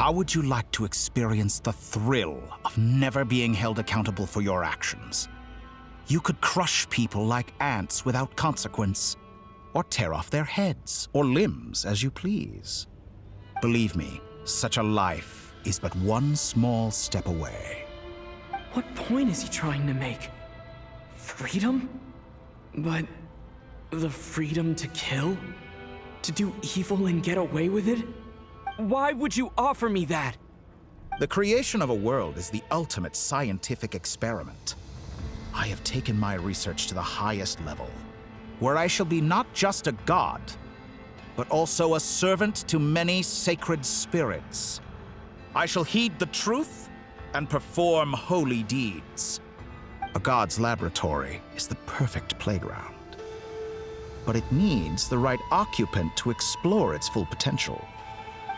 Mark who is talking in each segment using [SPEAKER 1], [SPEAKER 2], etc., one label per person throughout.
[SPEAKER 1] How would you like to experience the thrill of never being held accountable for your actions? You could crush people like ants without consequence, or tear off their heads or limbs as you please. Believe me, such a life is but one small step away.
[SPEAKER 2] What point is he trying to make? Freedom? But the freedom to kill? To do evil and get away with it? Why would you offer me that?
[SPEAKER 1] The creation of a world is the ultimate scientific experiment. I have taken my research to the highest level, where I shall be not just a god, but also a servant to many sacred spirits. I shall heed the truth and perform holy deeds. A god's laboratory is the perfect playground, but it needs the right occupant to explore its full potential.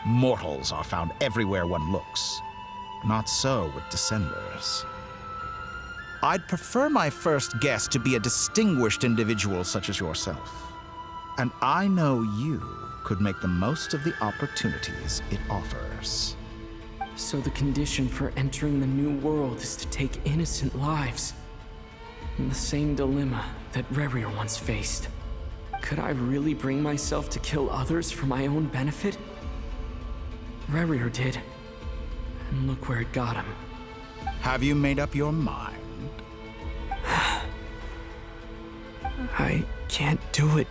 [SPEAKER 1] Mortals are found everywhere one looks. Not so with Descenders. I'd prefer my first guest to be a distinguished individual such as yourself. And I know you could make the most of the opportunities it offers.
[SPEAKER 2] So the condition for entering the new world is to take innocent lives. The same dilemma that Rerir once faced. Could I really bring myself to kill others for my own benefit? Rerir did. And look where it got him.
[SPEAKER 1] Have you made up your mind?
[SPEAKER 2] I can't do it.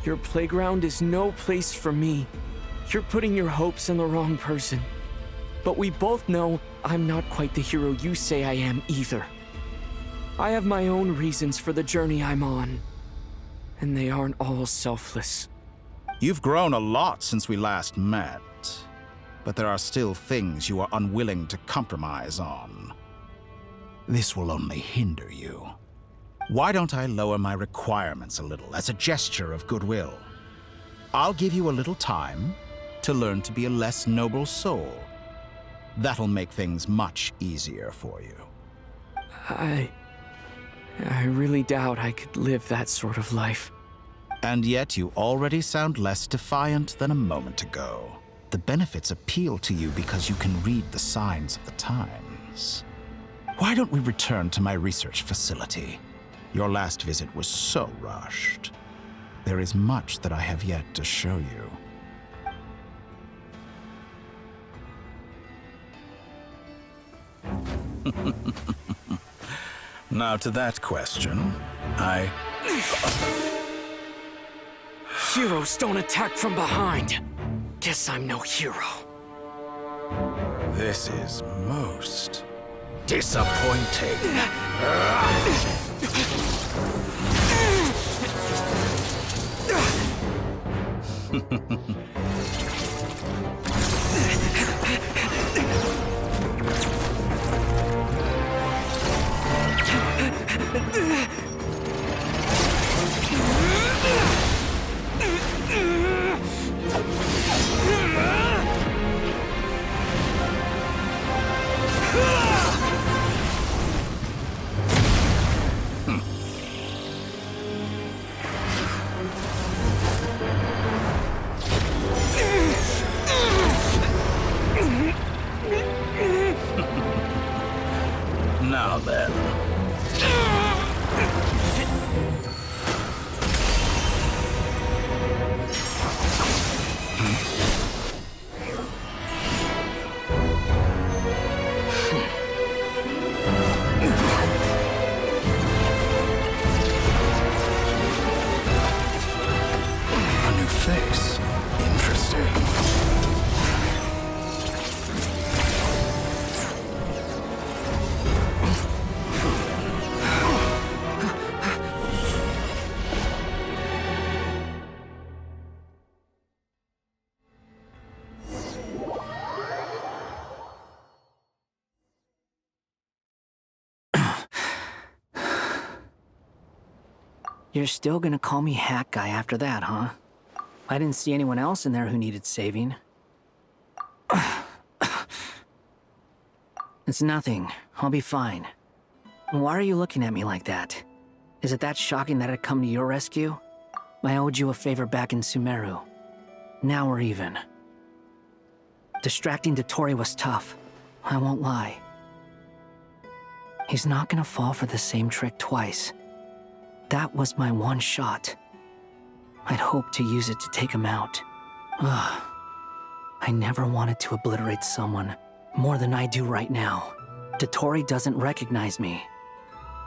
[SPEAKER 2] Your playground is no place for me. You're putting your hopes in the wrong person. But we both know I'm not quite the hero you say I am either. I have my own reasons for the journey I'm on. And they aren't all selfless.
[SPEAKER 1] You've grown a lot since we last met. But there are still things you are unwilling to compromise on. This will only hinder you. Why don't I lower my requirements a little as a gesture of goodwill? I'll give you a little time to learn to be a less noble soul. That'll make things much easier for you.
[SPEAKER 2] I really doubt I could live that sort of life.
[SPEAKER 1] And yet you already sound less defiant than a moment ago. The benefits appeal to you because you can read the signs of the times. Why don't we return to my research facility? Your last visit was so rushed. There is much that I have yet to show you. Now to that question,
[SPEAKER 2] Heroes don't attack from behind. Guess I'm no hero.
[SPEAKER 1] This is most disappointing. Now then. A new face. Interesting.
[SPEAKER 3] You're still gonna call me Hack Guy after that, huh? I didn't see anyone else in there who needed saving. It's nothing. I'll be fine. Why are you looking at me like that? Is it that shocking that I'd come to your rescue? I owed you a favor back in Sumeru. Now we're even. Distracting Dotori was tough, I won't lie. He's not gonna fall for the same trick twice. That was my one shot. I'd hoped to use it to take him out. Ugh. I never wanted to obliterate someone more than I do right now. Dotori doesn't recognize me,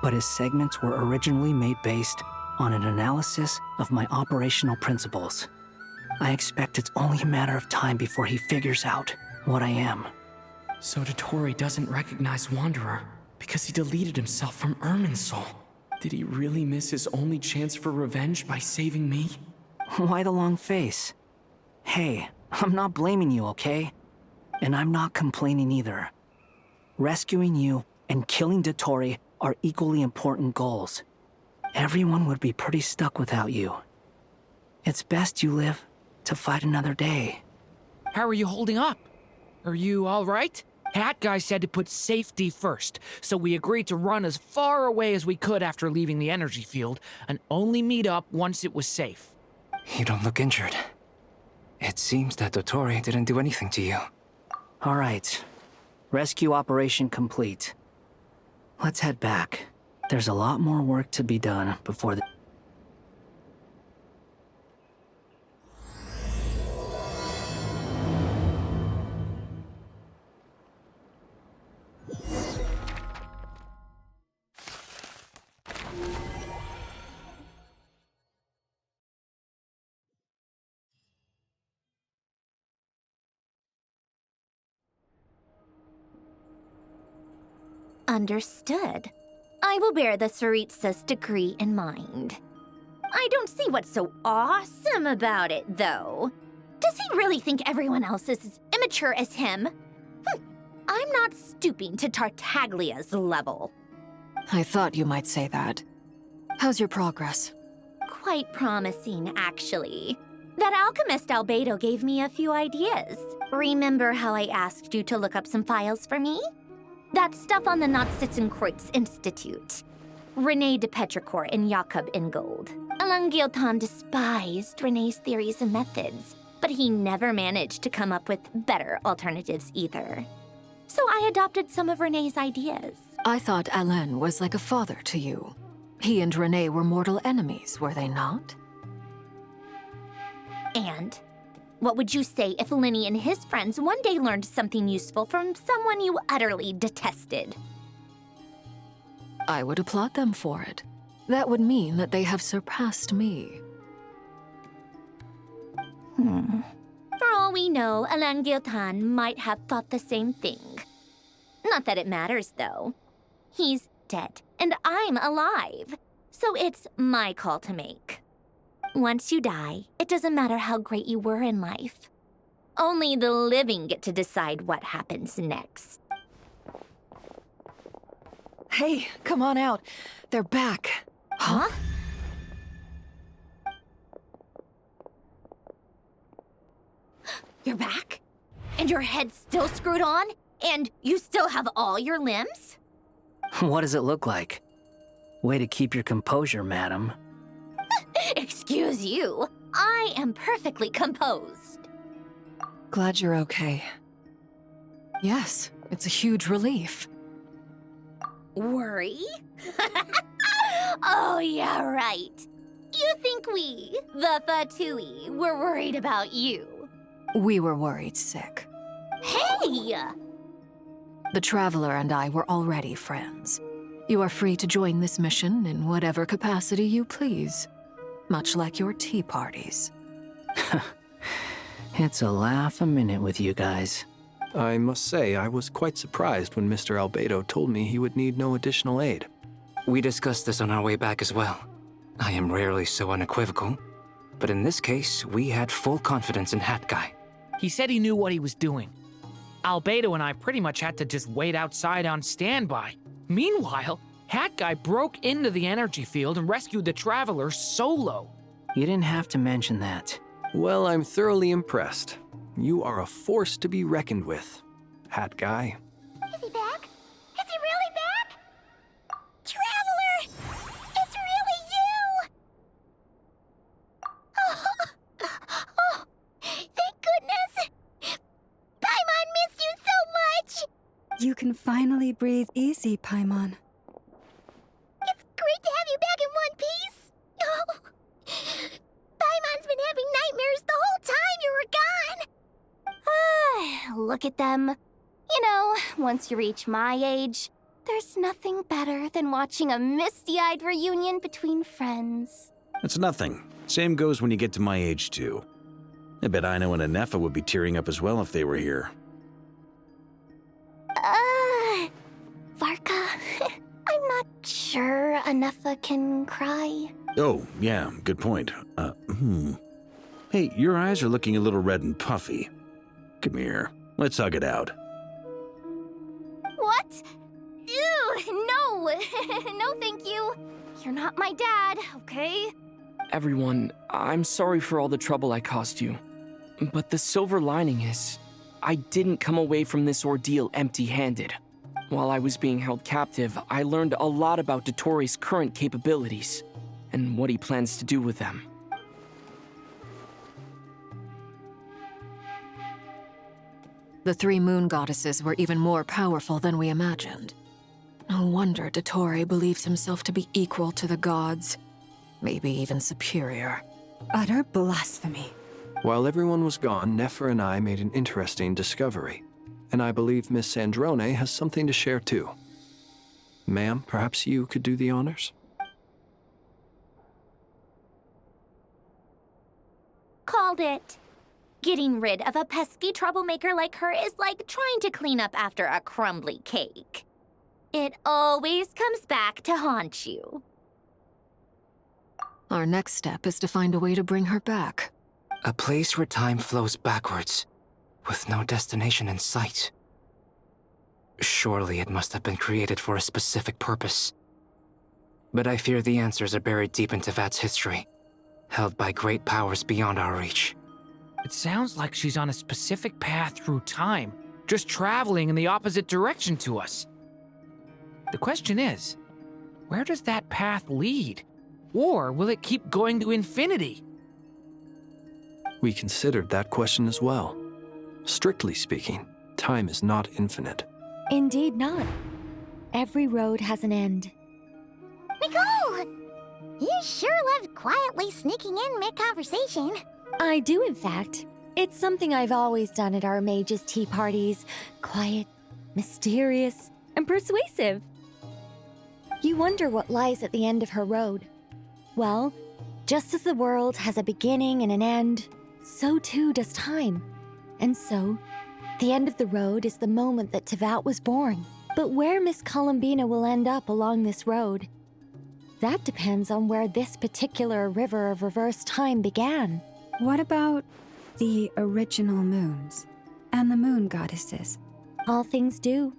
[SPEAKER 3] but his segments were originally made based on an analysis of my operational principles. I expect it's only a matter of time before he figures out what I am.
[SPEAKER 2] So Dotori doesn't recognize Wanderer because he deleted himself from Irminsul. Did he really miss his only chance for revenge by saving me?
[SPEAKER 3] Why the long face? Hey, I'm not blaming you, okay? And I'm not complaining either. Rescuing you and killing Dotori are equally important goals. Everyone would be pretty stuck without you. It's best you live to fight another day.
[SPEAKER 4] How are you holding up? Are you all right? Hat Guy said to put safety first, so we agreed to run as far away as we could after leaving the energy field and only meet up once it was safe.
[SPEAKER 5] You don't look injured. It seems that Dotori didn't do anything to you.
[SPEAKER 3] All right. Rescue operation complete. Let's head back. There's a lot more work to be done before the...
[SPEAKER 6] Understood. I will bear the Tsaritsa's decree in mind. I don't see what's so awesome about it, though. Does he really think everyone else is as immature as him? I'm not stooping to Tartaglia's level.
[SPEAKER 7] I thought you might say that. How's your progress?
[SPEAKER 6] Quite promising, actually. That alchemist Albedo gave me a few ideas. Remember how I asked you to look up some files for me? That stuff on the Nazi-Kreuz Institute. René de Petrichor and Jakob Ingold. Alain Guillotin despised René's theories and methods, but he never managed to come up with better alternatives either. So I adopted some of René's ideas.
[SPEAKER 7] I thought Alain was like a father to you. He and René were mortal enemies, were they not?
[SPEAKER 6] And what would you say if Lenny and his friends one day learned something useful from someone you utterly detested?
[SPEAKER 7] I would applaud them for it. That would mean that they have surpassed me.
[SPEAKER 6] For all we know, Alain Guillotin might have thought the same thing. Not that it matters, though. He's dead, and I'm alive. So it's my call to make. Once you die, it doesn't matter how great you were in life. Only the living get to decide what happens next.
[SPEAKER 7] Hey, come on out. They're back.
[SPEAKER 6] Huh? You're back? And your head's still screwed on? And you still have all your limbs?
[SPEAKER 3] What does it look like? Way to keep your composure, madam.
[SPEAKER 6] Excuse you. I am perfectly composed.
[SPEAKER 7] Glad you're okay. Yes, it's a huge relief.
[SPEAKER 6] Worry? Oh, yeah, right. You think we, the Fatui, were worried about you?
[SPEAKER 7] We were worried sick.
[SPEAKER 6] Hey!
[SPEAKER 7] The Traveler and I were already friends. You are free to join this mission in whatever capacity you please. Much like your tea parties.
[SPEAKER 3] It's a laugh a minute with you guys.
[SPEAKER 8] I must say, I was quite surprised when Mr. Albedo told me he would need no additional aid.
[SPEAKER 5] We discussed this on our way back as well. I am rarely so unequivocal, but in this case, we had full confidence in Hat Guy.
[SPEAKER 4] He said he knew what he was doing. Albedo and I pretty much had to just wait outside on standby. Meanwhile, Hat Guy broke into the energy field and rescued the Traveler solo.
[SPEAKER 3] You didn't have to mention that.
[SPEAKER 8] Well, I'm thoroughly impressed. You are a force to be reckoned with, Hat Guy.
[SPEAKER 6] Is he back? Is he really back? Traveler! It's really you! Oh, thank goodness! By my
[SPEAKER 9] You can finally breathe easy, Paimon.
[SPEAKER 6] It's great to have you back in one piece. Oh, Paimon's been having nightmares the whole time you were gone. Look at them. You know, once you reach my age, there's nothing better than watching a misty-eyed reunion between friends.
[SPEAKER 10] It's nothing. Same goes when you get to my age, too. I bet Ino and Anefa would be tearing up as well if they were here.
[SPEAKER 6] Varka, I'm not sure Anefa can cry.
[SPEAKER 10] Oh, yeah, good point. Hey, your eyes are looking a little red and puffy. Come here, let's hug it out.
[SPEAKER 6] What? Ew, no. No, thank you. You're not my dad, okay?
[SPEAKER 2] Everyone, I'm sorry for all the trouble I caused you. But the silver lining is, I didn't come away from this ordeal empty-handed. While I was being held captive, I learned a lot about Dotori's current capabilities, and what he plans to do with them.
[SPEAKER 7] The 3 moon goddesses were even more powerful than we imagined. No wonder Dotori believes himself to be equal to the gods, maybe even superior.
[SPEAKER 9] Utter blasphemy.
[SPEAKER 8] While everyone was gone, Nefer and I made an interesting discovery. And I believe Miss Sandrone has something to share too. Ma'am, perhaps you could do the honors?
[SPEAKER 6] Called it. Getting rid of a pesky troublemaker like her is like trying to clean up after a crumbly cake. It always comes back to haunt you.
[SPEAKER 7] Our next step is to find a way to bring her back.
[SPEAKER 5] A place where time flows backwards, with no destination in sight. Surely it must have been created for a specific purpose. But I fear the answers are buried deep in Tevat's history, held by great powers beyond our reach.
[SPEAKER 4] It sounds like she's on a specific path through time, just traveling in the opposite direction to us. The question is, where does that path lead? Or will it keep going to infinity?
[SPEAKER 8] We considered that question as well. Strictly speaking, time is not infinite.
[SPEAKER 11] Indeed not. Every road has an end.
[SPEAKER 6] Nicole! You sure loved quietly sneaking in mid-conversation.
[SPEAKER 11] I do, in fact. It's something I've always done at our mages' tea parties. Quiet, mysterious, and persuasive. You wonder what lies at the end of her road. Well, just as the world has a beginning and an end, so too does time. And so, the end of the road is the moment that Tevat was born. But where Miss Columbina will end up along this road, that depends on where this particular river of reverse time began.
[SPEAKER 9] What about the original moons and the moon goddesses?
[SPEAKER 11] All things do.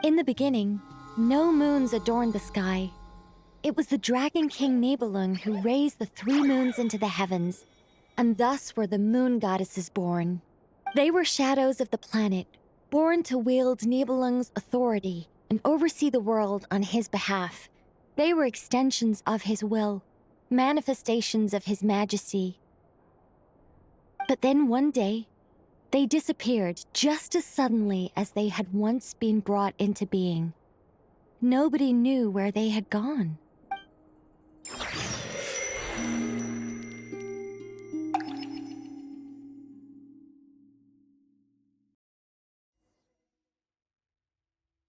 [SPEAKER 11] In the beginning, no moons adorned the sky. It was the Dragon King Nibelung who raised the 3 moons into the heavens, and thus were the moon goddesses born. They were shadows of the planet, born to wield Nibelung's authority and oversee the world on his behalf. They were extensions of his will, manifestations of his majesty. But then one day, they disappeared just as suddenly as they had once been brought into being. Nobody knew where they had gone.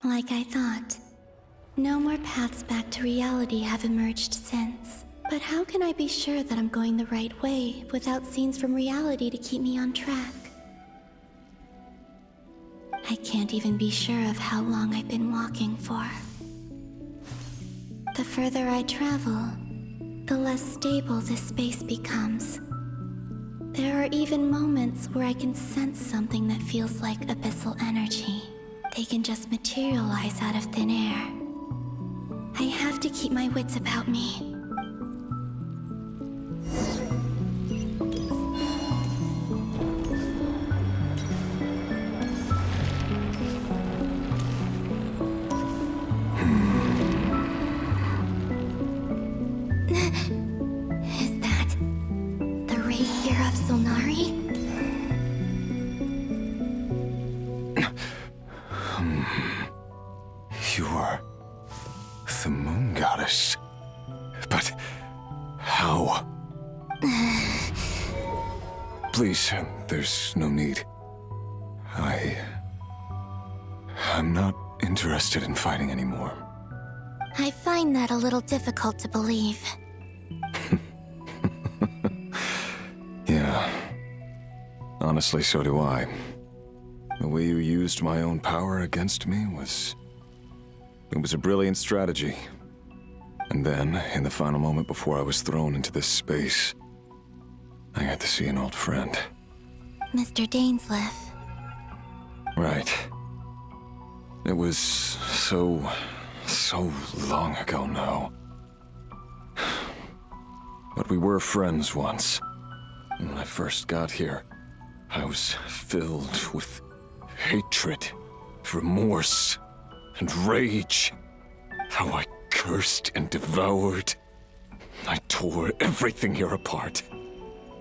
[SPEAKER 12] Like I thought. No more paths back to reality have emerged since. But how can I be sure that I'm going the right way without scenes from reality to keep me on track? I can't even be sure of how long I've been walking for. The further I travel, the less stable this space becomes. There are even moments where I can sense something that feels like abyssal energy. They can just materialize out of thin air. I have to keep my wits about me. Is that the rapier of Solnari?
[SPEAKER 13] goddess. But how? Please, there's no need. I'm not interested in fighting anymore.
[SPEAKER 12] I find that a little difficult to believe.
[SPEAKER 13] Yeah. Honestly, so do I. The way you used my own power against me was... It was a brilliant strategy. And then, in the final moment before I was thrown into this space, I got to see an old friend.
[SPEAKER 12] Mr. Dainsleif.
[SPEAKER 13] Right. It was so long ago now. But we were friends once. And when I first got here, I was filled with hatred, remorse, and rage. How I cursed and devoured. I tore everything here apart.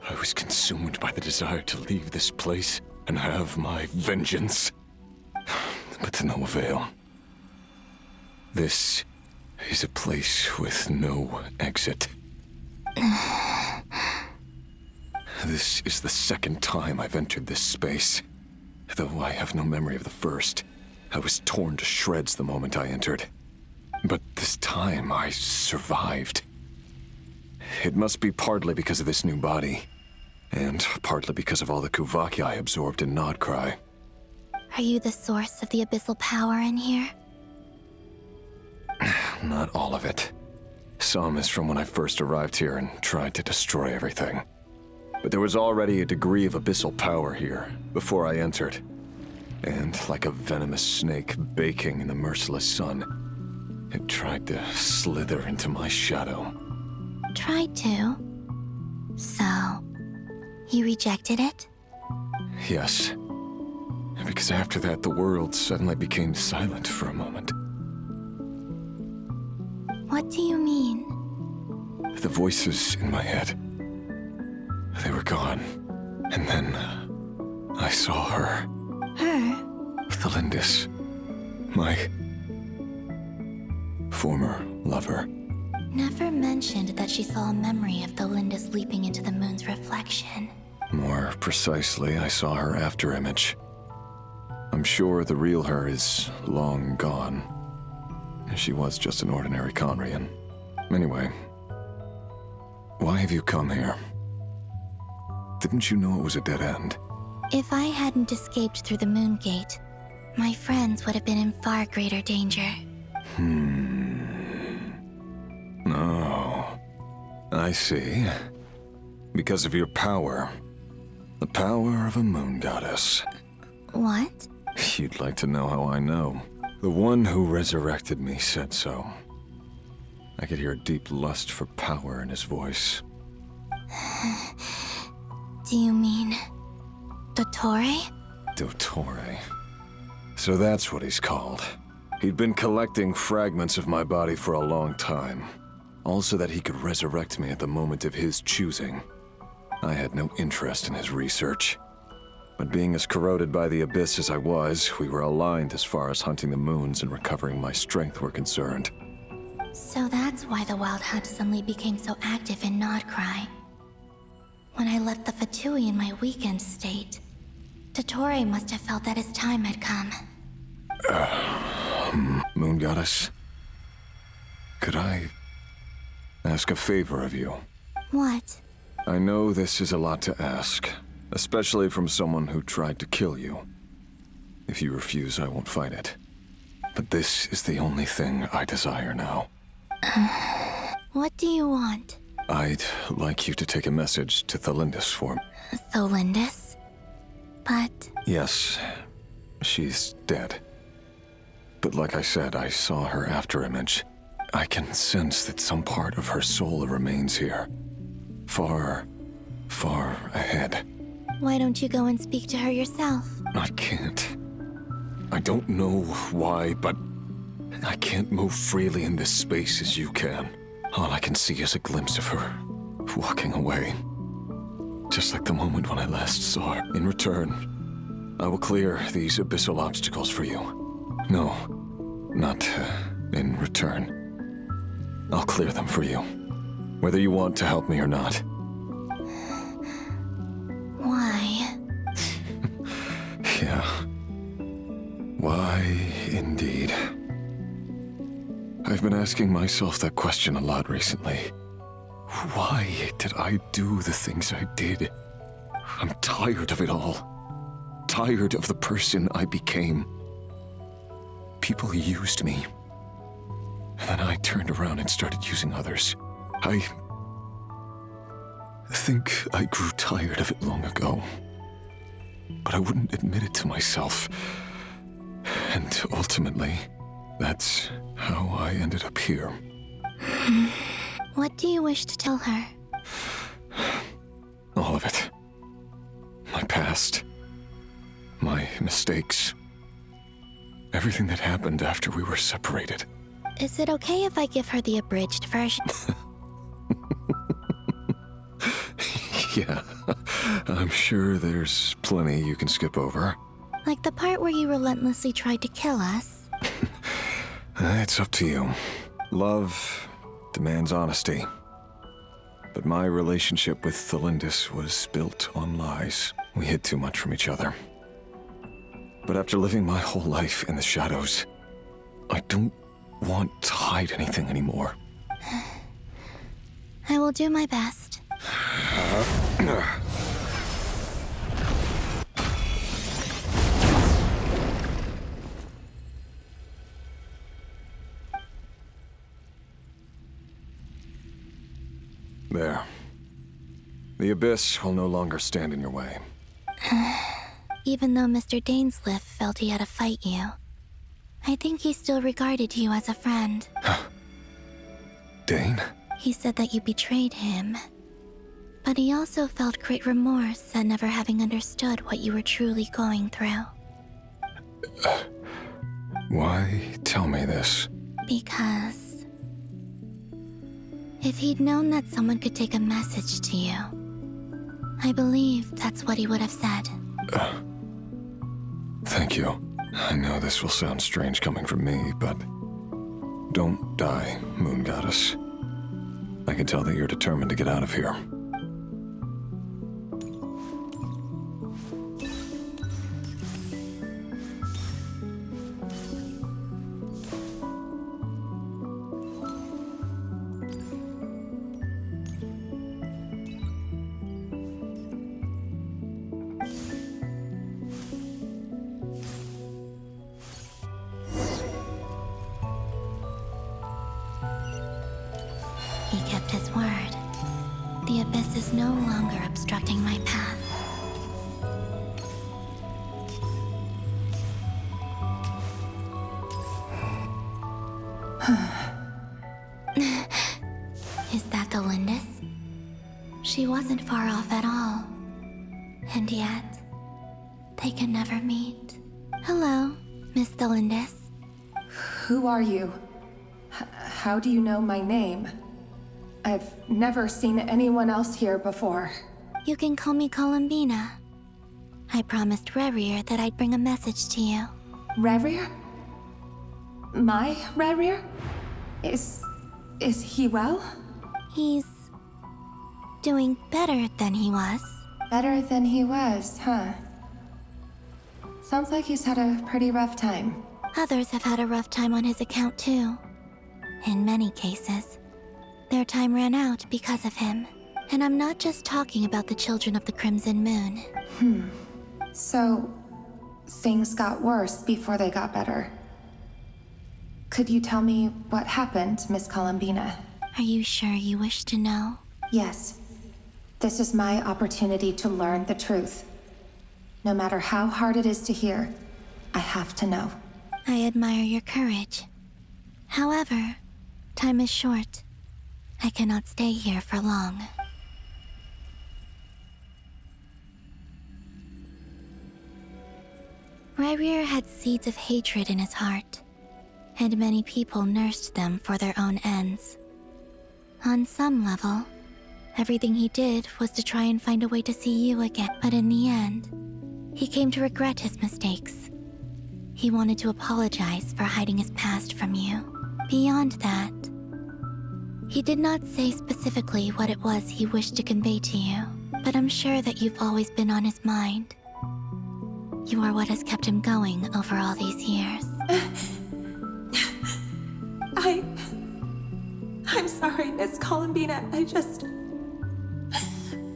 [SPEAKER 13] I was consumed by the desire to leave this place and have my vengeance. But to no avail. This is a place with no exit. This is the second time I've entered this space. Though I have no memory of the first. I was torn to shreds the moment I entered. But this time I survived. It must be partly because of this new body. And partly because of all the Kuvaki I absorbed in Nodcry.
[SPEAKER 12] Are you the source of the abyssal power in here?
[SPEAKER 13] Not all of it. Some is from when I first arrived here and tried to destroy everything. But there was already a degree of abyssal power here before I entered. And like a venomous snake baking in the merciless sun, it tried to slither into my shadow.
[SPEAKER 12] Tried to? So, you rejected it?
[SPEAKER 13] Yes. Because after that, the world suddenly became silent for a moment.
[SPEAKER 12] What do you mean?
[SPEAKER 13] The voices in my head, they were gone. And then I saw her.
[SPEAKER 12] Her?
[SPEAKER 13] Thalindis. My former lover.
[SPEAKER 12] Never mentioned that she saw a memory of Thalindis leaping into the moon's reflection.
[SPEAKER 13] More precisely, I saw her afterimage. I'm sure the real her is long gone. She was just an ordinary Conrian. Anyway, why have you come here? Didn't you know it was a dead end?
[SPEAKER 12] If I hadn't escaped through the moon gate, my friends would have been in far greater danger.
[SPEAKER 13] Oh, I see. Because of your power. The power of a moon goddess.
[SPEAKER 12] What?
[SPEAKER 13] You'd like to know how I know. The one who resurrected me said so. I could hear a deep lust for power in his voice.
[SPEAKER 12] Do you mean... Dottore?
[SPEAKER 13] Dottore. So that's what he's called. He'd been collecting fragments of my body for a long time. All so that he could resurrect me at the moment of his choosing. I had no interest in his research. But being as corroded by the abyss as I was, we were aligned as far as hunting the moons and recovering my strength were concerned.
[SPEAKER 12] So that's why the Wild Hunt suddenly became so active in Nodcry. When I left the Fatui in my weakened state, Dottore must have felt that his time had come.
[SPEAKER 13] Moon Goddess? Could I ask a favor of you?
[SPEAKER 12] What?
[SPEAKER 13] I know this is a lot to ask, especially from someone who tried to kill you. If you refuse, I won't fight it. But this is the only thing I desire now.
[SPEAKER 12] What do you want?
[SPEAKER 13] I'd like you to take a message to Thalindis for me.
[SPEAKER 12] Thalindis? But...
[SPEAKER 13] Yes, she's dead. But like I said, I saw her afterimage. I can sense that some part of her soul remains here. Far ahead.
[SPEAKER 12] Why don't you go and speak to her yourself?
[SPEAKER 13] I can't. I don't know why, but I can't move freely in this space as you can. All I can see is a glimpse of her, walking away. Just like the moment when I last saw her. In return, I will clear these abyssal obstacles for you. No, not in return. I'll clear them for you, whether you want to help me or not.
[SPEAKER 12] Why?
[SPEAKER 13] Yeah. Why, indeed. I've been asking myself that question a lot recently. Why did I do the things I did? I'm tired of it all. Tired of the person I became. People used me. And then I turned around and started using others. I think I grew tired of it long ago. But I wouldn't admit it to myself. And ultimately, that's how I ended up here.
[SPEAKER 12] What do you wish to tell her?
[SPEAKER 13] All of it. My past. My mistakes. Everything that happened after we were separated.
[SPEAKER 12] Is it okay if I give her the abridged version?
[SPEAKER 13] Yeah, I'm sure there's plenty you can skip over.
[SPEAKER 12] Like the part where you relentlessly tried to kill us?
[SPEAKER 13] It's up to you. Love demands honesty. But my relationship with Thelindis was built on lies. We hid too much from each other. But after living my whole life in the shadows, I don't want to hide anything anymore.
[SPEAKER 12] I will do my best.
[SPEAKER 13] There. The Abyss will no longer stand in your way.
[SPEAKER 12] Even though Mr. Dainsleif felt he had to fight you, I think he still regarded you as a friend.
[SPEAKER 13] Dane?
[SPEAKER 12] He said that you betrayed him. But he also felt great remorse at never having understood what you were truly going through.
[SPEAKER 13] Why tell me this?
[SPEAKER 12] Because if he'd known that someone could take a message to you, I believe that's what he would have said.
[SPEAKER 13] Thank you. I know this will sound strange coming from me, but don't die, Moon Goddess. I can tell that you're determined to get out of here.
[SPEAKER 12] He kept his word. The Abyss is no longer obstructing my path. Is that Thelindis? She wasn't far off at all. And yet, they can never meet. Hello, Miss Thelindis.
[SPEAKER 14] Who are you? How do you know my name? I've never seen anyone else here before.
[SPEAKER 12] You can call me Columbina. I promised Rerir that I'd bring a message to you.
[SPEAKER 14] Rerir? My Rerir? Is he well?
[SPEAKER 12] He's doing better than he was.
[SPEAKER 14] Better than he was, huh? Sounds like he's had a pretty rough time.
[SPEAKER 12] Others have had a rough time on his account too. In many cases, their time ran out because of him. And I'm not just talking about the children of the Crimson Moon.
[SPEAKER 14] So, things got worse before they got better. Could you tell me what happened, Miss Columbina?
[SPEAKER 12] Are you sure you wish to know?
[SPEAKER 14] Yes. This is my opportunity to learn the truth. No matter how hard it is to hear, I have to know.
[SPEAKER 12] I admire your courage. However, time is short. I cannot stay here for long. Rerir had seeds of hatred in his heart, and many people nursed them for their own ends. On some level, everything he did was to try and find a way to see you again, but in the end, he came to regret his mistakes. He wanted to apologize for hiding his past from you. Beyond that, He did not say specifically what it was he wished to convey to you, but I'm sure that you've always been on his mind. You are what has kept him going over all these years.
[SPEAKER 14] I'm sorry, Miss Columbina.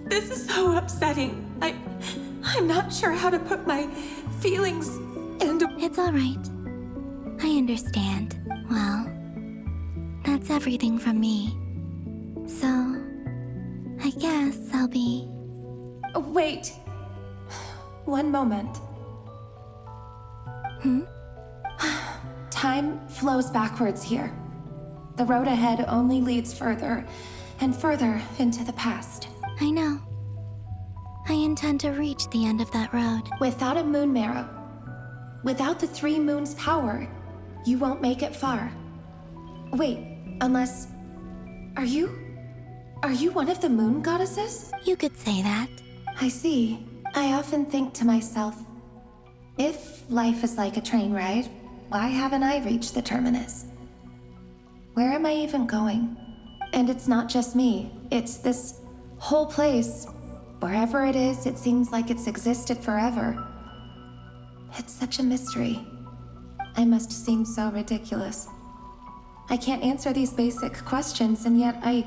[SPEAKER 14] This is so upsetting. I'm not sure how to put my feelings into...
[SPEAKER 12] It's all right. I understand. Well, that's everything from me. So, I guess I'll be...
[SPEAKER 14] Wait. One moment. Time flows backwards here. The road ahead only leads further and further into the past.
[SPEAKER 12] I know. I intend to reach the end of that road.
[SPEAKER 14] Without a moon marrow, without the 3 moons' power, you won't make it far. Wait, unless... Are you one of the moon goddesses?
[SPEAKER 12] You could say that.
[SPEAKER 14] I see. I often think to myself, if life is like a train ride, why haven't I reached the terminus? Where am I even going? And it's not just me. It's this whole place. Wherever it is, it seems like it's existed forever. It's such a mystery. I must seem so ridiculous. I can't answer these basic questions, and yet I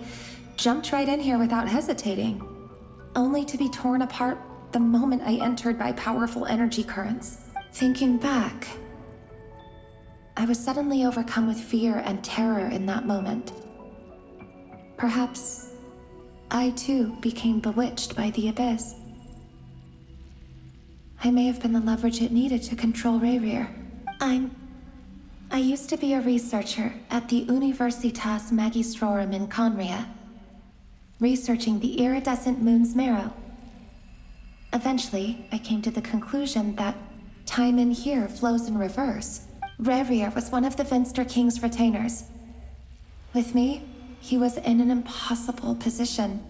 [SPEAKER 14] jumped right in here without hesitating, only to be torn apart the moment I entered by powerful energy currents. Thinking back, I was suddenly overcome with fear and terror in that moment. Perhaps I too became bewitched by the abyss. I may have been the leverage it needed to control Rayrir. I used to be a researcher at the Universitas Magistrorum in Conria, researching the iridescent moon's marrow. Eventually, I came to the conclusion that time in here flows in reverse. Rayrir was one of the Finster King's retainers. With me, he was in an impossible position.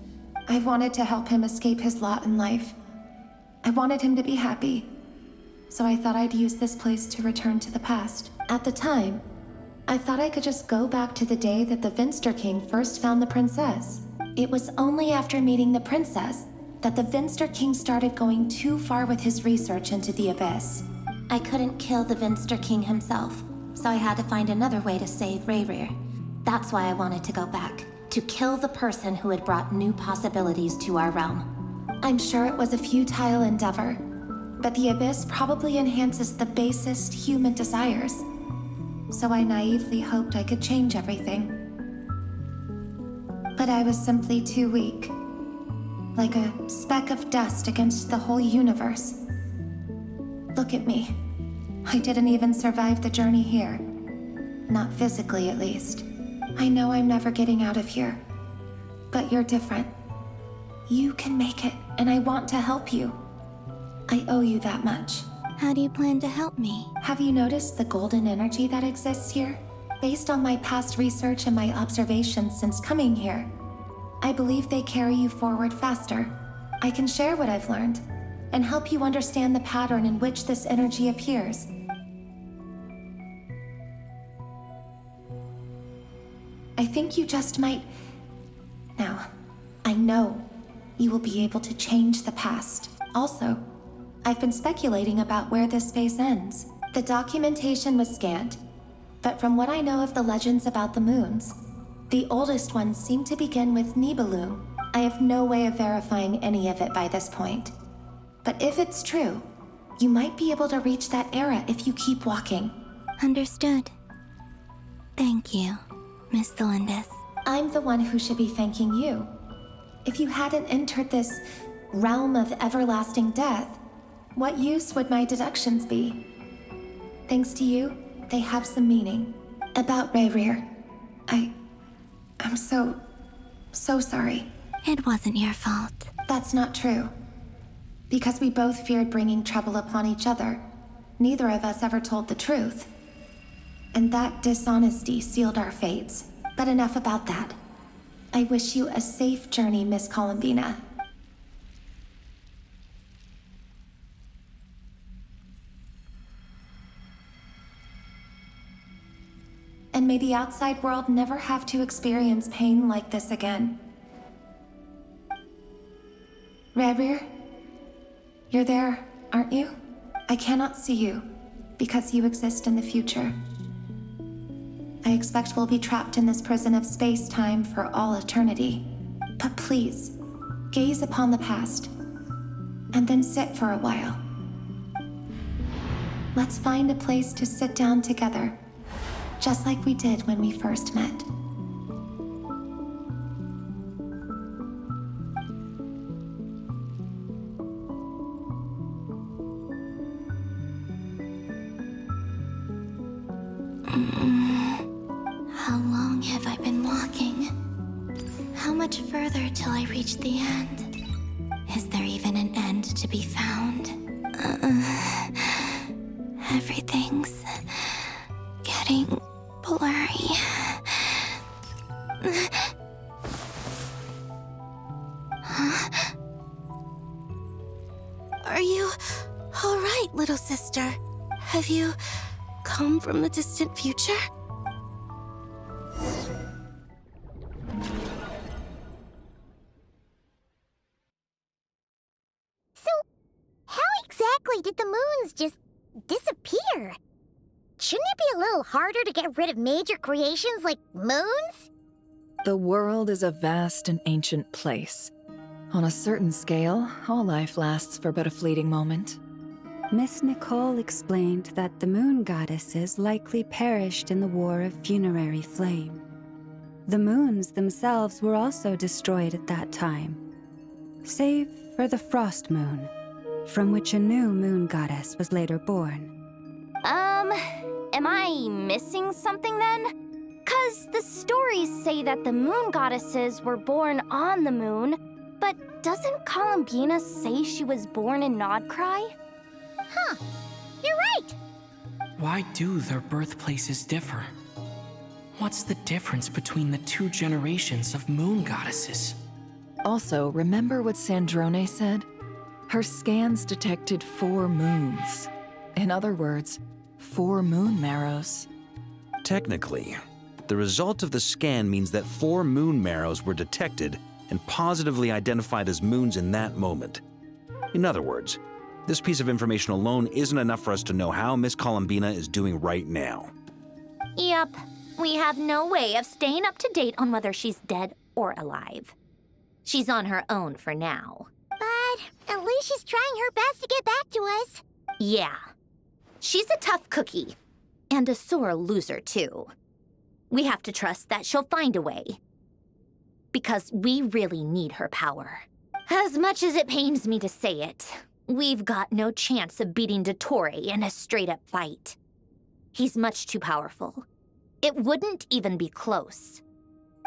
[SPEAKER 14] I wanted to help him escape his lot in life. I wanted him to be happy, so I thought I'd use this place to return to the past. At the time, I thought I could just go back to the day that the Finster King first found the princess. It was only after meeting the princess that the Finster King started going too far with his research into the abyss.
[SPEAKER 12] I couldn't kill the Finster King himself, so I had to find another way to save Rayrir. That's why I wanted to go back, to kill the person who had brought new possibilities to our realm. I'm sure it was a futile endeavor, but the abyss probably enhances the basest human desires. So I naively hoped I could change everything. But I was simply too weak, like a speck of dust against the whole universe. Look at me. I didn't even survive the journey here. Not physically, at least. I know I'm never getting out of here. But you're different. You can make it, and I want to help you. I owe you that much. How do you plan to help me?
[SPEAKER 14] Have you noticed the golden energy that exists here? Based on my past research and my observations since coming here, I believe they carry you forward faster. I can share what I've learned and help you understand the pattern in which this energy appears. I think you just might... Now, I know you will be able to change the past. Also, I've been speculating about where this space ends. The documentation was scanned, but from what I know of the legends about the moons, the oldest ones seem to begin with Nibelung. I have no way of verifying any of it by this point. But if it's true, you might be able to reach that era if you keep walking.
[SPEAKER 12] Understood. Thank you, Miss Thelindis.
[SPEAKER 14] I'm the one who should be thanking you. If you hadn't entered this realm of everlasting death, what use would my deductions be? Thanks to you, they have some meaning. About Rayrir, I'm so sorry.
[SPEAKER 12] It wasn't your fault.
[SPEAKER 14] That's not true. Because we both feared bringing trouble upon each other, neither of us ever told the truth. And that dishonesty sealed our fates. But enough about that. I wish you a safe journey, Miss Columbina. and may the outside world never have to experience pain like this again. Rerir, you're there, aren't you? I cannot see you, because you exist in the future. I expect we'll be trapped in this prison of space-time for all eternity. But please, gaze upon the past, and then sit for a while. Let's find a place to sit down together, just like we did when we first met.
[SPEAKER 12] How long have I been walking? How much further till I reach the end? Is there even an end to be found? Everything's getting blurry. Huh? Are you all right, little sister? Have you come from the distant future?
[SPEAKER 15] So, how exactly did the moons just disappear? Shouldn't it be a little harder to get rid of major creations like moons?
[SPEAKER 7] The world is a vast and ancient place. On a certain scale, all life lasts for but a fleeting moment.
[SPEAKER 9] Miss Nicole explained that the moon goddesses likely perished in the War of Funerary Flame. The moons themselves were also destroyed at that time, save for the Frost Moon, from which a new moon goddess was later born.
[SPEAKER 15] Am I missing something then? 'Cause the stories say that the moon goddesses were born on the moon, but doesn't Columbina say she was born in Nodcry? Huh, you're right!
[SPEAKER 2] Why do their birthplaces differ? What's the difference between the two generations of moon goddesses?
[SPEAKER 7] Also, remember what Sandrone said? Her scans detected 4 moons. In other words, 4 moon marrows.
[SPEAKER 10] Technically, the result of the scan means that 4 moon marrows were detected and positively identified as moons in that moment. In other words, this piece of information alone isn't enough for us to know how Miss Columbina is doing right now.
[SPEAKER 6] Yep, we have no way of staying up to date on whether she's dead or alive. She's on her own for now.
[SPEAKER 15] But at least she's trying her best to get back to us.
[SPEAKER 6] Yeah. She's a tough cookie. And a sore loser, too. We have to trust that she'll find a way. Because we really need her power. As much as it pains me to say it, we've got no chance of beating Dottore in a straight-up fight. He's much too powerful. It wouldn't even be close.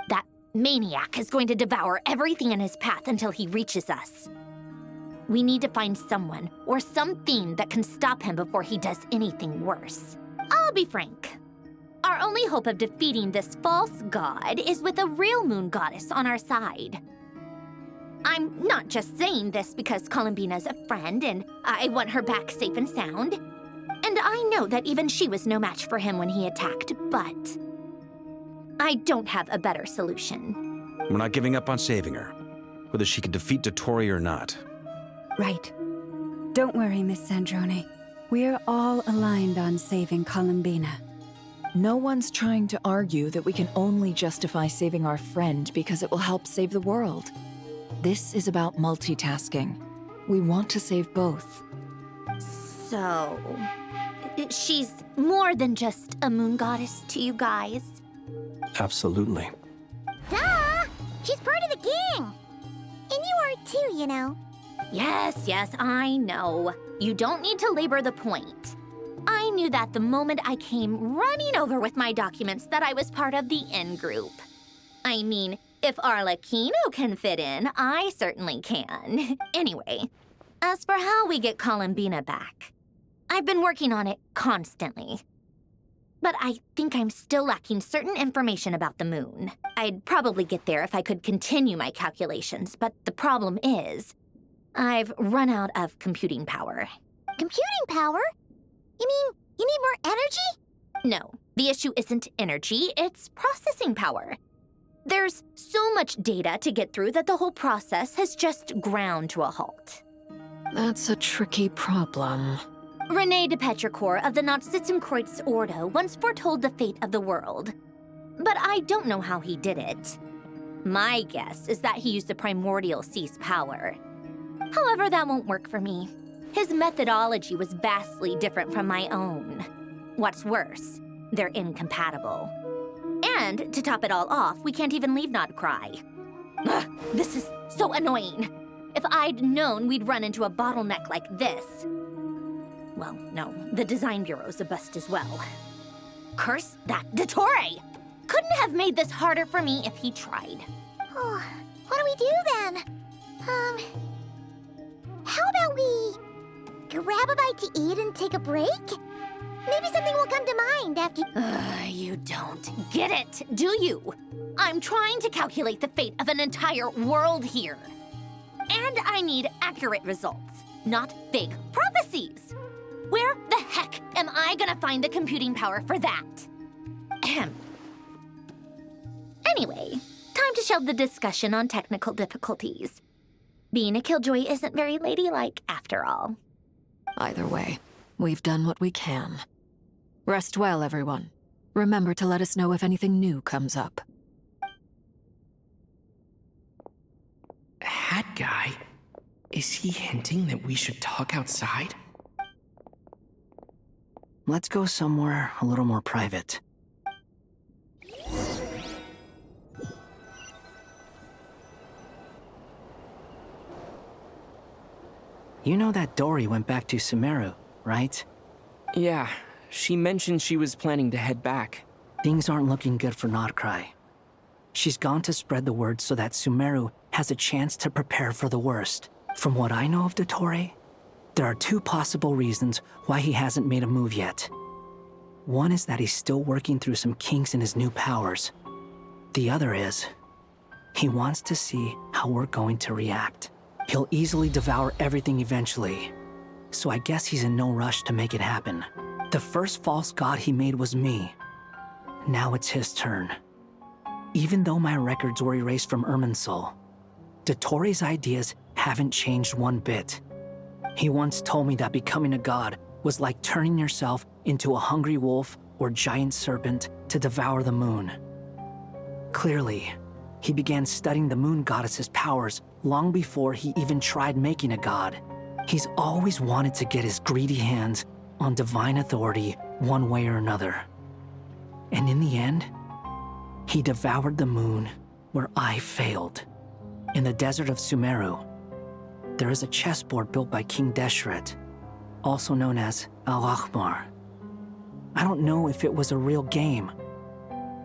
[SPEAKER 6] That maniac is going to devour everything in his path until he reaches us. We need to find someone or something that can stop him before he does anything worse. I'll be frank. Our only hope of defeating this false god is with a real moon goddess on our side. I'm not just saying this because Columbina's a friend and I want her back safe and sound. And I know that even she was no match for him when he attacked, but I don't have a better solution.
[SPEAKER 10] We're not giving up on saving her, whether she can defeat Dottore or not.
[SPEAKER 9] Right. Don't worry, Miss Sandrone. We're all aligned on saving Columbina.
[SPEAKER 7] No one's trying to argue that we can only justify saving our friend because it will help save the world. This is about multitasking. We want to save both.
[SPEAKER 6] So, she's more than just a moon goddess to you guys?
[SPEAKER 8] Absolutely.
[SPEAKER 15] Duh! She's part of the gang! And you are too, you know.
[SPEAKER 6] Yes, I know. You don't need to labor the point. I knew that the moment I came running over with my documents that I was part of the in-group. I mean, if Arlecchino can fit in, I certainly can. Anyway, as for how we get Columbina back, I've been working on it constantly. But I think I'm still lacking certain information about the moon. I'd probably get there if I could continue my calculations, but the problem is, I've run out of computing power.
[SPEAKER 15] Computing power? You mean, you need more energy?
[SPEAKER 6] No, The issue isn't energy, it's processing power. There's so much data to get through that the whole process has just ground to a halt.
[SPEAKER 7] That's a tricky problem.
[SPEAKER 6] René de Petrichor of the Nazissenkreuz Ordo once foretold the fate of the world. But I don't know how he did it. My guess is that he used the primordial sea's power. However, that won't work for me. His methodology was vastly different from my own. What's worse, they're incompatible. And to top it all off, we can't even leave Nodcry. Ugh, this is so annoying. If I'd known we'd run into a bottleneck like this. Well, no, the design bureau's a bust as well. Curse that Dottore! Couldn't have made this harder for me if he tried.
[SPEAKER 15] Oh, what do we do then? How about we grab a bite to eat and take a break? Maybe something will come to mind after...
[SPEAKER 6] You don't get it, do you? I'm trying to calculate the fate of an entire world here. And I need accurate results, not big prophecies. Where the heck am I gonna find the computing power for that? Ahem. Anyway, time to shelve the discussion on technical difficulties. Being a killjoy isn't very ladylike, after all.
[SPEAKER 7] Either way, we've done what we can. Rest well, everyone. Remember to let us know if anything new comes up.
[SPEAKER 2] Hat guy? Is he hinting that we should talk outside?
[SPEAKER 3] Let's go somewhere a little more private. You know that Dory went back to Sumeru, right?
[SPEAKER 2] Yeah, she mentioned she was planning to head back.
[SPEAKER 3] Things aren't looking good for Nodcry. She's gone to spread the word so that Sumeru has a chance to prepare for the worst. From what I know of Dottore, there are two possible reasons why he hasn't made a move yet. One is that he's still working through some kinks in his new powers. The other is, he wants to see how we're going to react. He'll easily devour everything eventually, so I guess he's in no rush to make it happen. The first false god he made was me. Now it's his turn. Even though my records were erased from Irminsul, Dottore's ideas haven't changed one bit. He once told me that becoming a god was like turning yourself into a hungry wolf or giant serpent to devour the moon. Clearly, he began studying the moon goddess's powers long before he even tried making a god. He's always wanted to get his greedy hands on divine authority one way or another. And in the end, he devoured the moon where I failed. In the desert of Sumeru, there is a chessboard built by King Deshret, also known as Al-Ahmar. I don't know if it was a real game,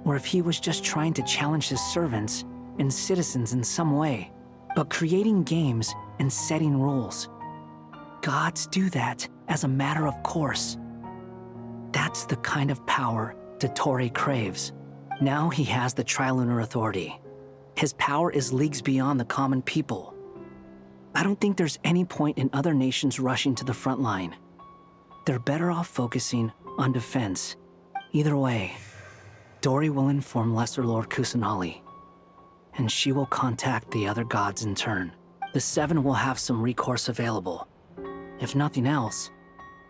[SPEAKER 3] or if he was just trying to challenge his servants and citizens in some way. But creating games and setting rules, gods do that as a matter of course. That's the kind of power Dottore craves. Now he has the Trilunar Authority. His power is leagues beyond the common people. I don't think there's any point in other nations rushing to the front line. They're better off focusing on defense. Either way, Dory will inform Lesser Lord Kusanali, and she will contact the other gods in turn. The Seven will have some recourse available. If nothing else,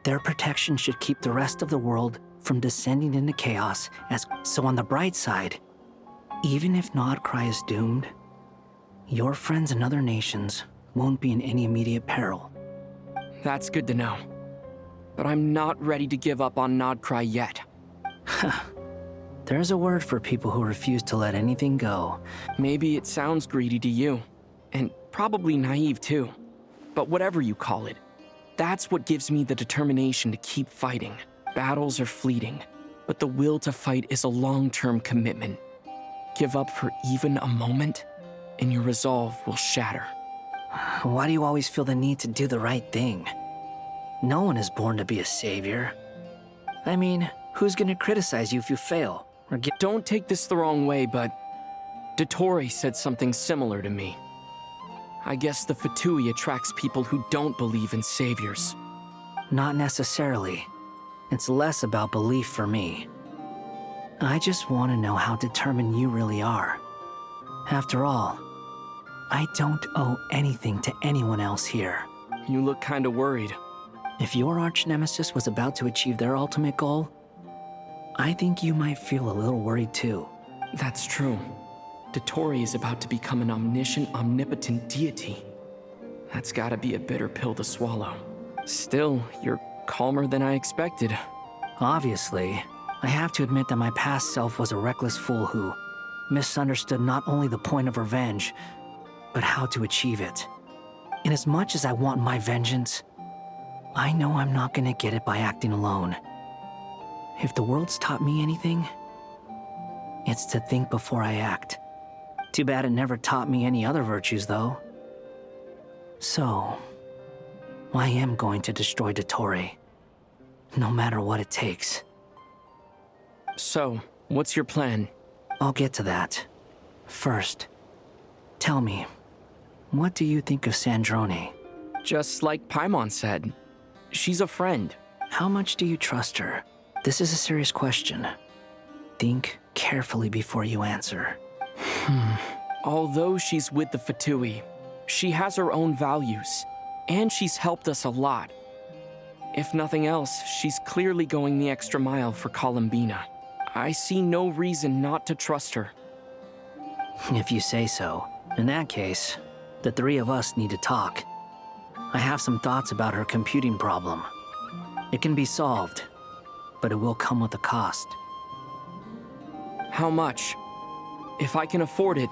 [SPEAKER 3] their protection should keep the rest of the world from descending into chaos. So on the bright side, even if Nodcry is doomed, your friends in other nations won't be in any immediate peril.
[SPEAKER 2] That's good to know. But I'm not ready to give up on Nodcry yet.
[SPEAKER 3] There's a word for people who refuse to let anything go.
[SPEAKER 2] Maybe it sounds greedy to you, and probably naive too. But whatever you call it, that's what gives me the determination to keep fighting. Battles are fleeting, but the will to fight is a long-term commitment. Give up for even a moment, and your resolve will shatter.
[SPEAKER 3] Why do you always feel the need to do the right thing? No one is born to be a savior. I mean, who's gonna criticize you if you fail?
[SPEAKER 2] Don't take this the wrong way, but Dottore said something similar to me. I guess the Fatui attracts people who don't believe in saviors.
[SPEAKER 3] Not necessarily. It's less about belief for me. I just want to know how determined you really are. After all, I don't owe anything to anyone else here.
[SPEAKER 2] You look kinda worried.
[SPEAKER 3] If your arch-nemesis was about to achieve their ultimate goal, I think you might feel a little worried too.
[SPEAKER 2] That's true. Dotori is about to become an omniscient, omnipotent deity. That's gotta be a bitter pill to swallow. Still, you're calmer than I expected.
[SPEAKER 3] Obviously, I have to admit that my past self was a reckless fool who misunderstood not only the point of revenge, but how to achieve it. And as much as I want my vengeance, I know I'm not gonna get it by acting alone. If the world's taught me anything, it's to think before I act. Too bad it never taught me any other virtues, though. So, I am going to destroy Dotori, no matter what it takes.
[SPEAKER 2] So, what's your plan?
[SPEAKER 3] I'll get to that. First, tell me, what do you think of Sandrone?
[SPEAKER 2] Just like Paimon said, she's a friend.
[SPEAKER 3] How much do you trust her? This is a serious question. Think carefully before you answer.
[SPEAKER 2] Although she's with the Fatui, she has her own values, and she's helped us a lot. If nothing else, she's clearly going the extra mile for Columbina. I see no reason not to trust her.
[SPEAKER 3] If you say so. In that case, the three of us need to talk. I have some thoughts about her computing problem. It can be solved, but it will come with a cost.
[SPEAKER 2] How much? If I can afford it,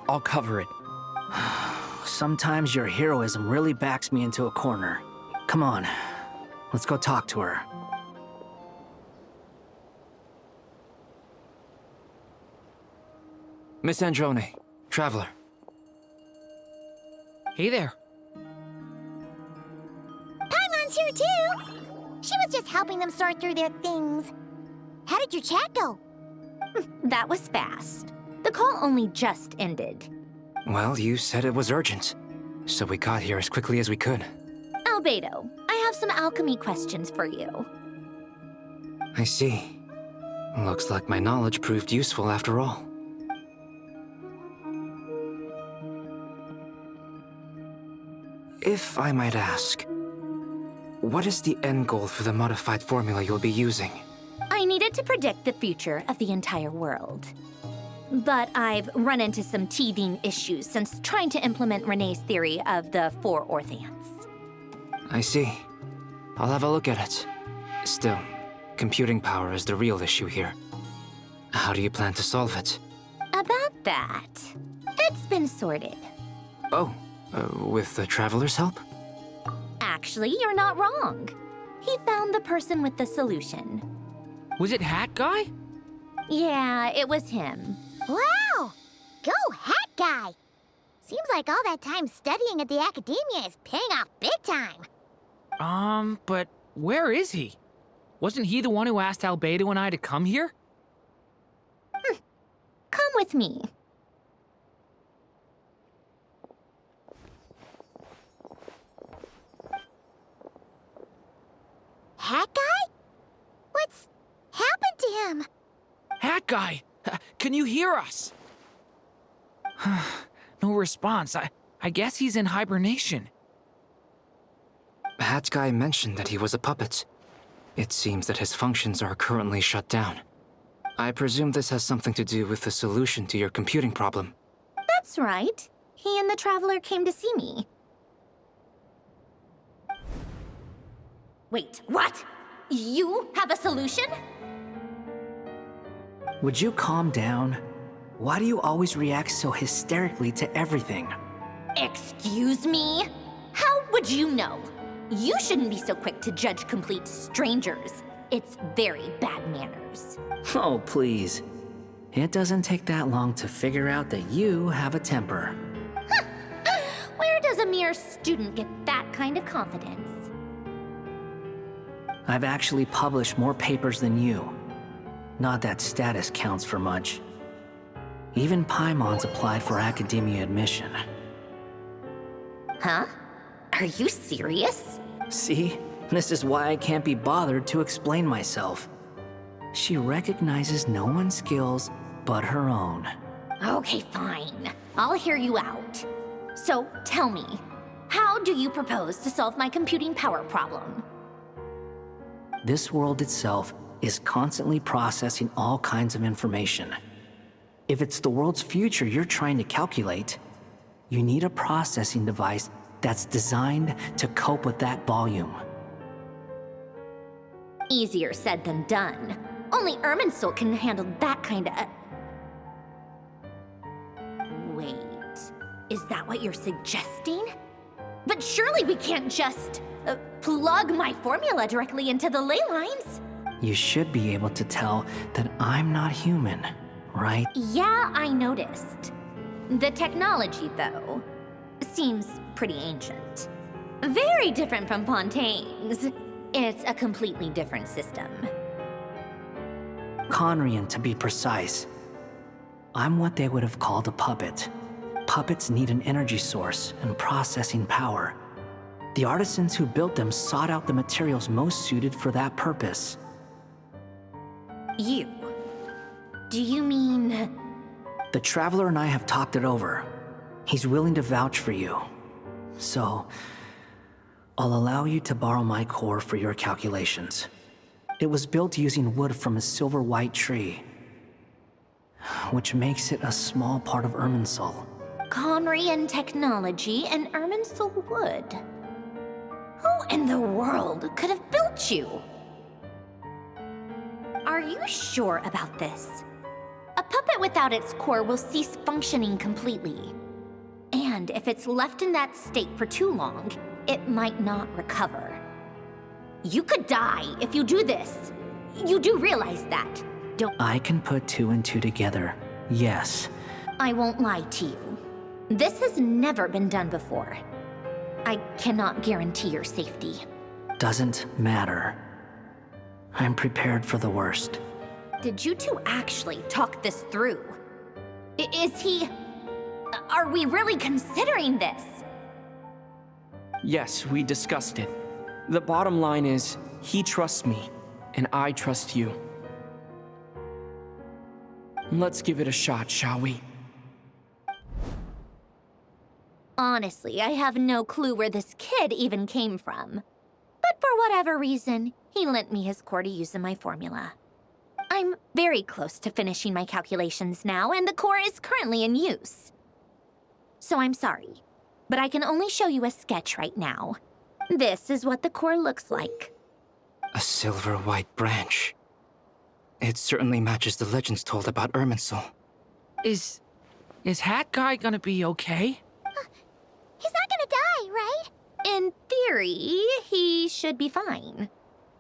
[SPEAKER 2] I'll cover it.
[SPEAKER 3] Sometimes your heroism really backs me into a corner. Come on, let's go talk to her.
[SPEAKER 5] Miss Androne, Traveler.
[SPEAKER 4] Hey there.
[SPEAKER 15] Paimon's here too! She was just helping them sort through their things. How did your chat go?
[SPEAKER 6] That was fast. The call only just ended.
[SPEAKER 5] Well, you said it was urgent, so we got here as quickly as we could.
[SPEAKER 6] Albedo, I have some alchemy questions for you.
[SPEAKER 5] I see. Looks like my knowledge proved useful after all. If I might ask, what is the end goal for the modified formula you'll be using?
[SPEAKER 6] I needed to predict the future of the entire world. But I've run into some teething issues since trying to implement Renee's theory of the 4 Orthants.
[SPEAKER 5] I see. I'll have a look at it. Still, computing power is the real issue here. How do you plan to solve it?
[SPEAKER 6] About that, it's been sorted.
[SPEAKER 5] Oh, with the Traveler's help?
[SPEAKER 6] Actually, you're not wrong. He found the person with the solution.
[SPEAKER 4] Was it Hat Guy?
[SPEAKER 6] Yeah, it was him.
[SPEAKER 15] Wow! Go Hat Guy! Seems like all that time studying at the academia is paying off big time.
[SPEAKER 4] But where is he? Wasn't he the one who asked Albedo and I to come here?
[SPEAKER 6] Come with me.
[SPEAKER 15] Hat Guy? What's happened to him?
[SPEAKER 4] Hat Guy! Can you hear us? No response. I guess he's in hibernation.
[SPEAKER 5] Hat Guy mentioned that he was a puppet. It seems that his functions are currently shut down. I presume this has something to do with the solution to your computing problem.
[SPEAKER 6] That's right. He and the Traveler came to see me. Wait, what? You have a solution?
[SPEAKER 3] Would you calm down? Why do you always react so hysterically to everything?
[SPEAKER 6] Excuse me? How would you know? You shouldn't be so quick to judge complete strangers. It's very bad manners.
[SPEAKER 3] Oh, please. It doesn't take that long to figure out that you have a temper.
[SPEAKER 6] Where does a mere student get that kind of confidence?
[SPEAKER 3] I've actually published more papers than you. Not that status counts for much. Even Paimon's applied for academia admission.
[SPEAKER 6] Huh? Are you serious?
[SPEAKER 3] See? This is why I can't be bothered to explain myself. she recognizes no one's skills but her own.
[SPEAKER 6] Okay, fine. I'll hear you out. So, tell me, how do you propose to solve my computing power problem?
[SPEAKER 3] This world itself is constantly processing all kinds of information. If it's the world's future you're trying to calculate, you need a processing device that's designed to cope with that volume.
[SPEAKER 6] Easier said than done. Only Irminsul can handle that kind of... Wait, is that what you're suggesting? But surely we can't just plug my formula directly into the ley lines.
[SPEAKER 3] You should be able to tell that I'm not human, right?
[SPEAKER 6] Yeah, I noticed. The technology, though, seems pretty ancient. Very different from Fontaine's. It's a completely different system.
[SPEAKER 3] Conrian, to be precise. I'm what they would have called a puppet. Puppets need an energy source and processing power. The artisans who built them sought out the materials most suited for that purpose.
[SPEAKER 6] You? Do you mean...
[SPEAKER 3] The Traveler and I have talked it over. He's willing to vouch for you. So, I'll allow you to borrow my core for your calculations. It was built using wood from a silver white tree, which makes it a small part of Irminsul.
[SPEAKER 6] Conrian technology and Irminsul wood. Who in the world could have built you? Are you sure about this? A puppet without its core will cease functioning completely. And if it's left in that state for too long, it might not recover. You could die if you do this. You do realize that, don't...
[SPEAKER 3] I can put 2 and 2 together, yes.
[SPEAKER 6] I won't lie to you. This has never been done before. I cannot guarantee your safety.
[SPEAKER 3] Doesn't matter. I'm prepared for the worst.
[SPEAKER 6] Did you two actually talk this through? Is he... Are we really considering this?
[SPEAKER 2] Yes, we discussed it. The bottom line is, he trusts me, and I trust you. Let's give it a shot, shall we?
[SPEAKER 6] Honestly, I have no clue where this kid even came from. But for whatever reason, he lent me his core to use in my formula. I'm very close to finishing my calculations now, and the core is currently in use. So I'm sorry, but I can only show you a sketch right now. This is what the core looks like.
[SPEAKER 5] A silver white branch. It certainly matches the legends told about Irminsul.
[SPEAKER 4] Is Hat Guy gonna be okay?
[SPEAKER 6] He's not gonna die, right? In theory, he should be fine.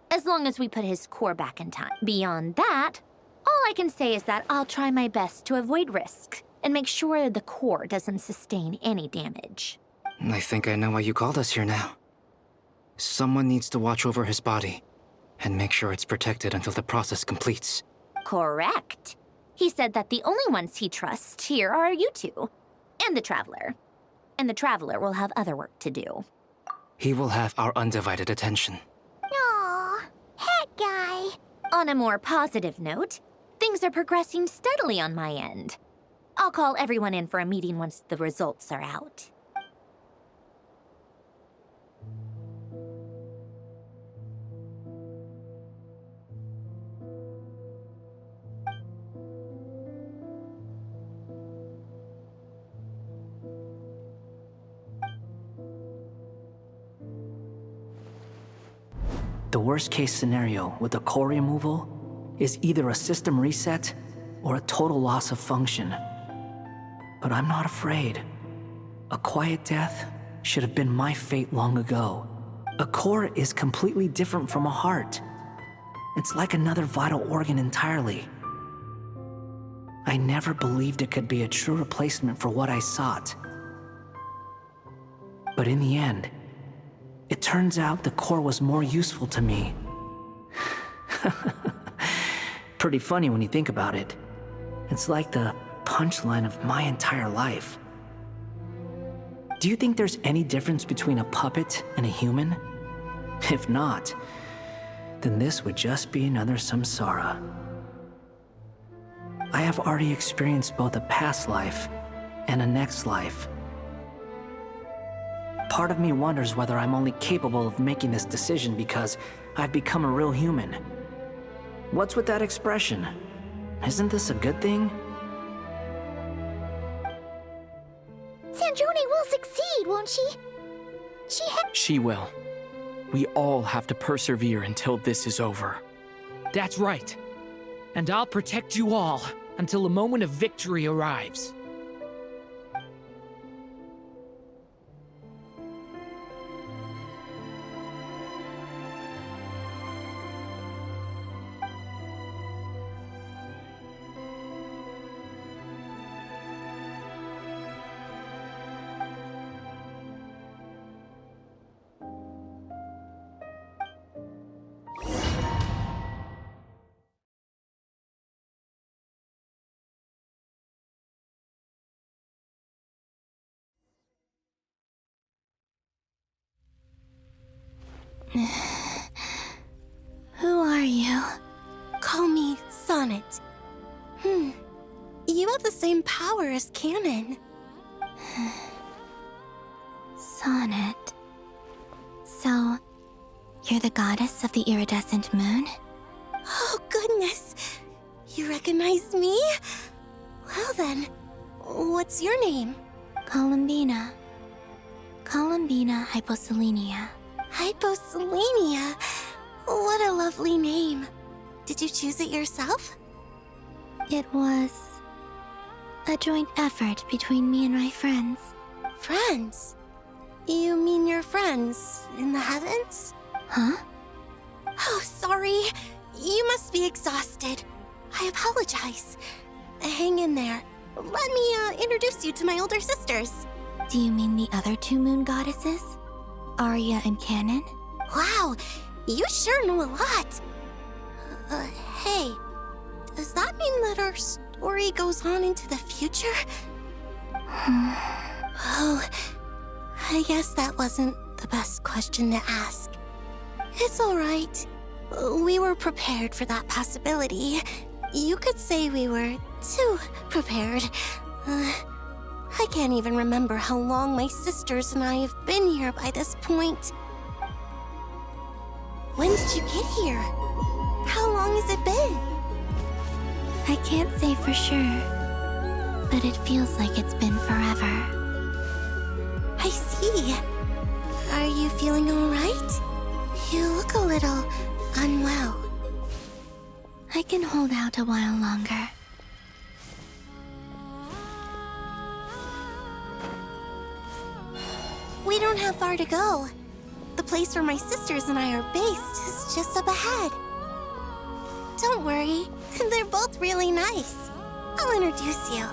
[SPEAKER 6] As long as we put his core back in time. Beyond that, all I can say is that I'll try my best to avoid risk and make sure the core doesn't sustain any damage.
[SPEAKER 5] I think I know why you called us here now. Someone needs to watch over his body and make sure it's protected until the process completes.
[SPEAKER 6] Correct. He said that the only ones he trusts here are you two, and the Traveler. And the Traveler will have other work to do.
[SPEAKER 5] He will have our undivided attention.
[SPEAKER 6] Aww, Hat Guy. On a more positive note, things are progressing steadily on my end. I'll call everyone in for a meeting once the results are out.
[SPEAKER 3] The worst-case scenario with the core removal is either a system reset or a total loss of function. But I'm not afraid. A quiet death should have been my fate long ago. A core is completely different from a heart. It's like another vital organ entirely. I never believed it could be a true replacement for what I sought. But in the end, it turns out the core was more useful to me. Pretty funny when you think about it. It's like the punchline of my entire life. Do you think there's any difference between a puppet and a human? If not, then this would just be another samsara. I have already experienced both a past life and a next life. Part of me wonders whether I'm only capable of making this decision because I've become a real human. What's with that expression? Isn't this a good thing?
[SPEAKER 15] Sandrone will succeed, won't she?
[SPEAKER 2] She will. We all have to persevere until this is over.
[SPEAKER 4] That's right. And I'll protect you all until the moment of victory arrives.
[SPEAKER 12] Who are you? Call me Sonnet. You have the same power as Canon. Sonnet. So, you're the goddess of the iridescent moon? Oh, goodness! You recognize me? Well then, what's your name? Columbina. Columbina Hyposelenia. Hyposelenia? What a lovely name. Did you choose it yourself? It was a joint effort between me and my friends. Friends? You mean your friends in the heavens? Huh? Oh, sorry. You must be exhausted. I apologize. Hang in there. Let me introduce you to my older sisters. Do you mean the other two moon goddesses? Arya and Canon? Wow, you sure know a lot. Hey, does that mean that our story goes on into the future? Oh, I guess that wasn't the best question to ask. It's all right. We were prepared for that possibility. You could say we were too prepared. I can't even remember how long my sisters and I have been here by this point. When did you get here? How long has it been? I can't say for sure, but it feels like it's been forever. I see. Are you feeling all right? You look a little unwell. I can hold out a while longer. We don't have far to go. The place where my sisters and I are based is just up ahead. Don't worry, they're both really nice. I'll introduce you.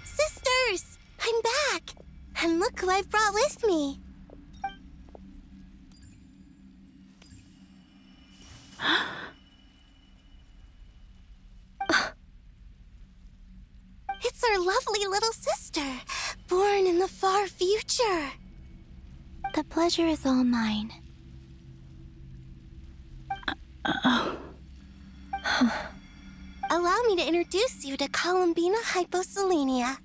[SPEAKER 12] Sisters! I'm back! And look who I've brought with me! It's our lovely little sister, born in the far future. The pleasure is all mine. Allow me to introduce you to Columbina Hyposelenia.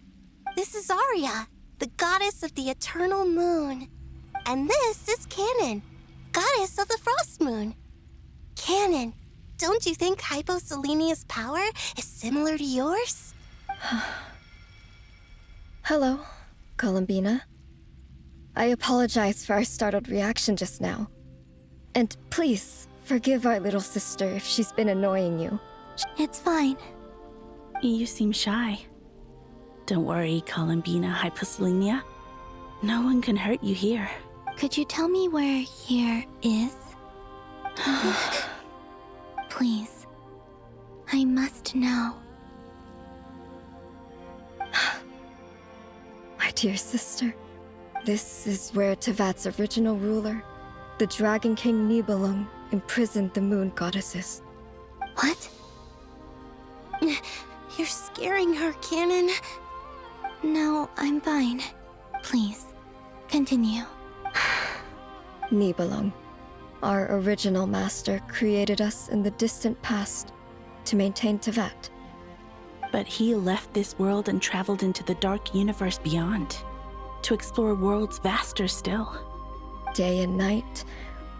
[SPEAKER 12] This is Arya, the goddess of the eternal moon. And this is Canon, goddess of the frost moon. Canon, don't you think Hyposelenia's power is similar to yours?
[SPEAKER 16] Hello, Columbina. I apologize for our startled reaction just now. And please, forgive our little sister if she's been annoying you.
[SPEAKER 12] It's fine.
[SPEAKER 17] You seem shy. Don't worry, Columbina Hyposelenia. No one can hurt you here.
[SPEAKER 12] Could you tell me where here is? Please. I must know.
[SPEAKER 16] My dear sister, this is where Tevat's original ruler, the Dragon King Nibelung, imprisoned the moon goddesses.
[SPEAKER 12] What? You're scaring her, Canon. No, I'm fine. Please, continue.
[SPEAKER 16] Nibelung, our original master, created us in the distant past to maintain Tevat.
[SPEAKER 17] But he left this world and traveled into the dark universe beyond, to explore worlds vaster still.
[SPEAKER 16] Day and night,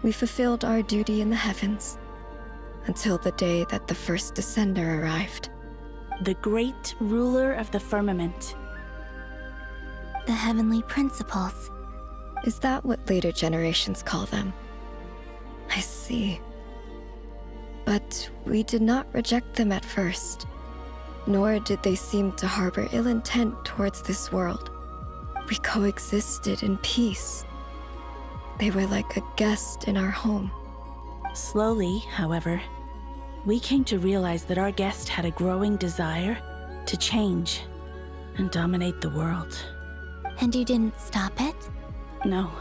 [SPEAKER 16] we fulfilled our duty in the heavens, until the day that the first Descender arrived.
[SPEAKER 17] The great ruler of the firmament.
[SPEAKER 12] The heavenly principles.
[SPEAKER 16] Is that what later generations call them? I see. But we did not reject them at first, nor did they seem to harbor ill intent towards this world. We coexisted in peace. They were like a guest in our home.
[SPEAKER 17] Slowly, however, we came to realize that our guest had a growing desire to change and dominate the world.
[SPEAKER 12] And you didn't stop it?
[SPEAKER 17] No.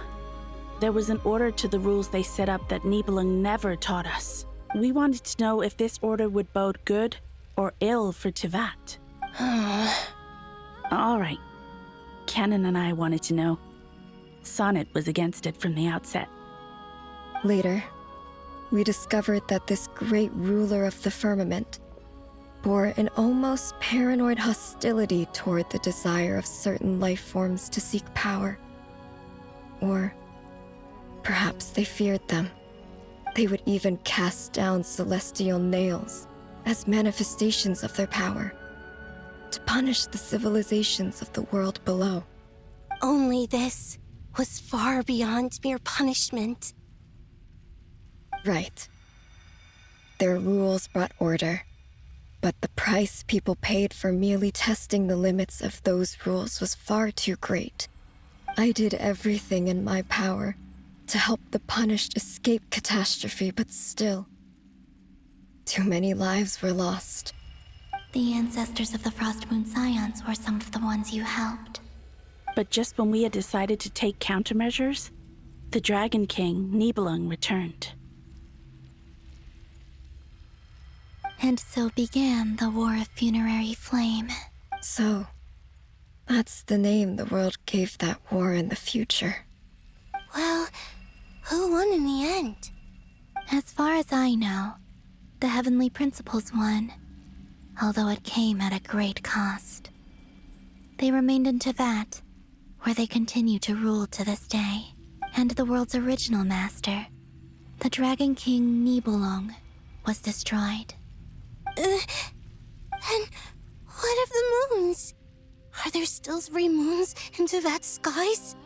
[SPEAKER 17] There was an order to the rules they set up that Nibelung never taught us. We wanted to know if this order would bode good or ill for Tevat. All right. Canon and I wanted to know. Sonnet was against it from the outset.
[SPEAKER 16] Later, we discovered that this great ruler of the firmament bore an almost paranoid hostility toward the desire of certain life forms to seek power. Or perhaps they feared them. They would even cast down celestial nails as manifestations of their power, to punish the civilizations of the world below.
[SPEAKER 12] Only this was far beyond mere punishment.
[SPEAKER 16] Right. Their rules brought order, but the price people paid for merely testing the limits of those rules was far too great. I did everything in my power to help the punished escape catastrophe, but still, too many lives were lost.
[SPEAKER 12] The ancestors of the Frost Moon Scions were some of the ones you helped.
[SPEAKER 17] But just when we had decided to take countermeasures, the Dragon King, Nibelung, returned.
[SPEAKER 12] And so began the War of Funerary Flame.
[SPEAKER 16] So, that's the name the world gave that war in the future.
[SPEAKER 12] Well, who won in the end? As far as I know, the Heavenly Principles won, although it came at a great cost. They remained in Tevat, where they continue to rule to this day. And the world's original master, the Dragon King Nibelung, was destroyed. And what of the moons? Are there still 3 moons in Tevat's skies?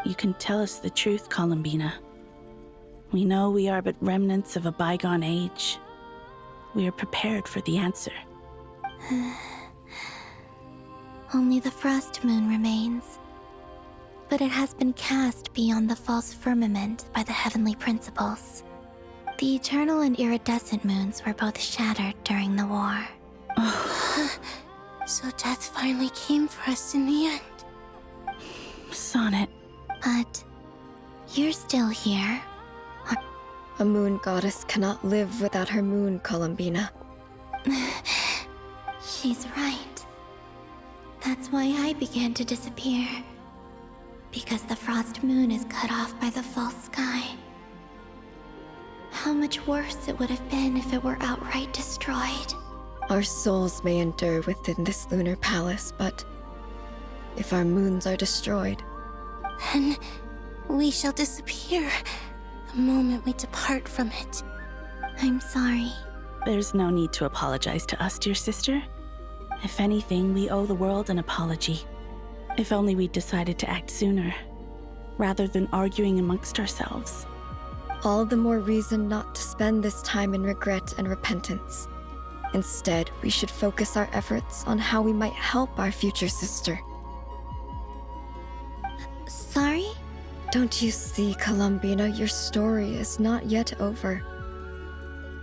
[SPEAKER 17] You can tell us the truth, Columbina. We know we are but remnants of a bygone age. We are prepared for the answer.
[SPEAKER 12] Only the Frost Moon remains. But it has been cast beyond the false firmament by the Heavenly Principles. The eternal and iridescent moons were both shattered during the war. So death finally came for us in the end.
[SPEAKER 17] Sonnet.
[SPEAKER 12] But you're still here.
[SPEAKER 16] A moon goddess cannot live without her moon, Columbina.
[SPEAKER 12] She's right. That's why I began to disappear. Because the Frost Moon is cut off by the false sky. How much worse it would have been if it were outright destroyed.
[SPEAKER 16] Our souls may endure within this lunar palace, but if our moons are destroyed,
[SPEAKER 12] then we shall disappear the moment we depart from it. I'm sorry.
[SPEAKER 17] There's no need to apologize to us, dear sister. If anything, we owe the world an apology. If only we'd decided to act sooner, rather than arguing amongst ourselves.
[SPEAKER 16] All the more reason not to spend this time in regret and repentance. Instead, we should focus our efforts on how we might help our future sister.
[SPEAKER 12] Sorry?
[SPEAKER 16] Don't you see, Columbina, your story is not yet over.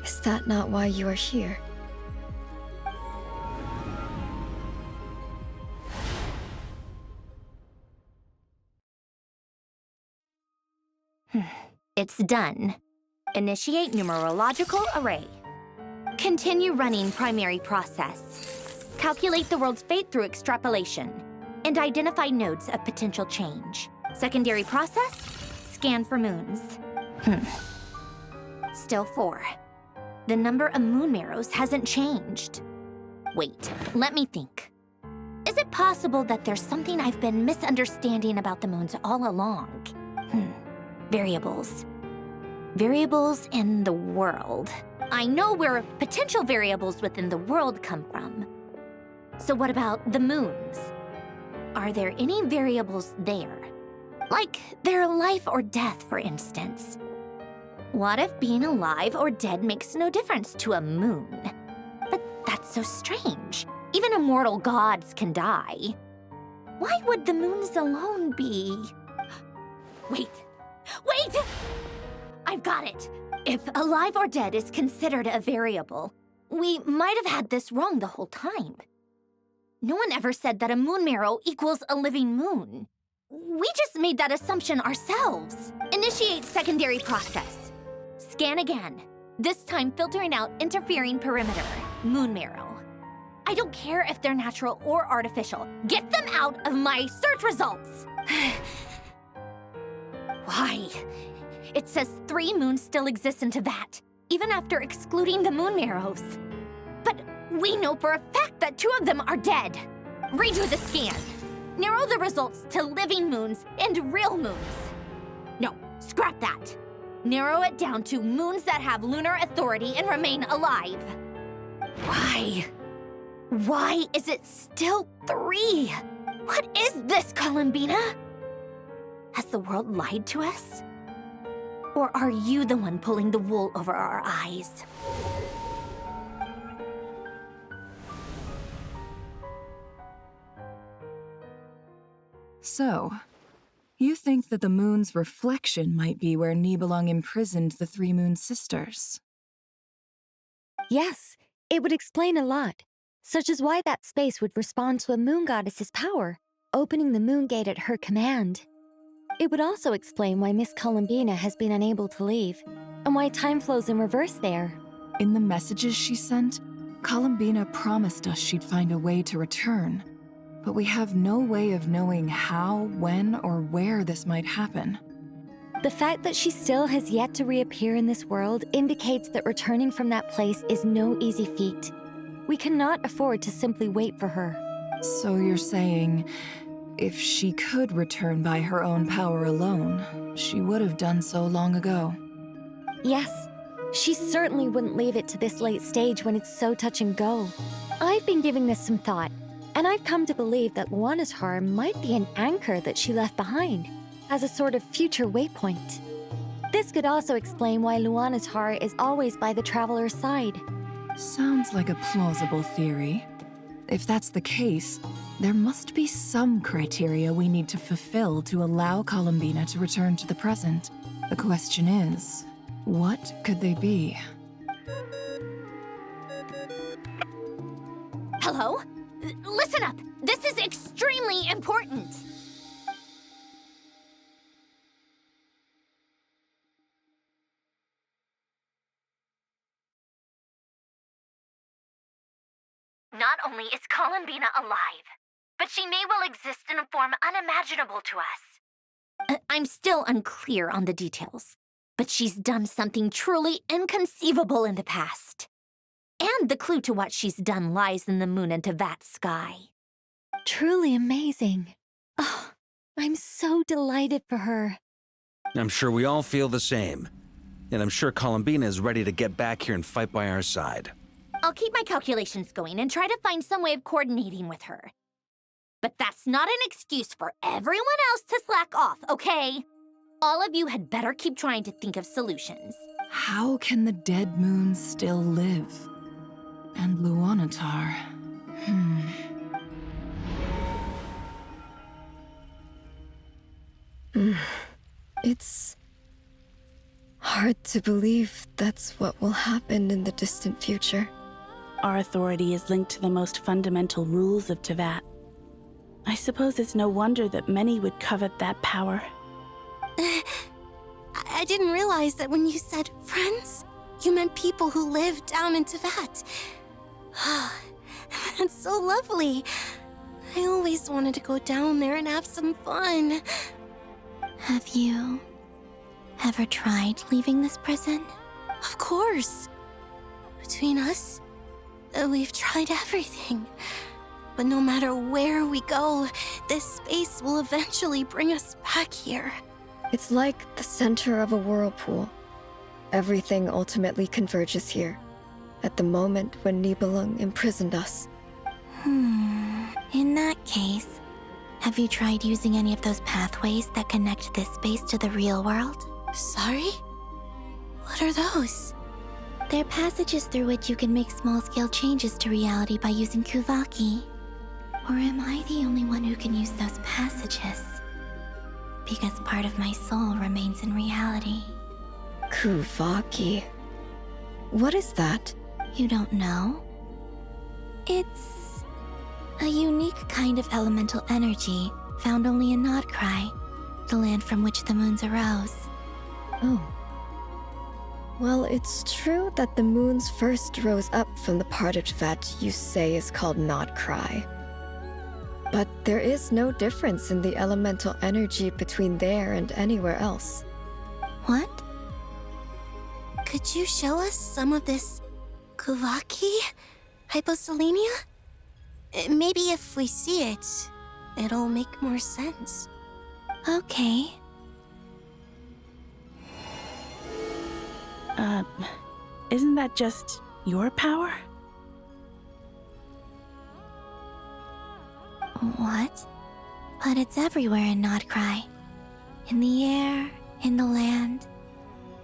[SPEAKER 16] Is that not why you are here?
[SPEAKER 6] It's done. Initiate numerological array. Continue running primary process. Calculate the world's fate through extrapolation. And identify nodes of potential change. Secondary process, scan for moons. Still 4. The number of moon marrows hasn't changed. Wait, let me think. Is it possible that there's something I've been misunderstanding about the moons all along? Variables. Variables in the world. I know where potential variables within the world come from. So what about the moons? Are there any variables there? Like their life or death, for instance. What if being alive or dead makes no difference to a moon? But that's so strange. Even immortal gods can die. Why would the moons alone be? Wait! I've got it! If alive or dead is considered a variable, we might have had this wrong the whole time. No one ever said that a moon marrow equals a living moon. We just made that assumption ourselves. Initiate secondary process. Scan again. This time filtering out interfering perimeter, moon marrow. I don't care if they're natural or artificial. Get them out of my search results! Why? It says 3 moons still exist in Teyvat, even after excluding the moon marrows. But we know for a fact that 2 of them are dead. Redo the scan. Narrow the results to living moons and real moons. No, scrap that. Narrow it down to moons that have lunar authority and remain alive. Why? Why is it still 3? What is this, Columbina? Has the world lied to us? Or are you the one pulling the wool over our eyes?
[SPEAKER 18] So, you think that the moon's reflection might be where Nibelung imprisoned the 3 moon sisters?
[SPEAKER 11] Yes, it would explain a lot, such as why that space would respond to a moon goddess's power, opening the moon gate at her command. It would also explain why Miss Columbina has been unable to leave, and why time flows in reverse there.
[SPEAKER 18] In the messages she sent, Columbina promised us she'd find a way to return. But we have no way of knowing how, when, or where this might happen.
[SPEAKER 11] The fact that she still has yet to reappear in this world indicates that returning from that place is no easy feat. We cannot afford to simply wait for her.
[SPEAKER 18] So you're saying, if she could return by her own power alone, she would have done so long ago?
[SPEAKER 11] Yes, she certainly wouldn't leave it to this late stage when it's so touch and go. I've been giving this some thought, and I've come to believe that Luana's heart might be an anchor that she left behind, as a sort of future waypoint. This could also explain why Luana's heart is always by the traveler's side.
[SPEAKER 18] Sounds like a plausible theory. If that's the case, there must be some criteria we need to fulfill to allow Columbina to return to the present. The question is, what could they be?
[SPEAKER 6] Hello? Listen up! This is extremely important! Not only is Columbina alive, but she may well exist in a form unimaginable to us. I'm still unclear on the details, but she's done something truly inconceivable in the past. And the clue to what she's done lies in the moon and Teyvat sky.
[SPEAKER 11] Truly amazing. Oh, I'm so delighted for her.
[SPEAKER 10] I'm sure we all feel the same. And I'm sure Columbina is ready to get back here and fight by our side.
[SPEAKER 6] I'll keep my calculations going and try to find some way of coordinating with her. But that's not an excuse for everyone else to slack off, okay? All of you had better keep trying to think of solutions.
[SPEAKER 18] How can the dead moon still live? And Luanatar.
[SPEAKER 16] It's hard to believe that's what will happen in the distant future.
[SPEAKER 17] Our authority is linked to the most fundamental rules of Teyvat. I suppose it's no wonder that many would covet that power.
[SPEAKER 19] I didn't realize that when you said friends, you meant people who live down in Teyvat. That's so lovely. I always wanted to go down there and have some fun.
[SPEAKER 12] Have you ever tried leaving this prison?
[SPEAKER 19] Of course. Between us, we've tried everything. But no matter where we go, this space will eventually bring us back here.
[SPEAKER 16] It's like the center of a whirlpool. Everything ultimately converges here, at the moment when Nibelung imprisoned us.
[SPEAKER 12] In that case, have you tried using any of those pathways that connect this space to the real world?
[SPEAKER 19] Sorry? What are those?
[SPEAKER 12] They're passages through which you can make small-scale changes to reality by using Kuvaki. Or am I the only one who can use those passages? Because part of my soul remains in reality.
[SPEAKER 16] Kuvaki. What is that?
[SPEAKER 12] You don't know? It's a unique kind of elemental energy found only in Nodcry, the land from which the moons arose.
[SPEAKER 16] Oh. Well, it's true that the moons first rose up from the part of Teyvat you say is called Nodcry. But there is no difference in the elemental energy between there and anywhere else.
[SPEAKER 12] What?
[SPEAKER 19] Could you show us some of this Kuvaki hyposelenia? Maybe if we see it, it'll make more sense.
[SPEAKER 12] Okay.
[SPEAKER 17] Isn't that just your power?
[SPEAKER 12] What? But it's everywhere in Nodcry. In the air, in the land.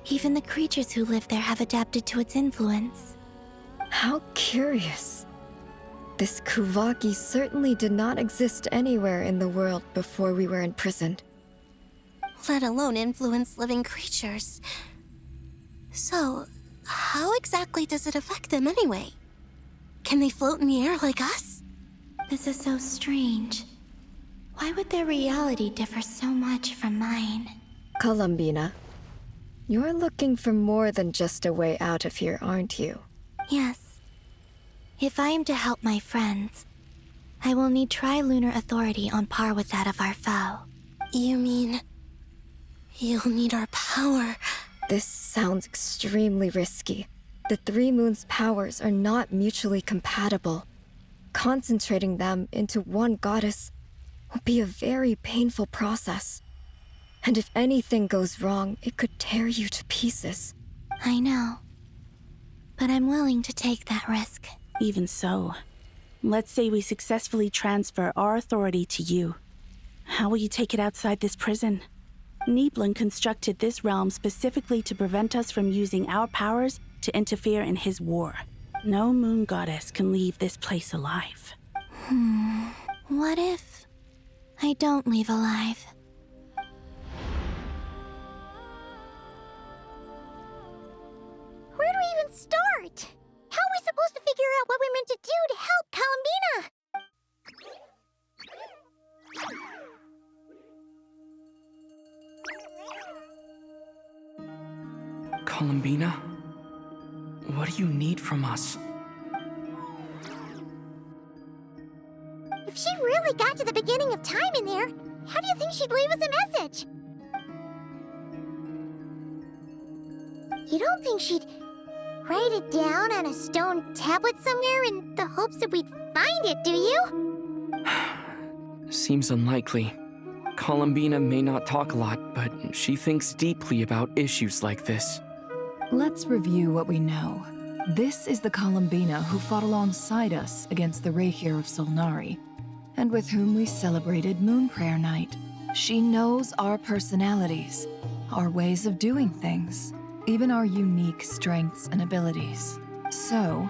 [SPEAKER 12] Even the creatures who live there have adapted to its influence.
[SPEAKER 16] How curious. This Kuvaki certainly did not exist anywhere in the world before we were imprisoned.
[SPEAKER 19] Let alone influence living creatures. So, how exactly does it affect them anyway? Can they float in the air like us?
[SPEAKER 12] This is so strange. Why would their reality differ so much from mine?
[SPEAKER 16] Columbina, you're looking for more than just a way out of here, aren't you?
[SPEAKER 12] Yes. If I am to help my friends, I will need tri-lunar authority on par with that of our foe.
[SPEAKER 19] You mean... you'll need our power?
[SPEAKER 16] This sounds extremely risky. The Three Moons' powers are not mutually compatible. Concentrating them into one goddess will be a very painful process. And if anything goes wrong, it could tear you to pieces.
[SPEAKER 12] I know. But I'm willing to take that risk.
[SPEAKER 17] Even so, let's say we successfully transfer our authority to you. How will you take it outside this prison? Nibelung constructed this realm specifically to prevent us from using our powers to interfere in his war. No moon goddess can leave this place alive.
[SPEAKER 12] What if I don't leave alive?
[SPEAKER 15] Where do we even start? How are we supposed to figure out what we're meant to do to help Columbina?
[SPEAKER 2] Columbina? What do you need from us?
[SPEAKER 15] If she really got to the beginning of time in there, how do you think she'd leave us a message? You don't think she'd write it down on a stone tablet somewhere in the hopes that we'd find it, do you?
[SPEAKER 2] Seems unlikely. Columbina may not talk a lot, but she thinks deeply about issues like this.
[SPEAKER 18] Let's review what we know. This is the Columbina who fought alongside us against the Rahir of Solnari, and with whom we celebrated Moon Prayer Night. She knows our personalities, our ways of doing things, even our unique strengths and abilities. So,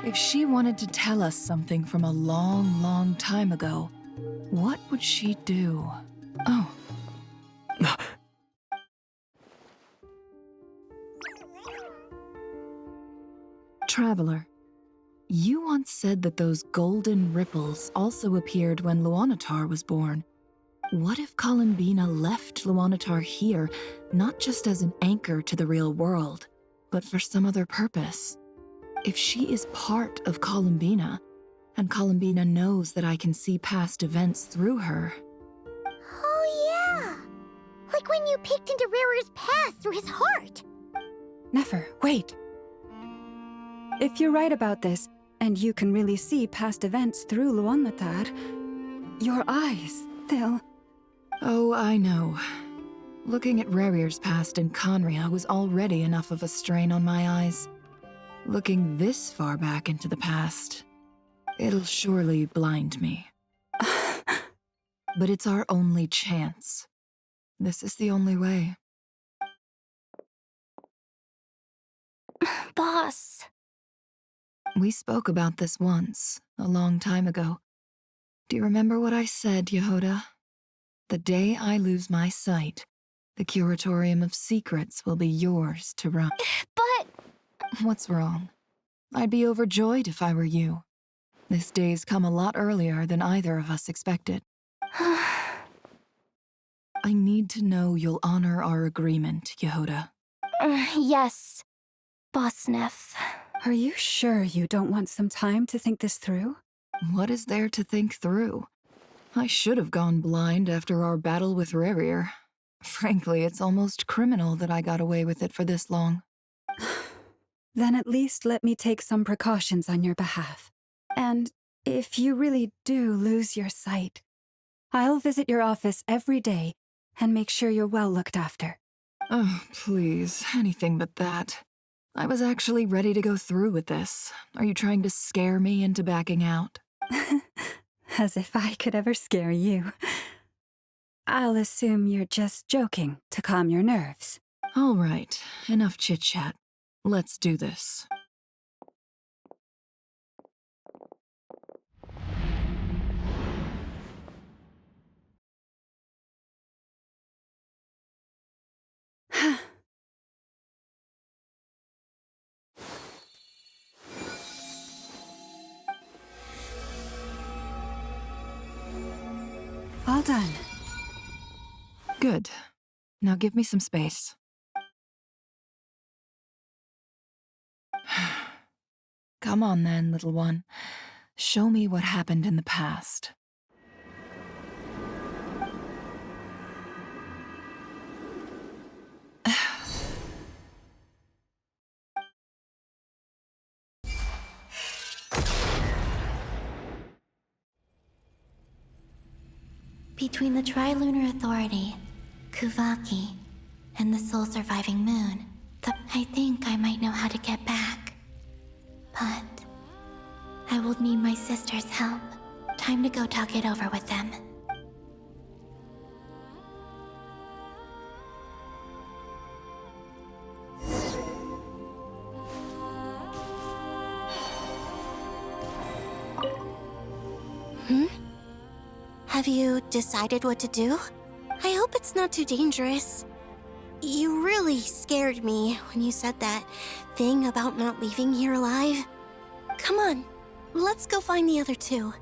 [SPEAKER 18] if she wanted to tell us something from a long, long time ago, what would she do? Oh. Traveler, you once said that those golden ripples also appeared when Luanatar was born. What if Columbina left Luanatar here, not just as an anchor to the real world, but for some other purpose? If she is part of Columbina, and Columbina knows that I can see past events through her...
[SPEAKER 15] Oh yeah! Like when you peeked into Rarer's past through his heart!
[SPEAKER 9] Nefer, wait! If you're right about this, and you can really see past events through Luanatar, your eyes, they'll...
[SPEAKER 18] Oh, I know. Looking at Rerir's past in Conria was already enough of a strain on my eyes. Looking this far back into the past, it'll surely blind me. But it's our only chance. This is the only way.
[SPEAKER 15] Boss.
[SPEAKER 18] We spoke about this once, a long time ago. Do you remember what I said, Yehoda? The day I lose my sight, the Curatorium of Secrets will be yours to run.
[SPEAKER 15] But...
[SPEAKER 18] What's wrong? I'd be overjoyed if I were you. This day's come a lot earlier than either of us expected. I need to know you'll honor our agreement, Yehoda.
[SPEAKER 15] Yes, Boss Neff.
[SPEAKER 9] Are you sure you don't want some time to think this through?
[SPEAKER 18] What is there to think through? I should have gone blind after our battle with Rerir. Frankly, it's almost criminal that I got away with it for this long.
[SPEAKER 9] Then at least let me take some precautions on your behalf. And if you really do lose your sight, I'll visit your office every day and make sure you're well looked after.
[SPEAKER 18] Oh, please, anything but that. I was actually ready to go through with this. Are you trying to scare me into backing out?
[SPEAKER 9] As if I could ever scare you. I'll assume you're just joking to calm your nerves.
[SPEAKER 18] All right, enough chit-chat. Let's do this.
[SPEAKER 9] All done.
[SPEAKER 18] Good. Now give me some space. Come on then, little one. Show me what happened in the past.
[SPEAKER 12] Between the Trilunar Authority, Kuvaki, and the soul-surviving moon, I think I might know how to get back. But I will need my sister's help. Time to go talk it over with them.
[SPEAKER 19] Have you decided what to do? I hope it's not too dangerous. You really scared me when you said that thing about not leaving here alive. Come on, let's go find the other two.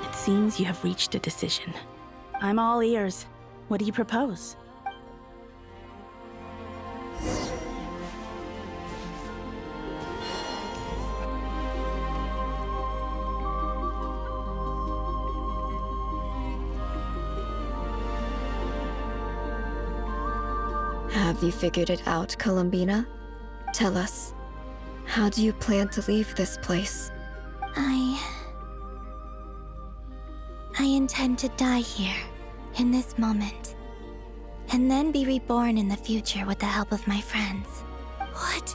[SPEAKER 17] It seems you have reached a decision. I'm all ears. What do you propose?
[SPEAKER 16] Have you figured it out, Columbina? Tell us, how do you plan to leave this place?
[SPEAKER 12] I intend to die here, in this moment, and then be reborn in the future with the help of my friends.
[SPEAKER 19] What?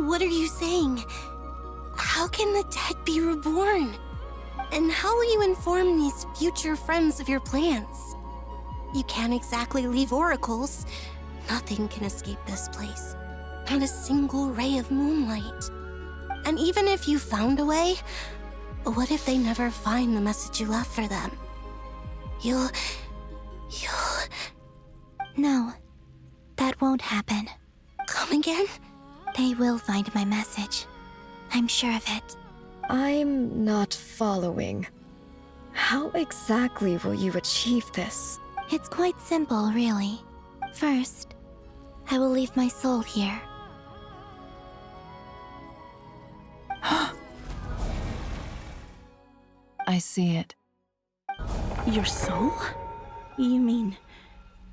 [SPEAKER 19] What are you saying? How can the dead be reborn? And how will you inform these future friends of your plans? You can't exactly leave oracles. Nothing can escape this place. Not a single ray of moonlight. And even if you found a way, what if they never find the message you left for them? You'll...
[SPEAKER 12] No, that won't happen.
[SPEAKER 19] Come again?
[SPEAKER 12] They will find my message. I'm sure of it.
[SPEAKER 16] I'm not following. How exactly will you achieve this?
[SPEAKER 12] It's quite simple, really. First, I will leave my soul here.
[SPEAKER 18] I see it.
[SPEAKER 17] Your soul? You mean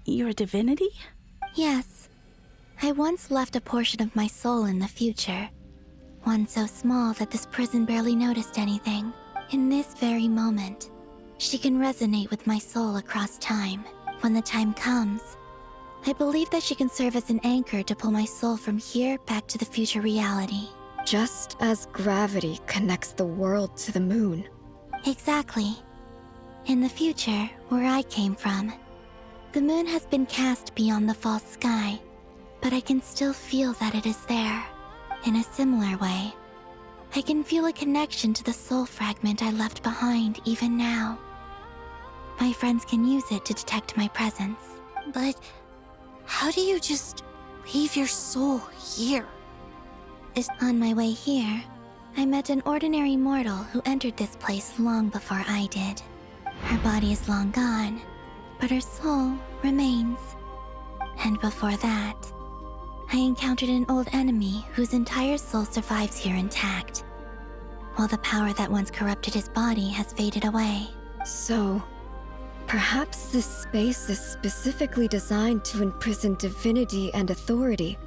[SPEAKER 17] you're a divinity?
[SPEAKER 12] Yes. I once left a portion of my soul in the future. One so small that this prison barely noticed anything. In this very moment, she can resonate with my soul across time. When the time comes, I believe that she can serve as an anchor to pull my soul from here back to the future reality.
[SPEAKER 16] Just as gravity connects the world to the moon.
[SPEAKER 12] Exactly. In the future, where I came from, the moon has been cast beyond the false sky, but I can still feel that it is there. In a similar way, I can feel a connection to the soul fragment I left behind even now. My friends can use it to detect my presence.
[SPEAKER 19] But how do you just leave your soul here?
[SPEAKER 12] On my way here, I met an ordinary mortal who entered this place long before I did. Her body is long gone, but her soul remains. And before that, I encountered an old enemy whose entire soul survives here intact, while the power that once corrupted his body has faded away.
[SPEAKER 16] So, perhaps this space is specifically designed to imprison divinity and authority,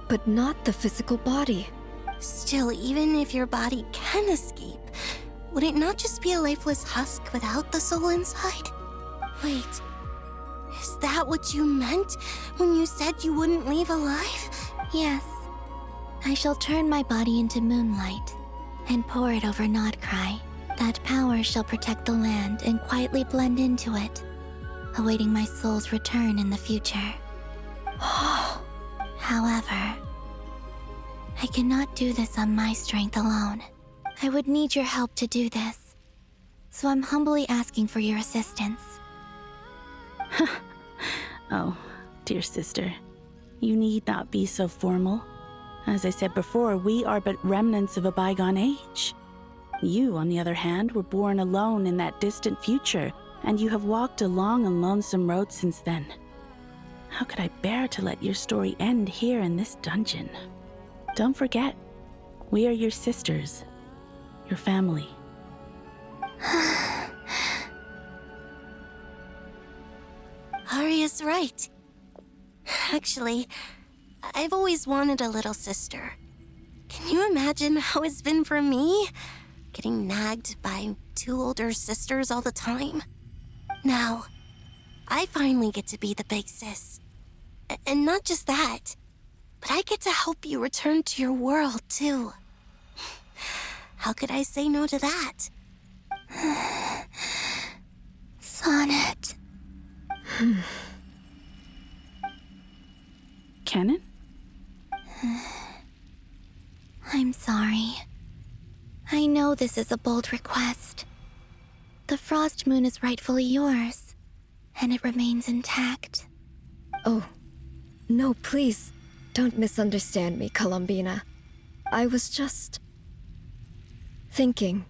[SPEAKER 16] but not the physical body.
[SPEAKER 19] Still, even if your body can escape, would it not just be a lifeless husk without the soul inside? Wait, is that what you meant when you said you wouldn't leave alive?
[SPEAKER 12] Yes. I shall turn my body into moonlight and pour it over Nodcry. That power shall protect the land and quietly blend into it, awaiting my soul's return in the future. However, I cannot do this on my strength alone. I would need your help to do this, so I'm humbly asking for your assistance.
[SPEAKER 17] Oh, dear sister, you need not be so formal. As I said before, we are but remnants of a bygone age. You, on the other hand, were born alone in that distant future, and you have walked a long and lonesome road since then. How could I bear to let your story end here in this dungeon? Don't forget, we are your sisters, your family.
[SPEAKER 19] Arya's right. Actually, I've always wanted a little sister. Can you imagine how it's been for me? Getting nagged by two older sisters all the time. Now, I finally get to be the big sis. And not just that, but I get to help you return to your world, too. How could I say no to that?
[SPEAKER 12] Sonnet.
[SPEAKER 17] Canon?
[SPEAKER 12] I'm sorry. I know this is a bold request. The Frost Moon is rightfully yours, and it remains intact.
[SPEAKER 16] Oh, no, please, don't misunderstand me, Columbina. I was just thinking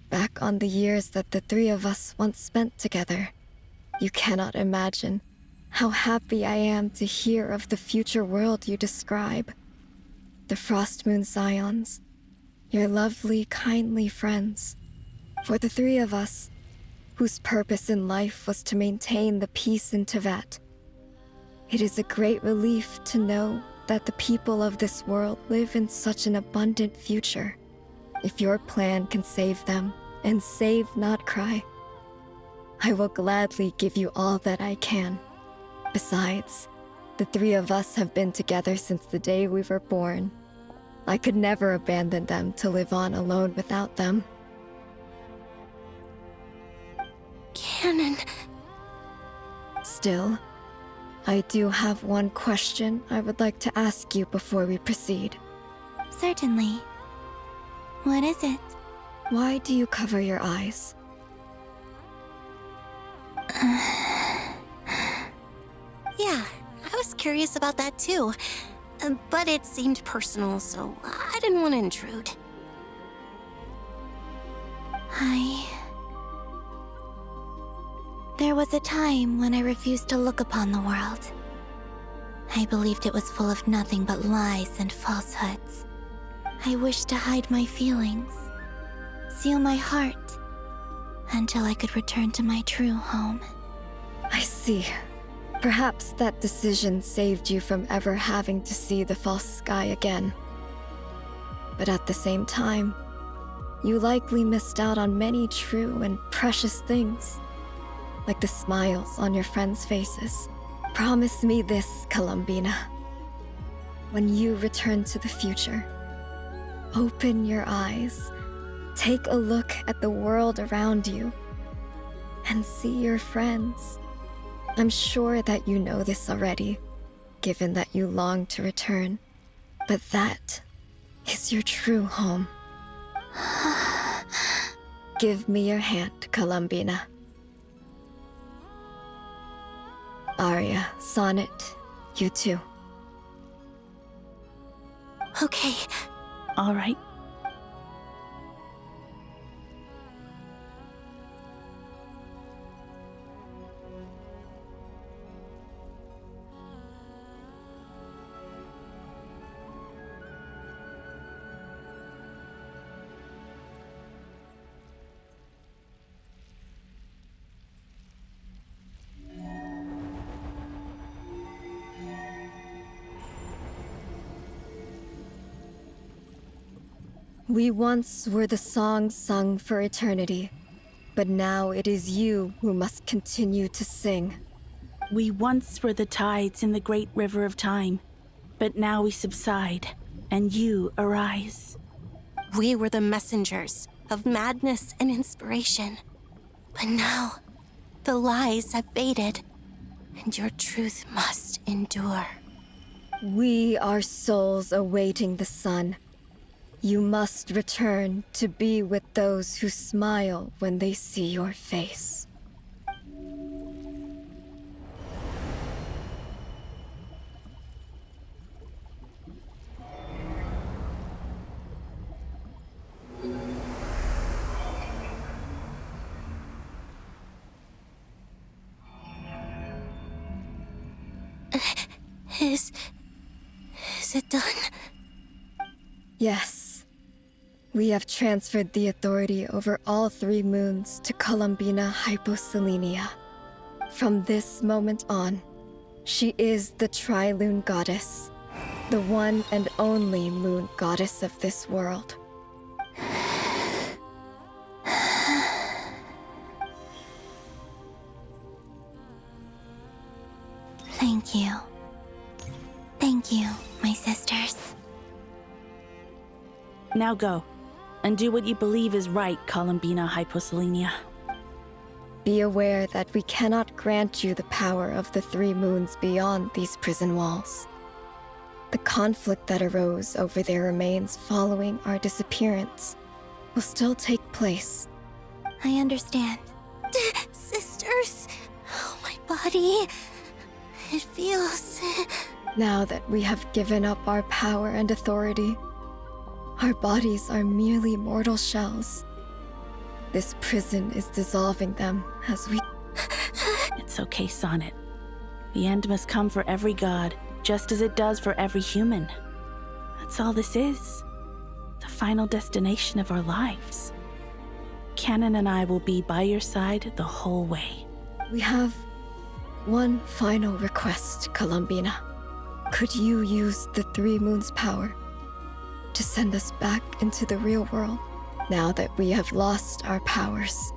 [SPEAKER 16] back on the years that the three of us once spent together. You cannot imagine how happy I am to hear of the future world you describe. The Frost Moon Scions, your lovely, kindly friends. For the three of us, whose purpose in life was to maintain the peace in Teyvat, it is a great relief to know that the people of this world live in such an abundant future. If your plan can save them and save Nodcry, I will gladly give you all that I can. Besides, the three of us have been together since the day we were born. I could never abandon them to live on alone without them.
[SPEAKER 19] canon.
[SPEAKER 16] Still, I do have one question I would like to ask you before we proceed.
[SPEAKER 12] Certainly. What is it?
[SPEAKER 16] Why do you cover your eyes?
[SPEAKER 19] Yeah, I was curious about that too. But it seemed personal, so I didn't want to intrude.
[SPEAKER 12] There was a time when I refused to look upon the world. I believed it was full of nothing but lies and falsehoods. I wished to hide my feelings, seal my heart, until I could return to my true home.
[SPEAKER 16] I see. Perhaps that decision saved you from ever having to see the false sky again. But at the same time, you likely missed out on many true and precious things, like the smiles on your friends' faces. Promise me this, Columbina. When you return to the future, open your eyes, take a look at the world around you, and see your friends. I'm sure that you know this already, given that you long to return. But that is your true home. Give me your hand, Columbina. Aria, Sonnet, you too.
[SPEAKER 19] Okay.
[SPEAKER 17] All right.
[SPEAKER 16] We once were the song sung for eternity, but now it is you who must continue to sing.
[SPEAKER 17] We once were the tides in the great river of time, but now we subside, and you arise.
[SPEAKER 19] We were the messengers of madness and inspiration. But now, the lies have faded, and your truth must endure.
[SPEAKER 16] We are souls awaiting the sun. You must return to be with those who smile when they see your face.
[SPEAKER 19] Is it done?
[SPEAKER 16] Yes. We have transferred the authority over all 3 moons to Columbina Hyposelenia. From this moment on, she is the Tri-Lune Goddess, the one and only moon goddess of this world.
[SPEAKER 12] Thank you. Thank you, my sisters.
[SPEAKER 17] Now go, and do what you believe is right, Columbina Hyposelenia.
[SPEAKER 16] Be aware that we cannot grant you the power of the 3 moons beyond these prison walls. The conflict that arose over their remains following our disappearance will still take place.
[SPEAKER 12] I understand.
[SPEAKER 19] Sisters, oh, my body. It feels...
[SPEAKER 16] Now that we have given up our power and authority, our bodies are merely mortal shells. This prison is dissolving them as we...
[SPEAKER 17] It's okay, Sonnet. The end must come for every god, just as it does for every human. That's all this is. The final destination of our lives. Canon and I will be by your side the whole way.
[SPEAKER 16] We have one final request, Columbina. Could you use the 3 moons' power to send us back into the real world? Now that we have lost our powers,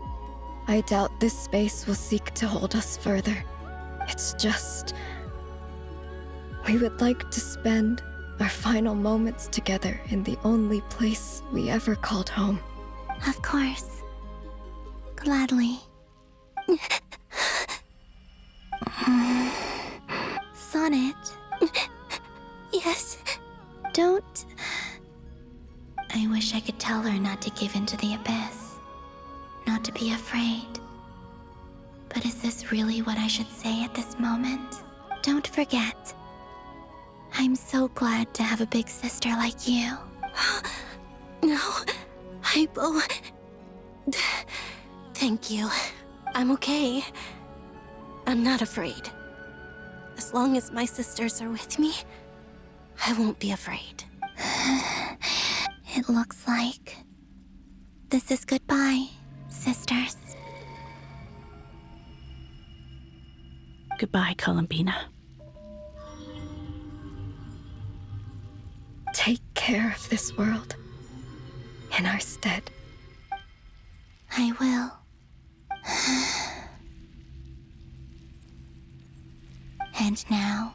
[SPEAKER 16] I doubt this space will seek to hold us further. It's just... we would like to spend our final moments together in the only place we ever called home.
[SPEAKER 12] Of course. Gladly. Sonnet.
[SPEAKER 19] Yes?
[SPEAKER 12] Don't... I wish I could tell her not to give in to the abyss. Not to be afraid. But is this really what I should say at this moment? Don't forget. I'm so glad to have a big sister like you.
[SPEAKER 19] No, Hypo. Thank you. I'm okay. I'm not afraid. As long as my sisters are with me, I won't be afraid.
[SPEAKER 12] It looks like this is goodbye, sisters.
[SPEAKER 17] Goodbye, Columbina.
[SPEAKER 16] Take care of this world in our stead.
[SPEAKER 12] I will. And now,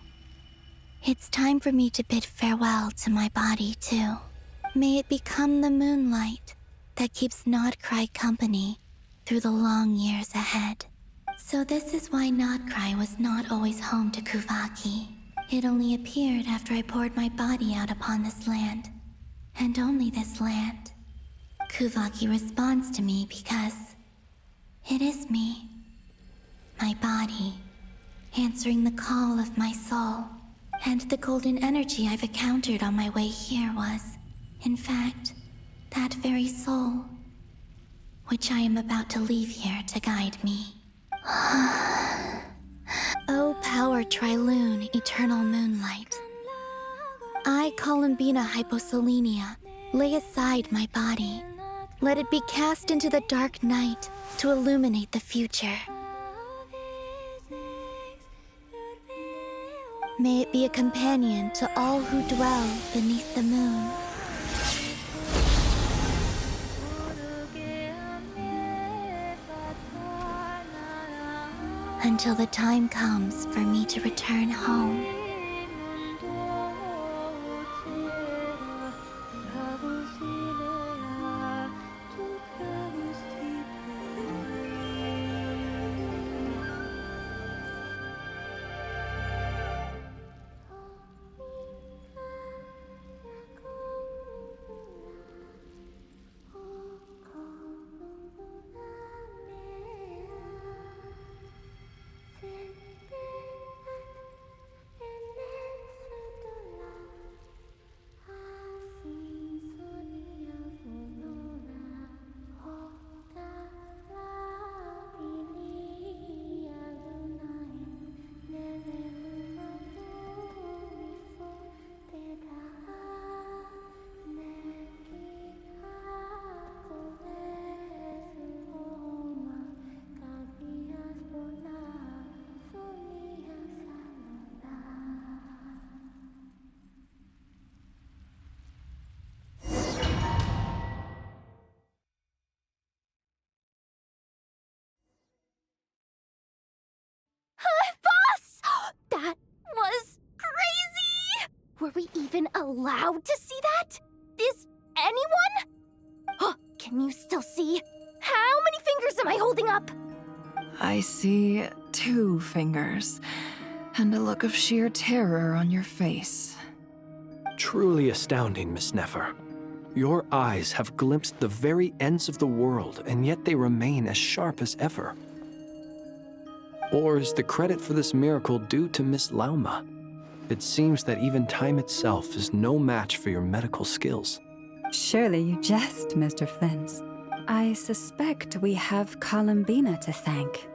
[SPEAKER 12] it's time for me to bid farewell to my body, too. May it become the moonlight that keeps Nodcry company through the long years ahead. So this is why Nodcry was not always home to Kuvaki. It only appeared after I poured my body out upon this land. And only this land. Kuvaki responds to me because it is me. My body, answering the call of my soul. And the golden energy I've encountered on my way here was, in fact, that very soul, which I am about to leave here to guide me. O power Trilune, eternal moonlight. I, Columbina Hyposelenia, lay aside my body. Let it be cast into the dark night to illuminate the future. May it be a companion to all who dwell beneath the moon. Until the time comes for me to return home.
[SPEAKER 15] That was crazy! Were we even allowed to see that? Is anyone? Can you still see? How many fingers am I holding up?
[SPEAKER 18] I see 2 fingers, and a look of sheer terror on your face.
[SPEAKER 8] Truly astounding, Miss Nefer. Your eyes have glimpsed the very ends of the world, and yet they remain as sharp as ever. Or is the credit for this miracle due to Miss Lauma? It seems that even time itself is no match for your medical skills.
[SPEAKER 9] Surely you jest, Mr. Flins. I suspect we have Columbina to thank.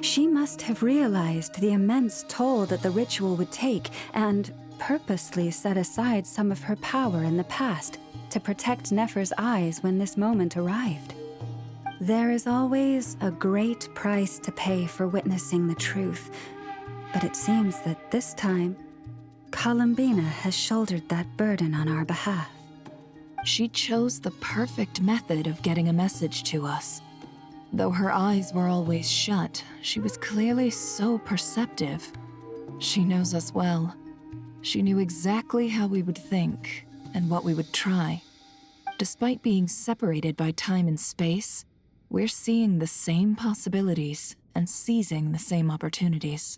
[SPEAKER 9] She must have realized the immense toll that the ritual would take and purposely set aside some of her power in the past to protect Nefer's eyes when this moment arrived. There is always a great price to pay for witnessing the truth, but it seems that this time, Columbina has shouldered that burden on our behalf.
[SPEAKER 18] She chose the perfect method of getting a message to us. Though her eyes were always shut, she was clearly so perceptive. She knows us well. She knew exactly how we would think and what we would try. Despite being separated by time and space, We're seeing the same possibilities and seizing the same opportunities.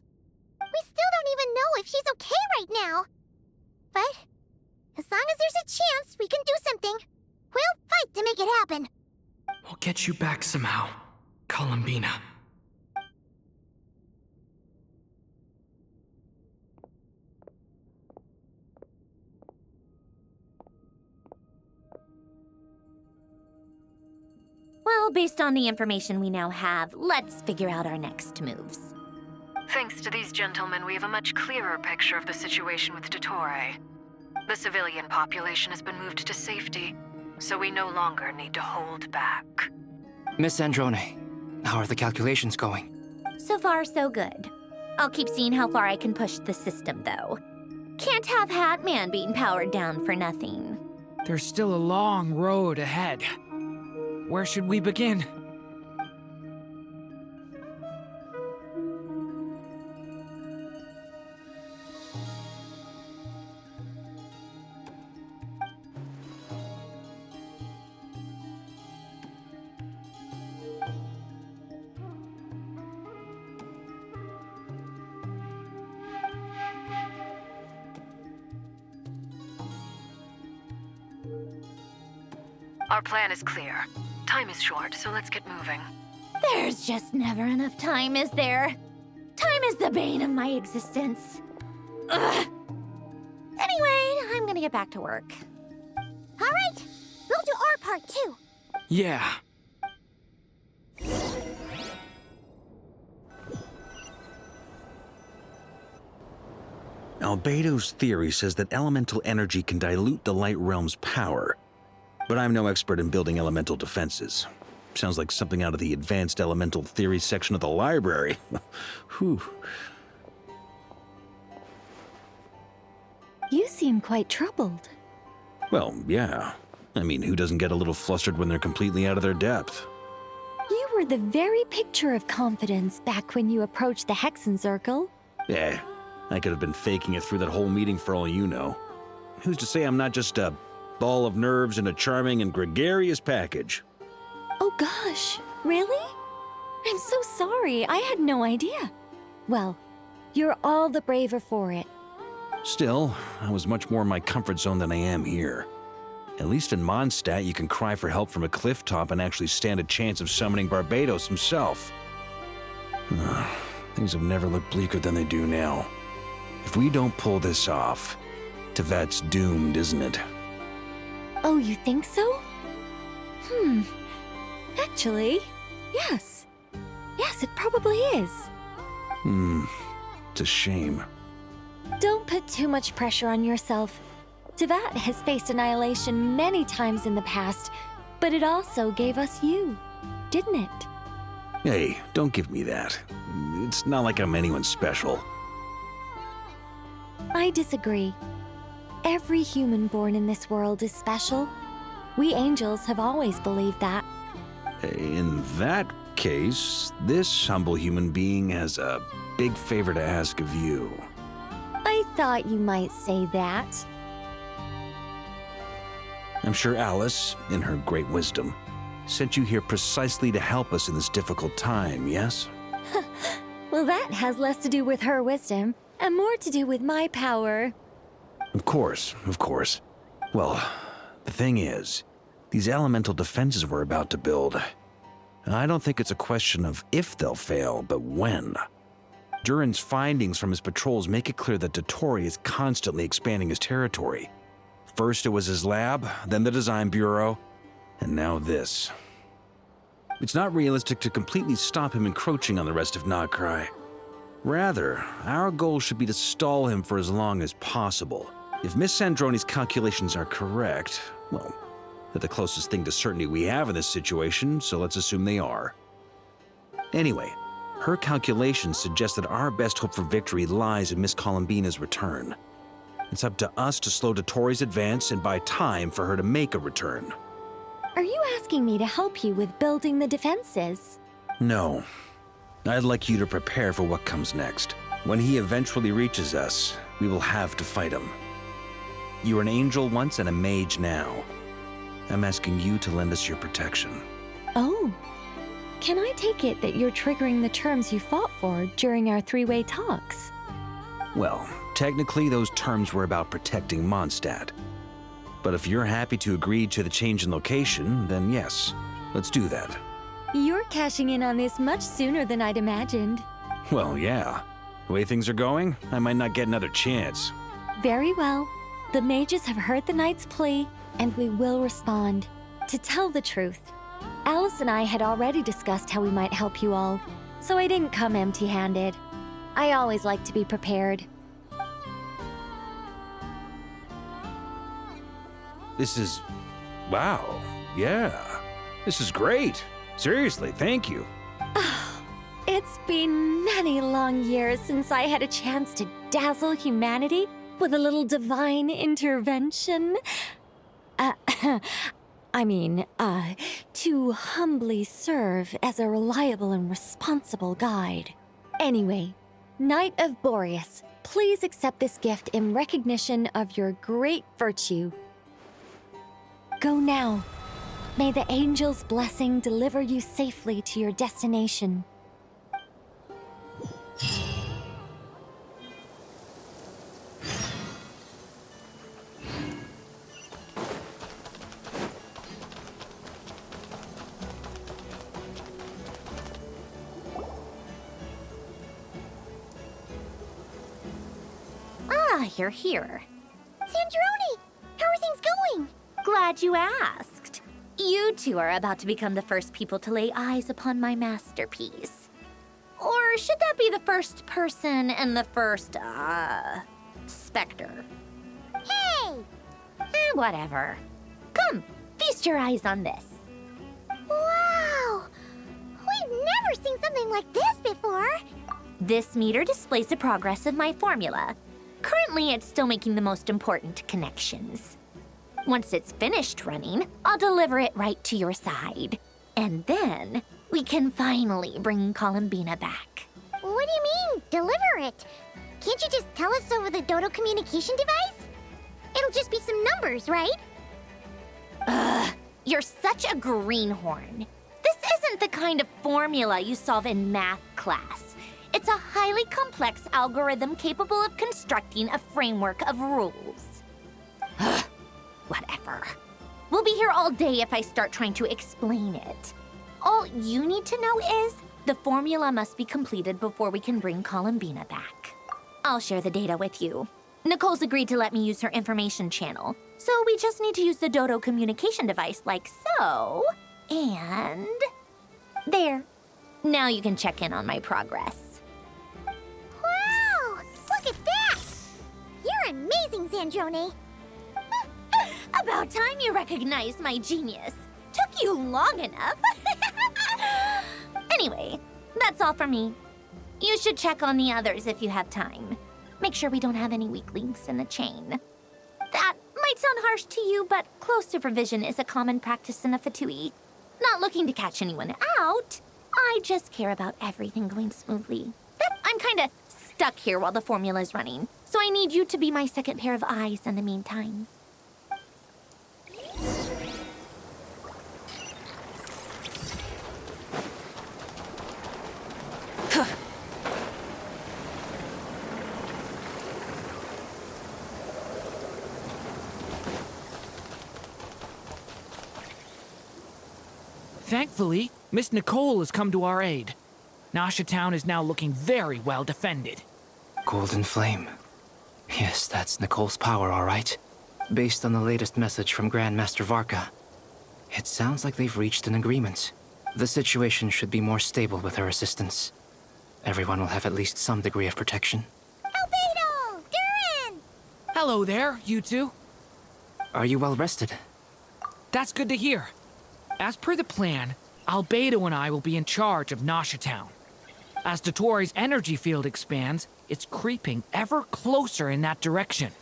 [SPEAKER 20] We still don't even know if she's okay right now. But as long as there's a chance we can do something, we'll fight to make it happen.
[SPEAKER 2] We'll get you back somehow, Columbina.
[SPEAKER 6] Well, based on the information we now have, let's figure out our next moves.
[SPEAKER 7] Thanks to these gentlemen, we have a much clearer picture of the situation with Dottore. The civilian population has been moved to safety, so we no longer need to hold back.
[SPEAKER 5] Miss Androne, how are the calculations going?
[SPEAKER 6] So far, so good. I'll keep seeing how far I can push the system, though. Can't have Hat Man being powered down for nothing.
[SPEAKER 4] There's still a long road ahead. Where should we begin?
[SPEAKER 7] Our plan is clear. Time is short, so let's get moving.
[SPEAKER 6] There's just never enough time, is there? Time is the bane of my existence. Ugh. Anyway, I'm gonna get back to work.
[SPEAKER 20] All right, we'll do our part too.
[SPEAKER 2] Yeah.
[SPEAKER 10] Albedo's theory says that elemental energy can dilute the light realm's power. But I'm no expert in building elemental defenses. Sounds like something out of the advanced elemental theory section of the library. Whew.
[SPEAKER 11] You seem quite troubled.
[SPEAKER 10] Well, yeah. I mean, who doesn't get a little flustered when they're completely out of their depth?
[SPEAKER 11] You were the very picture of confidence back when you approached the Hexen Circle.
[SPEAKER 10] I could have been faking it through that whole meeting for all you know. Who's to say I'm not just a ball of nerves in a charming and gregarious package?
[SPEAKER 11] Oh gosh, really? I'm so sorry, I had no idea. Well, you're all the braver for it.
[SPEAKER 10] Still, I was much more in my comfort zone than I am here. At least in Mondstadt, you can cry for help from a cliff top and actually stand a chance of summoning Barbados himself. Things have never looked bleaker than they do now. If we don't pull this off, Tevat's doomed, isn't it?
[SPEAKER 11] Oh, you think so? Actually, yes. Yes, it probably is.
[SPEAKER 10] It's a shame.
[SPEAKER 11] Don't put too much pressure on yourself. Tevat has faced annihilation many times in the past, but it also gave us you, didn't it?
[SPEAKER 10] Hey, don't give me that. It's not like I'm anyone special.
[SPEAKER 11] I disagree. Every human born in this world is special. We angels have always believed that.
[SPEAKER 10] In that case, this humble human being has a big favor to ask of you.
[SPEAKER 11] I thought you might say that.
[SPEAKER 10] I'm sure Alice, in her great wisdom, sent you here precisely to help us in this difficult time, yes?
[SPEAKER 11] Well, that has less to do with her wisdom and more to do with my power.
[SPEAKER 10] Of course, of course. Well, the thing is, these elemental defenses we're about to build, I don't think it's a question of if they'll fail, but when. Durin's findings from his patrols make it clear that Dottore is constantly expanding his territory. First it was his lab, then the design bureau, and now this. It's not realistic to completely stop him encroaching on the rest of Nagrai. Rather, our goal should be to stall him for as long as possible. If Miss Sandroni's calculations are correct, well, they're the closest thing to certainty we have in this situation, so let's assume they are. Anyway, her calculations suggest that our best hope for victory lies in Miss Columbina's return. It's up to us to slow Dottore's advance and buy time for her to make a return.
[SPEAKER 11] Are you asking me to help you with building the defenses?
[SPEAKER 10] No. I'd like you to prepare for what comes next. When he eventually reaches us, we will have to fight him. You were an angel once and a mage now. I'm asking you to lend us your protection.
[SPEAKER 11] Oh, can I take it that you're triggering the terms you fought for during our three-way talks?
[SPEAKER 10] Well, technically those terms were about protecting Mondstadt. But if you're happy to agree to the change in location, then yes, let's do that.
[SPEAKER 11] You're cashing in on this much sooner than I'd imagined.
[SPEAKER 10] Well, yeah. The way things are going, I might not get another chance.
[SPEAKER 11] Very well. The mages have heard the knight's plea, and we will respond. To tell the truth, Alice and I had already discussed how we might help you all, so I didn't come empty-handed. I always like to be prepared.
[SPEAKER 10] This is... wow. Yeah. This is great. Seriously, thank you.
[SPEAKER 11] It's been many long years since I had a chance to dazzle humanity with a little divine intervention. To humbly serve as a reliable and responsible guide. Anyway, Knight of Boreas, please accept this gift in recognition of your great virtue. Go now. May the angel's blessing deliver you safely to your destination.
[SPEAKER 6] Ah, you're here. Sandrone! How are things going? Glad you asked. You two are about to become the first people to lay eyes upon my masterpiece. Or should that be the first person and the first, specter? Hey! Whatever. Come, feast your eyes on this.
[SPEAKER 20] Wow! We've never seen something like this before.
[SPEAKER 6] This meter displays the progress of my formula. Currently, it's still making the most important connections. Once it's finished running, I'll deliver it right to your side. And then, we can finally bring Columbina back.
[SPEAKER 20] What do you mean, deliver it? Can't you just tell us over the Dodo communication device? It'll just be some numbers, right?
[SPEAKER 6] Ugh, you're such a greenhorn. This isn't the kind of formula you solve in math class. It's a highly complex algorithm capable of constructing a framework of rules. Ugh, whatever. We'll be here all day if I start trying to explain it. All you need to know is the formula must be completed before we can bring Columbina back. I'll share the data with you. Nicole's agreed to let me use her information channel, so we just need to use the Dodo communication device like so. And... there. Now you can check in on my progress.
[SPEAKER 20] Wow! Look at that! You're amazing, Sandrone.
[SPEAKER 6] About time you recognized my genius. Took you long enough. Anyway, that's all for me. You should check on the others if you have time. Make sure we don't have any weak links in the chain. That might sound harsh to you, but close supervision is a common practice in a Fatui. Not looking to catch anyone out. I just care about everything going smoothly. I'm kinda stuck here while the formula's running, so I need you to be my second pair of eyes in the meantime.
[SPEAKER 4] Thankfully, Miss Nicole has come to our aid. Nasha Town is now looking very well defended.
[SPEAKER 5] Golden Flame. Yes, that's Nicole's power, all right. Based on the latest message from Grandmaster Varka, it sounds like they've reached an agreement. The situation should be more stable with her assistance. Everyone will have at least some degree of protection.
[SPEAKER 20] Albedo! Durin!
[SPEAKER 4] Hello there, you two.
[SPEAKER 5] Are you well rested?
[SPEAKER 4] That's good to hear. As per the plan, Albedo and I will be in charge of Nasha Town. As Dotori's energy field expands, it's creeping ever closer in that direction.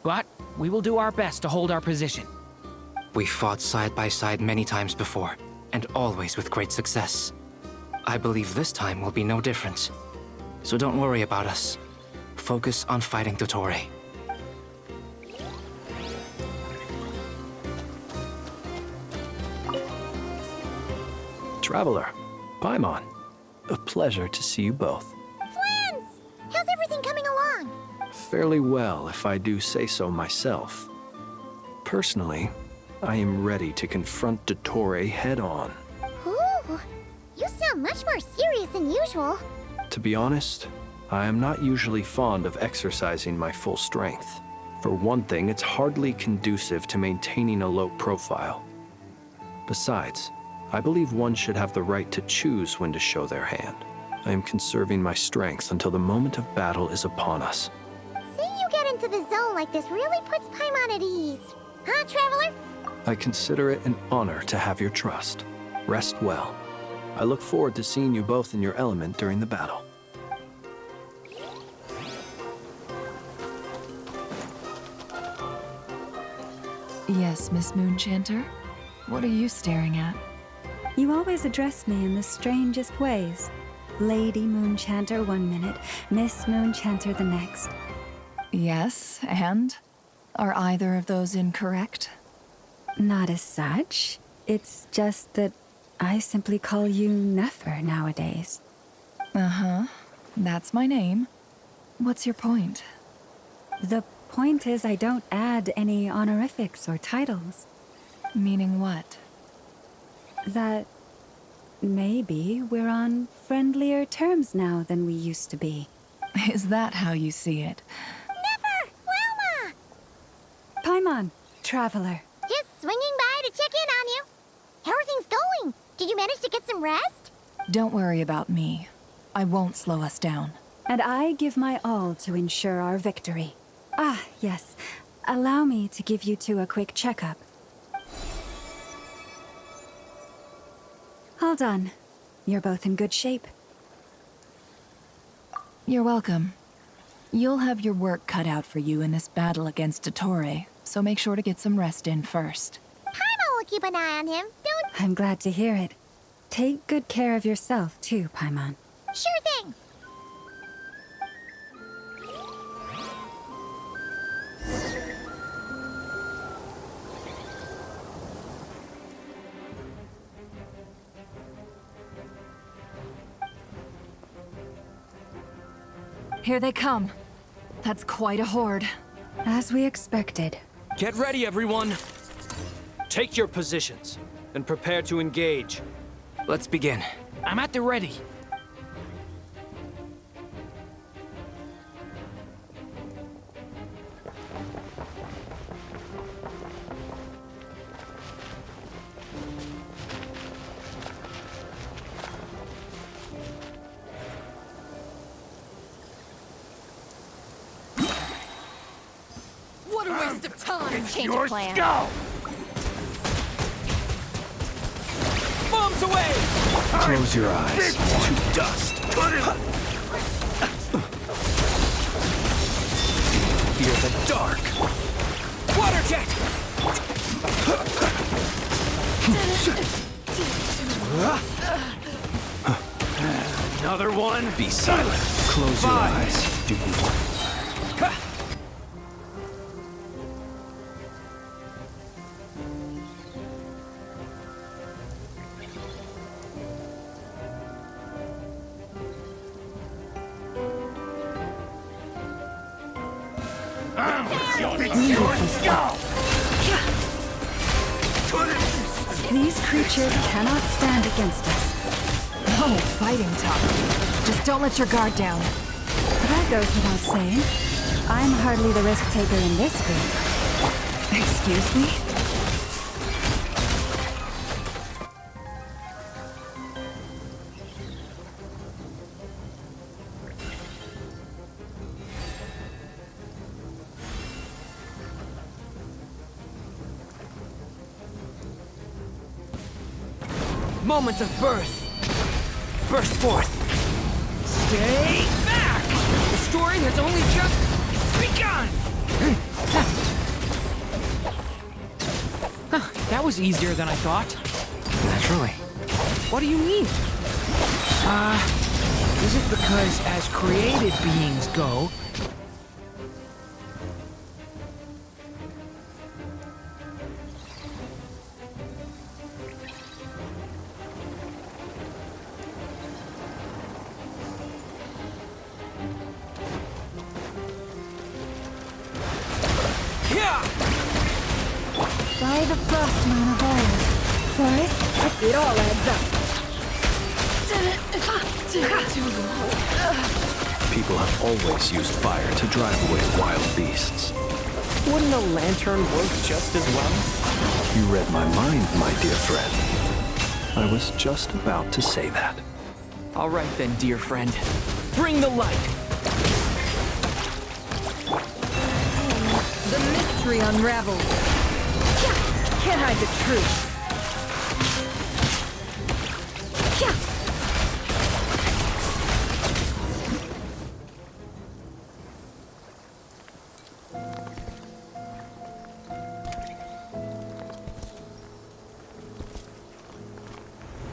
[SPEAKER 4] But we will do our best to hold our position.
[SPEAKER 5] We fought side by side many times before, and always with great success. I believe this time will be no different. So don't worry about us. Focus on fighting Dotori.
[SPEAKER 8] Traveler, Paimon, a pleasure to see you both.
[SPEAKER 20] Friends! How's everything coming along?
[SPEAKER 8] Fairly well, if I do say so myself. Personally, I am ready to confront Dottore head-on.
[SPEAKER 20] Ooh, you sound much more serious than usual.
[SPEAKER 8] To be honest, I am not usually fond of exercising my full strength. For one thing, it's hardly conducive to maintaining a low profile. Besides, I believe one should have the right to choose when to show their hand. I am conserving my strength until the moment of battle is upon us.
[SPEAKER 20] Seeing you get into the zone like this really puts Paimon at ease. Huh, Traveler?
[SPEAKER 8] I consider it an honor to have your trust. Rest well. I look forward to seeing you both in your element during the battle.
[SPEAKER 18] Yes, Miss Moonchanter? What are you staring at?
[SPEAKER 9] You always address me in the strangest ways. Lady Moonchanter 1 minute, Miss Moonchanter the next.
[SPEAKER 18] Yes, and? Are either of those incorrect?
[SPEAKER 9] Not as such. It's just that I simply call you Nefer nowadays.
[SPEAKER 18] Uh-huh. That's my name. What's your point?
[SPEAKER 9] The point is I don't add any honorifics or titles.
[SPEAKER 18] Meaning what?
[SPEAKER 9] That maybe we're on friendlier terms now than we used to be.
[SPEAKER 18] Is that how you see it?
[SPEAKER 20] Never! Wilma!
[SPEAKER 9] Paimon, Traveler.
[SPEAKER 20] Just swinging by to check in on you. How are things going? Did you manage to get some rest?
[SPEAKER 18] Don't worry about me. I won't slow us down.
[SPEAKER 9] And I give my all to ensure our victory. Ah, yes. Allow me to give you two a quick checkup. All done. You're both in good shape.
[SPEAKER 18] You're welcome. You'll have your work cut out for you in this battle against Dottore, so make sure to get some rest in first.
[SPEAKER 20] Paimon will keep an eye on him. Don't...
[SPEAKER 9] I'm glad to hear it. Take good care of yourself, too, Paimon.
[SPEAKER 20] Sure thing.
[SPEAKER 18] Here they come. That's quite a horde.
[SPEAKER 9] As we expected.
[SPEAKER 2] Get ready, everyone. Take your positions and prepare to engage.
[SPEAKER 5] Let's begin.
[SPEAKER 4] I'm at the ready.
[SPEAKER 7] What a waste of time!
[SPEAKER 19] Change of plan.
[SPEAKER 4] Bombs away!
[SPEAKER 8] Close your eyes.
[SPEAKER 1] To dust.
[SPEAKER 8] Fear the dark.
[SPEAKER 4] Water jet!
[SPEAKER 2] Another one?
[SPEAKER 8] Be silent. Close your eyes. Do you...
[SPEAKER 9] These creatures cannot stand against us.
[SPEAKER 18] Oh, fighting talk. Just don't let your guard down.
[SPEAKER 9] That goes without saying. I'm hardly the risk taker in this group.
[SPEAKER 18] Excuse me?
[SPEAKER 4] Moments of birth. Burst forth. Stay back! The story has only just begun! That was easier than I thought.
[SPEAKER 5] Naturally.
[SPEAKER 4] What do you mean? Is it because as created beings go,
[SPEAKER 9] By the Frostman of old. Forest, it all adds up.
[SPEAKER 8] People have always used fire to drive away wild beasts.
[SPEAKER 2] Wouldn't a lantern work just as well?
[SPEAKER 8] You read my mind, my dear friend. I was just about to say that.
[SPEAKER 2] All right then, dear friend. Bring the light!
[SPEAKER 18] The mystery unravels. Can't hide the truth.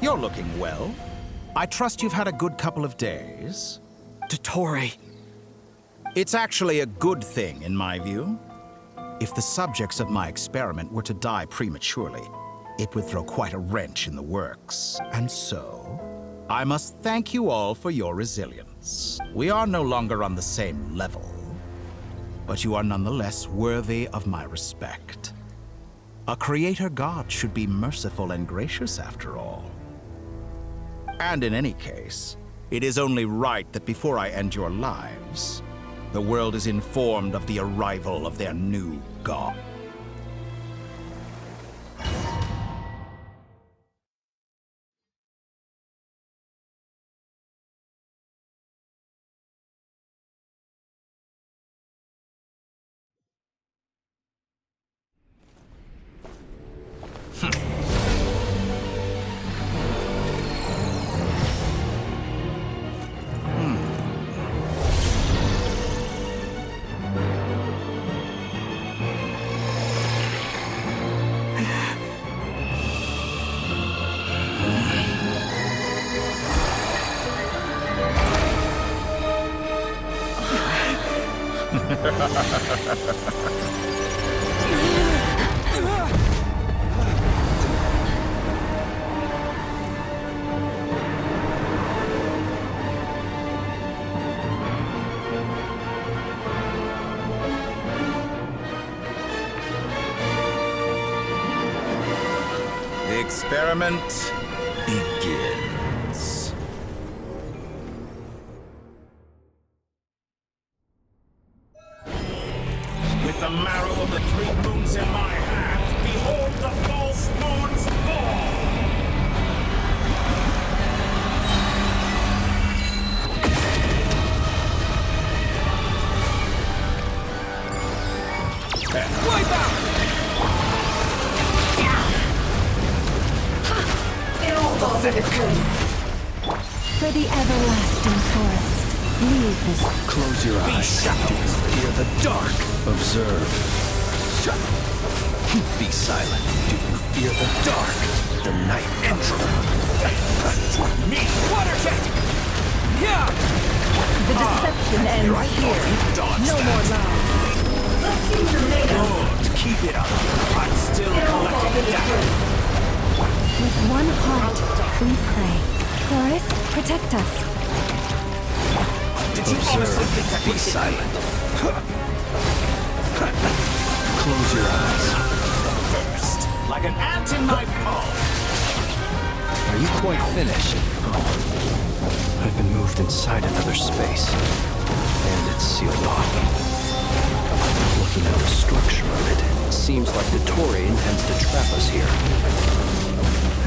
[SPEAKER 1] You're looking well. I trust you've had a good couple of days.
[SPEAKER 2] Dottore.
[SPEAKER 1] It's actually a good thing, in my view. If the subjects of my experiment were to die prematurely, it would throw quite a wrench in the works. And so, I must thank you all for your resilience. We are no longer on the same level, but you are nonetheless worthy of my respect. A creator god should be merciful and gracious after all. And in any case, it is only right that before I end your lives, the world is informed of the arrival of their new god. The experiment begins. With the marrow of the 3 moons in my hand, behold the false moon's fall! Wipe out!
[SPEAKER 9] For the everlasting forest, leave this.
[SPEAKER 8] Close your eyes. Do you fear the dark? Observe. Be silent. Do you fear the dark? The night entered.
[SPEAKER 1] Me, water jet! Yeah!
[SPEAKER 18] The deception ends here. No more lies.
[SPEAKER 1] Good, keep it up. I'm still collecting data.
[SPEAKER 9] With one heart, we pray. Chorus, protect us.
[SPEAKER 1] Did you honestly think that
[SPEAKER 8] Be silent. Close your eyes.
[SPEAKER 1] First, like an ant in my palm.
[SPEAKER 8] Are you quite finished? I've been moved inside another space, and it's sealed off. Looking at the structure of it, it seems like Dottore intends to trap us here.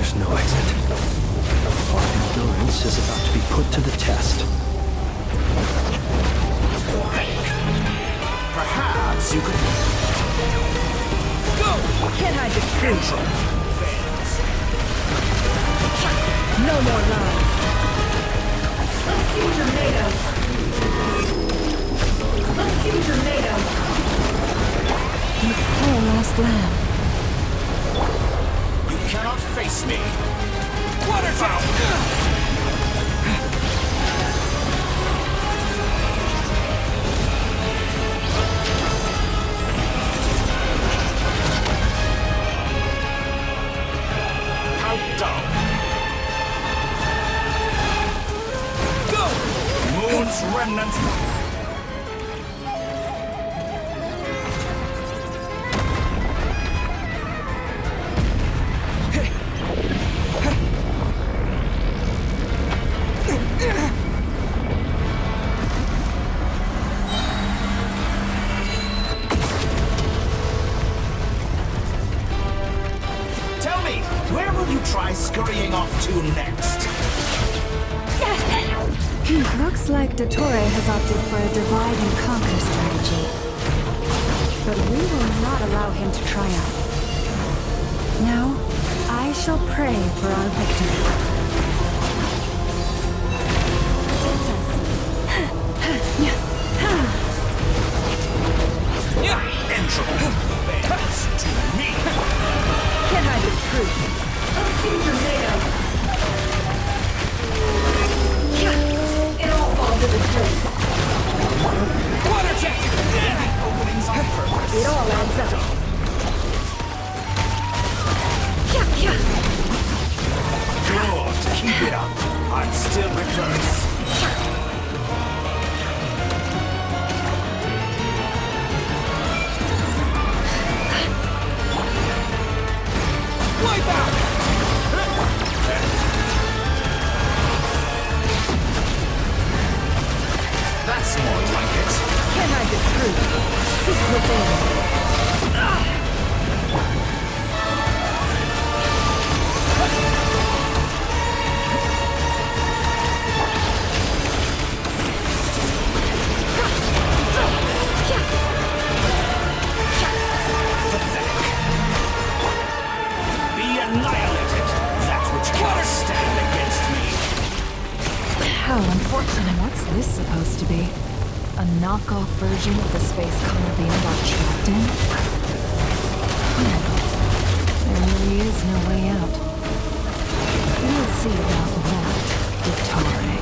[SPEAKER 8] There's no exit. Our endurance is about to be put to the test.
[SPEAKER 1] Perhaps you could...
[SPEAKER 18] Go! Can't hide the truth. No more lies. Let's see what you're made of. Let's see what you're made of.
[SPEAKER 9] You poor lost lamb.
[SPEAKER 1] You cannot face me. Water fountain! Moon's remnant. you try scurrying off to next?
[SPEAKER 9] Looks like Dottore has opted for a divide and conquer strategy. But we will not allow him to triumph. Now, I shall pray for our victory.
[SPEAKER 1] Entropy bends to me.
[SPEAKER 21] Can I be true? A finger nail. It all falls into place.
[SPEAKER 1] Water jet! Openings on purpose.
[SPEAKER 21] It all adds up.
[SPEAKER 1] Good. Keep it up. I'm still reverse. Wipe out! That's more like it.
[SPEAKER 21] Can I get through? Seek within.
[SPEAKER 18] How unfortunate. What's this supposed to be? A knockoff version of the space Columbine got trapped in? There really is no way out. We'll see about that, Dottore.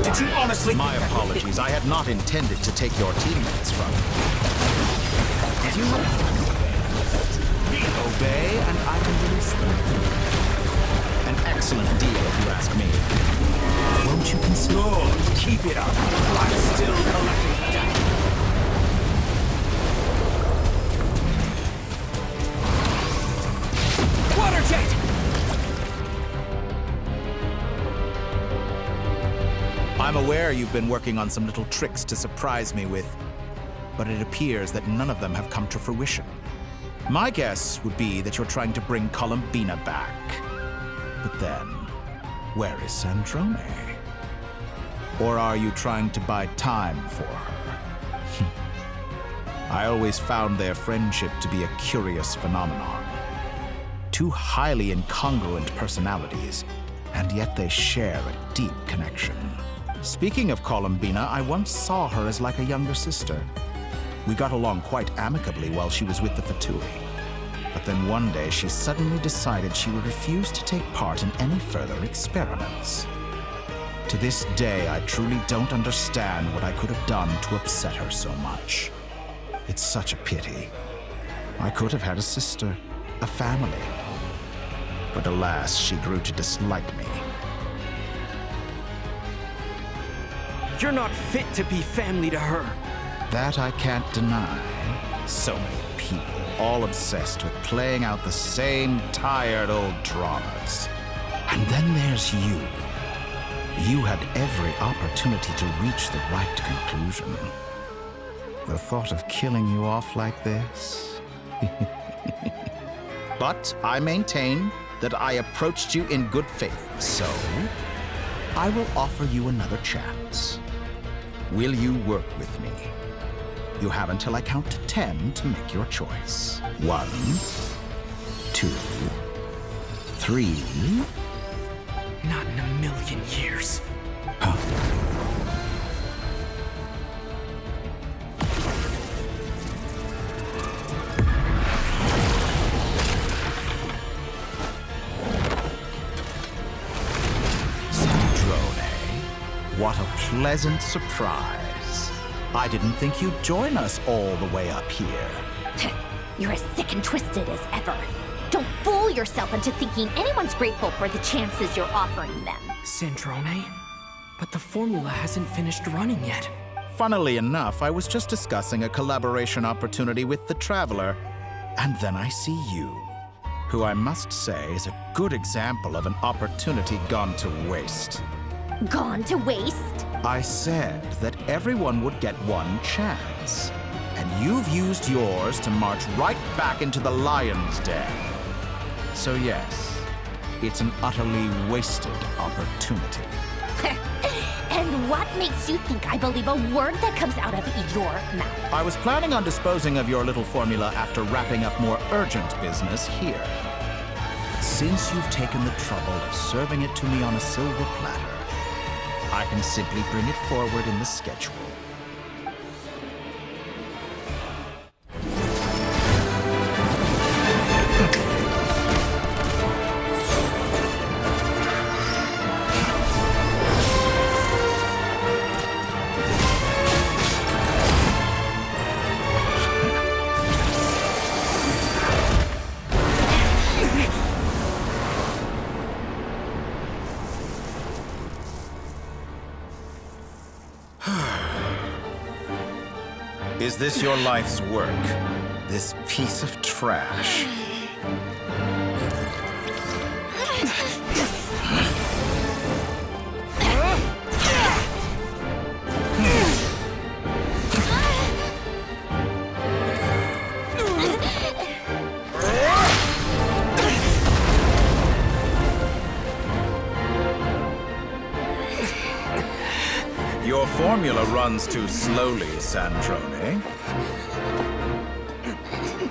[SPEAKER 1] Did you honestly? My apologies. I had not intended to take your teammates from you. Did you? Obey, and I can release them. An excellent deal, if you ask me. Won't you consider? Good. Keep it up. I'm still collecting data. Water jet! I'm aware you've been working on some little tricks to surprise me with, but it appears that none of them have come to fruition. My guess would be that you're trying to bring Columbina back. But then, where is Sandrone? Or are you trying to buy time for her? I always found their friendship to be a curious phenomenon. Two highly incongruent personalities, and yet they share a deep connection. Speaking of Columbina, I once saw her as like a younger sister. We got along quite amicably while she was with the Fatui. But then one day she suddenly decided she would refuse to take part in any further experiments. To this day, I truly don't understand what I could have done to upset her so much. It's such a pity. I could have had a sister, a family. But alas, she grew to dislike me.
[SPEAKER 2] You're not fit to be family to her.
[SPEAKER 1] That I can't deny. So many people, all obsessed with playing out the same tired old dramas. And then there's you. You had every opportunity to reach the right conclusion. The thought of killing you off like this? But I maintain that I approached you in good faith, so I will offer you another chance. Will you work with me? You have until I count to 10 to make your choice. 1, 2, 3.
[SPEAKER 2] Not in a million years.
[SPEAKER 1] Huh. Sandrone, what a pleasant surprise. I didn't think you'd join us all the way up here.
[SPEAKER 6] You're as sick and twisted as ever. Don't fool yourself into thinking anyone's grateful for the chances you're offering them.
[SPEAKER 2] Sandrone? But the formula hasn't finished running yet.
[SPEAKER 1] Funnily enough, I was just discussing a collaboration opportunity with the Traveler, and then I see you, who I must say is a good example of an opportunity gone to waste.
[SPEAKER 6] Gone to waste?
[SPEAKER 1] I said that everyone would get one chance, and you've used yours to march right back into the lion's den. So yes, it's an utterly wasted opportunity.
[SPEAKER 6] And what makes you think I believe a word that comes out of your mouth?
[SPEAKER 1] I was planning on disposing of your little formula after wrapping up more urgent business here. Since you've taken the trouble of serving it to me on a silver platter, I can simply bring it forward in the schedule. Is this your life's work? This piece of trash? Your formula runs too slowly, Sandrone.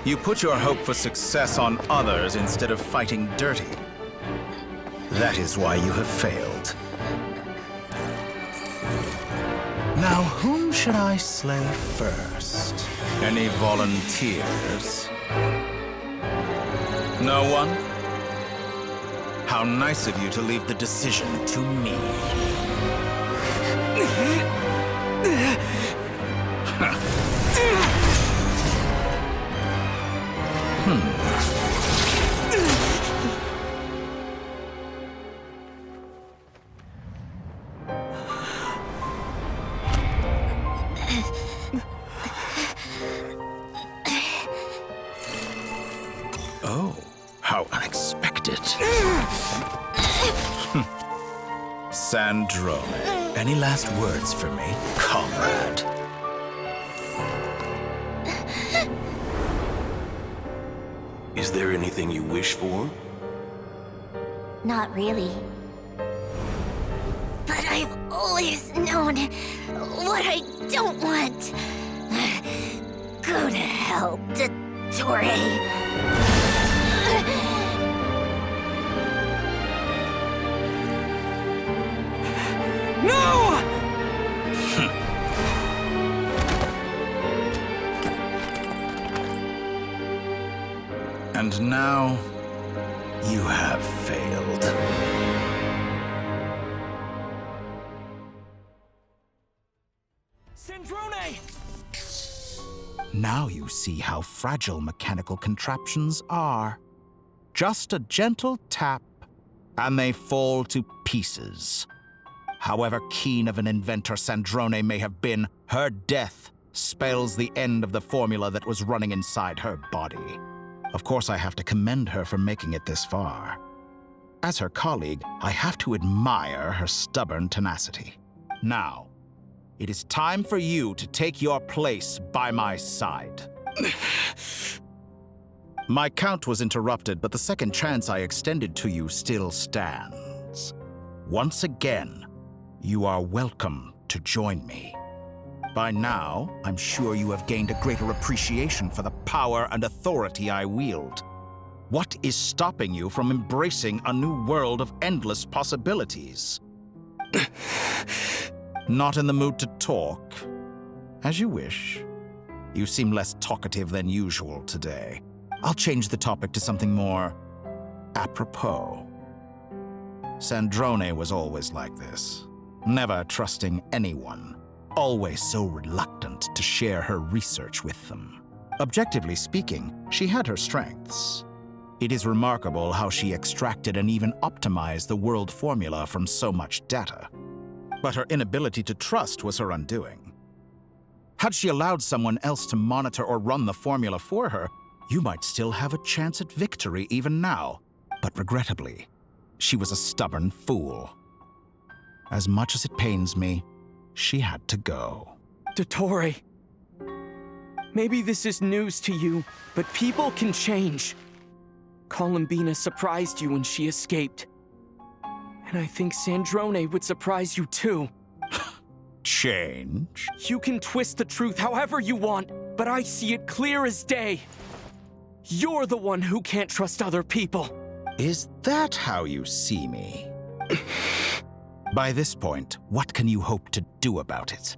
[SPEAKER 1] You put your hope for success on others instead of fighting dirty. That is why you have failed. Now, whom should I slay first? Any volunteers? No one? How nice of you to leave the decision to me. Oh, how unexpected. Sandrone, any last words for me, comrade?
[SPEAKER 13] Is there anything you wish for?
[SPEAKER 6] Not really. But I've always known what I don't want. Go to hell, Dottore.
[SPEAKER 2] No!
[SPEAKER 1] And now, you have failed.
[SPEAKER 2] Sandrone!
[SPEAKER 1] Now you see how fragile mechanical contraptions are. Just a gentle tap, and they fall to pieces. However keen of an inventor Sandrone may have been, her death spells the end of the formula that was running inside her body. Of course, I have to commend her for making it this far. As her colleague, I have to admire her stubborn tenacity. Now, it is time for you to take your place by my side. My count was interrupted, but the second chance I extended to you still stands. Once again, you are welcome to join me. By now, I'm sure you have gained a greater appreciation for the power and authority I wield. What is stopping you from embracing a new world of endless possibilities? Not in the mood to talk? As you wish. You seem less talkative than usual today. I'll change the topic to something more apropos. Sandrone was always like this, never trusting anyone. Always so reluctant to share her research with them. Objectively speaking, she had her strengths. It is remarkable how she extracted and even optimized the world formula from so much data. But her inability to trust was her undoing. Had she allowed someone else to monitor or run the formula for her, you might still have a chance at victory even now. But regrettably, she was a stubborn fool. As much as it pains me, she had to go.
[SPEAKER 2] Dottore. Maybe this is news to you, but people can change. Columbina surprised you when she escaped. And I think Sandrone would surprise you too.
[SPEAKER 1] Change?
[SPEAKER 2] You can twist the truth however you want, but I see it clear as day. You're the one who can't trust other people.
[SPEAKER 1] Is that how you see me? By this point, what can you hope to do about it?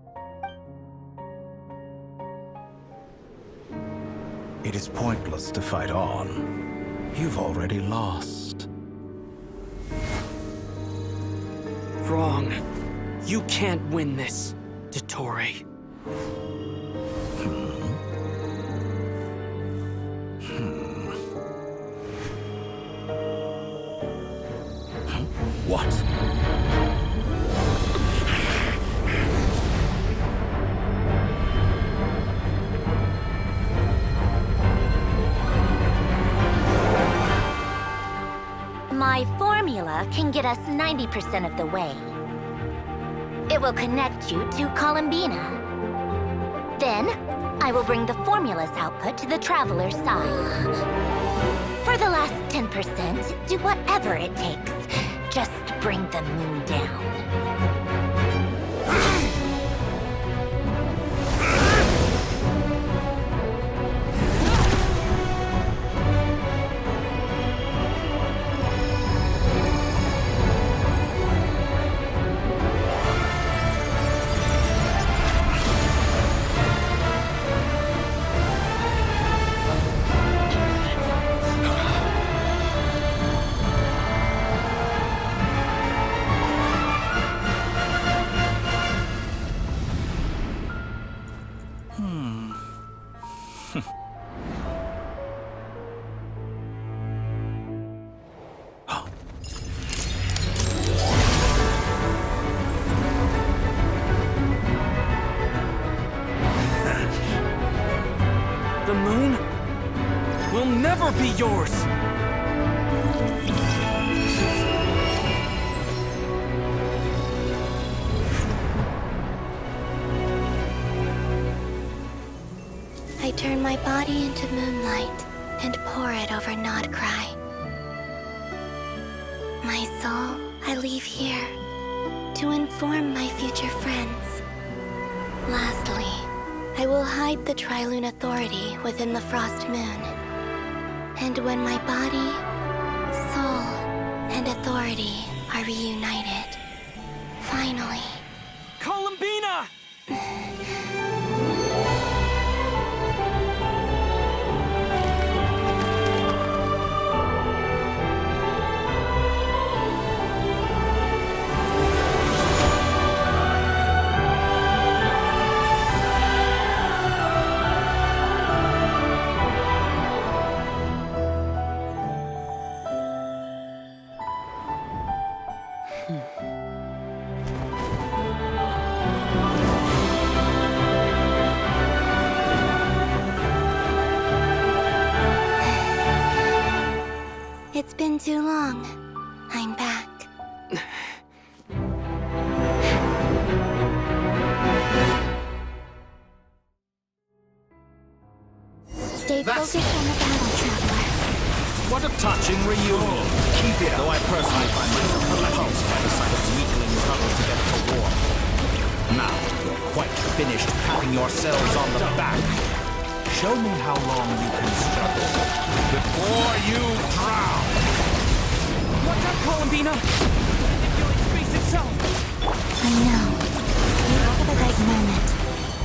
[SPEAKER 1] It is pointless to fight on. You've already lost.
[SPEAKER 2] Wrong. You can't win this, Dottore.
[SPEAKER 1] What?
[SPEAKER 6] My formula can get us 90% of the way. It will connect you to Columbina. Then, I will bring the formula's output to the Traveler's side. For the last 10%, do whatever it takes. Just bring the moon down.
[SPEAKER 2] The moon will never be yours!
[SPEAKER 12] I turn my body into moonlight and pour it over Nodcry. My soul, I leave here to inform my future friends. Lastly, I will hide the Trilune Authority within the Frost Moon. And when my body, soul, and authority are reunited, finally...
[SPEAKER 2] Columbina!
[SPEAKER 12] It's been too long. I'm back. Stay focused on the battle, Traveler.
[SPEAKER 1] What a touching reunion. Keep it. Though I personally find myself repulsed by the sight of weaklings huddled together for war. Now, you're quite finished patting yourselves on the back. Show me how long you can struggle before you drown.
[SPEAKER 2] Watch out, Columbina! You're in space itself!
[SPEAKER 12] I know. Whenever the right moment,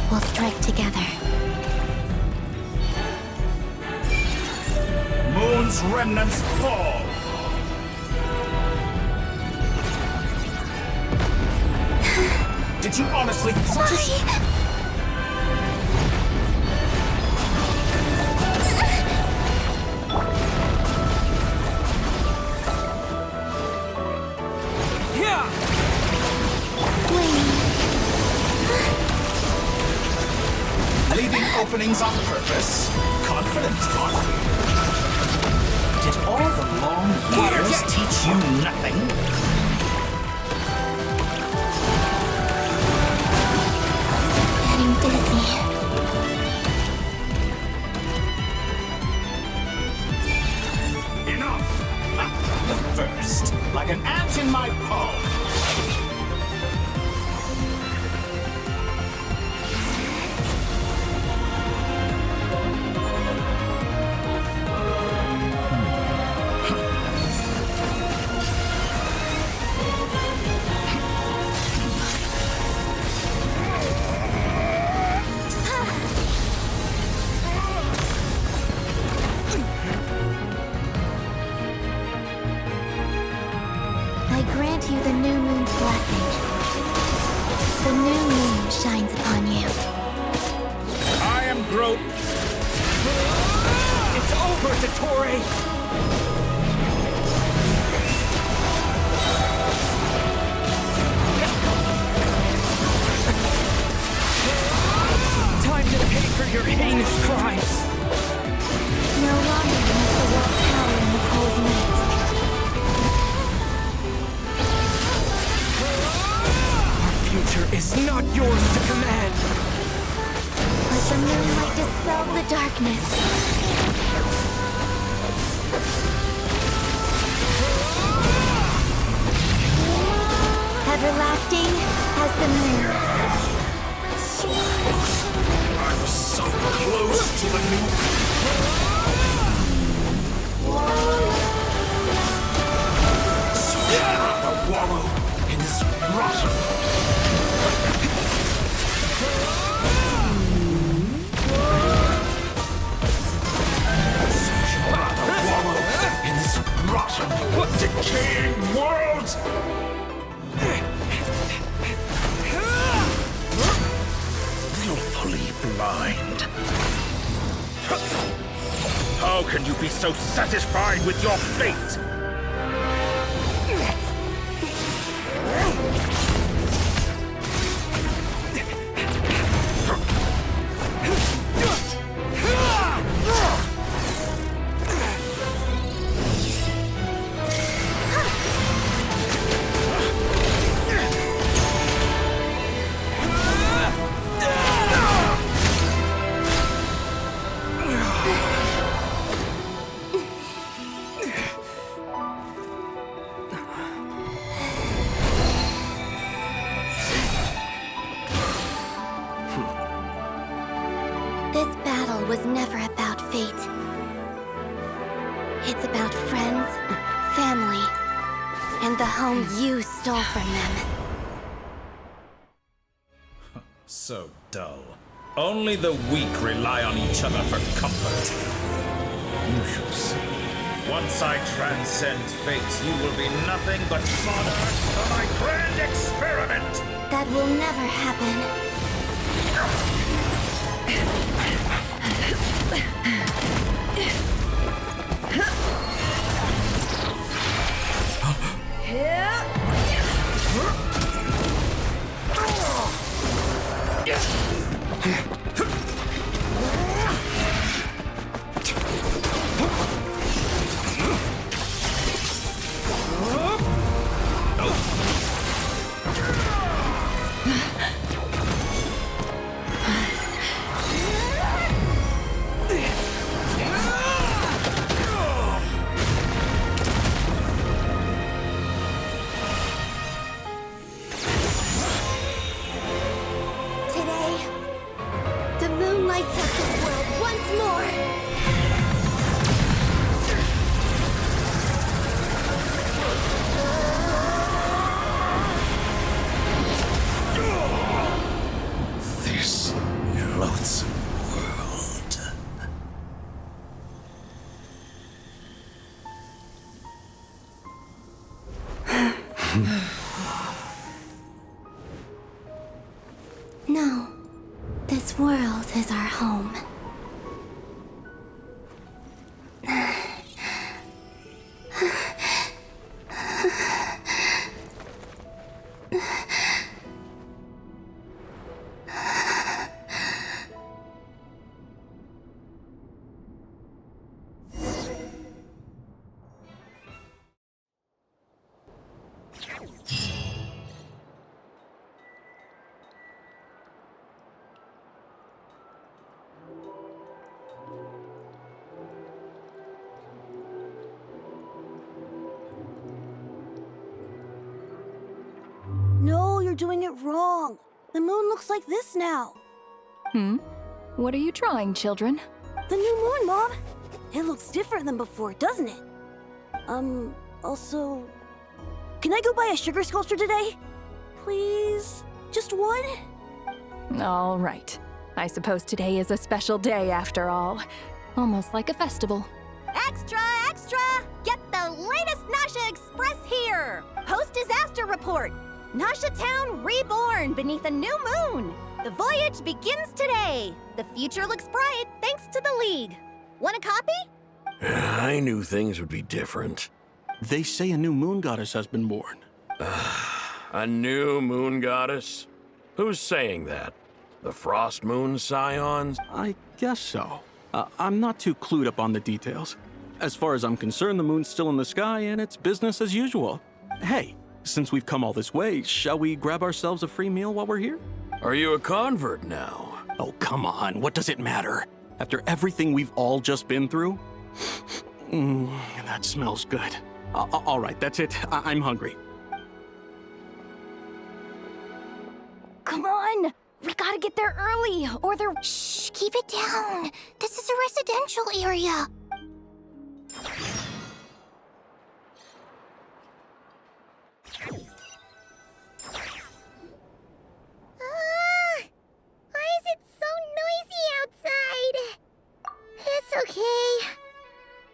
[SPEAKER 12] we'll strike together.
[SPEAKER 1] Moon's remnants fall! Did you honestly... Leaving openings on purpose? Confident, aren't we? Did all the long years teach you nothing?
[SPEAKER 12] Getting dizzy.
[SPEAKER 1] in my palm.
[SPEAKER 12] I grant you the new moon's blessing. The new moon shines upon you.
[SPEAKER 1] I am Groot.
[SPEAKER 2] It's over, Dottore! Time to pay for your heinous crimes!
[SPEAKER 12] No longer must the world cower in the cold night.
[SPEAKER 2] Our future is not yours to command!
[SPEAKER 12] Let the moonlight dispel the darkness. Everlasting as the moon.
[SPEAKER 13] I'm so close to the new... The wallow in this rotten... in this rotten, decaying world! Willfully blind. How can you be so satisfied with your fate?
[SPEAKER 12] This battle was never about fate. It's about friends, family, and the home you stole from them.
[SPEAKER 1] So dull. Only the weak rely on each other for comfort. You shall see. Once I transcend fate, you will be nothing but fodder for my grand experiment!
[SPEAKER 12] That will never happen. No, this world is our home.
[SPEAKER 19] doing it wrong. The moon looks like this now.
[SPEAKER 7] What are you drawing, children?
[SPEAKER 19] The new moon, Mom. It looks different than before, doesn't it? Also... Can I go buy a sugar sculpture today? Please? Just one?
[SPEAKER 7] All right. I suppose today is a special day after all. Almost like a festival.
[SPEAKER 14] Extra, extra! Get the latest Nasha Express here! Post-disaster report! Nasha Town reborn beneath a new moon! The voyage begins today! The future looks bright thanks to the League. Want a copy?
[SPEAKER 13] I knew things would be different.
[SPEAKER 22] They say a new moon goddess has been born.
[SPEAKER 13] A new moon goddess? Who's saying that? The Frost Moon Scions?
[SPEAKER 22] I guess so. I'm not too clued up on the details. As far as I'm concerned, the moon's still in the sky and it's business as usual. Hey, since we've come all this way, shall we grab ourselves a free meal while we're here?
[SPEAKER 13] Are you a convert now?
[SPEAKER 22] Oh, come on. What does it matter? After everything we've all just been through? That smells good. All right, that's it. I'm hungry.
[SPEAKER 15] Come on! We gotta get there early, or they're...
[SPEAKER 20] Shh, keep it down. This is a residential area. Why is it so noisy outside? It's okay.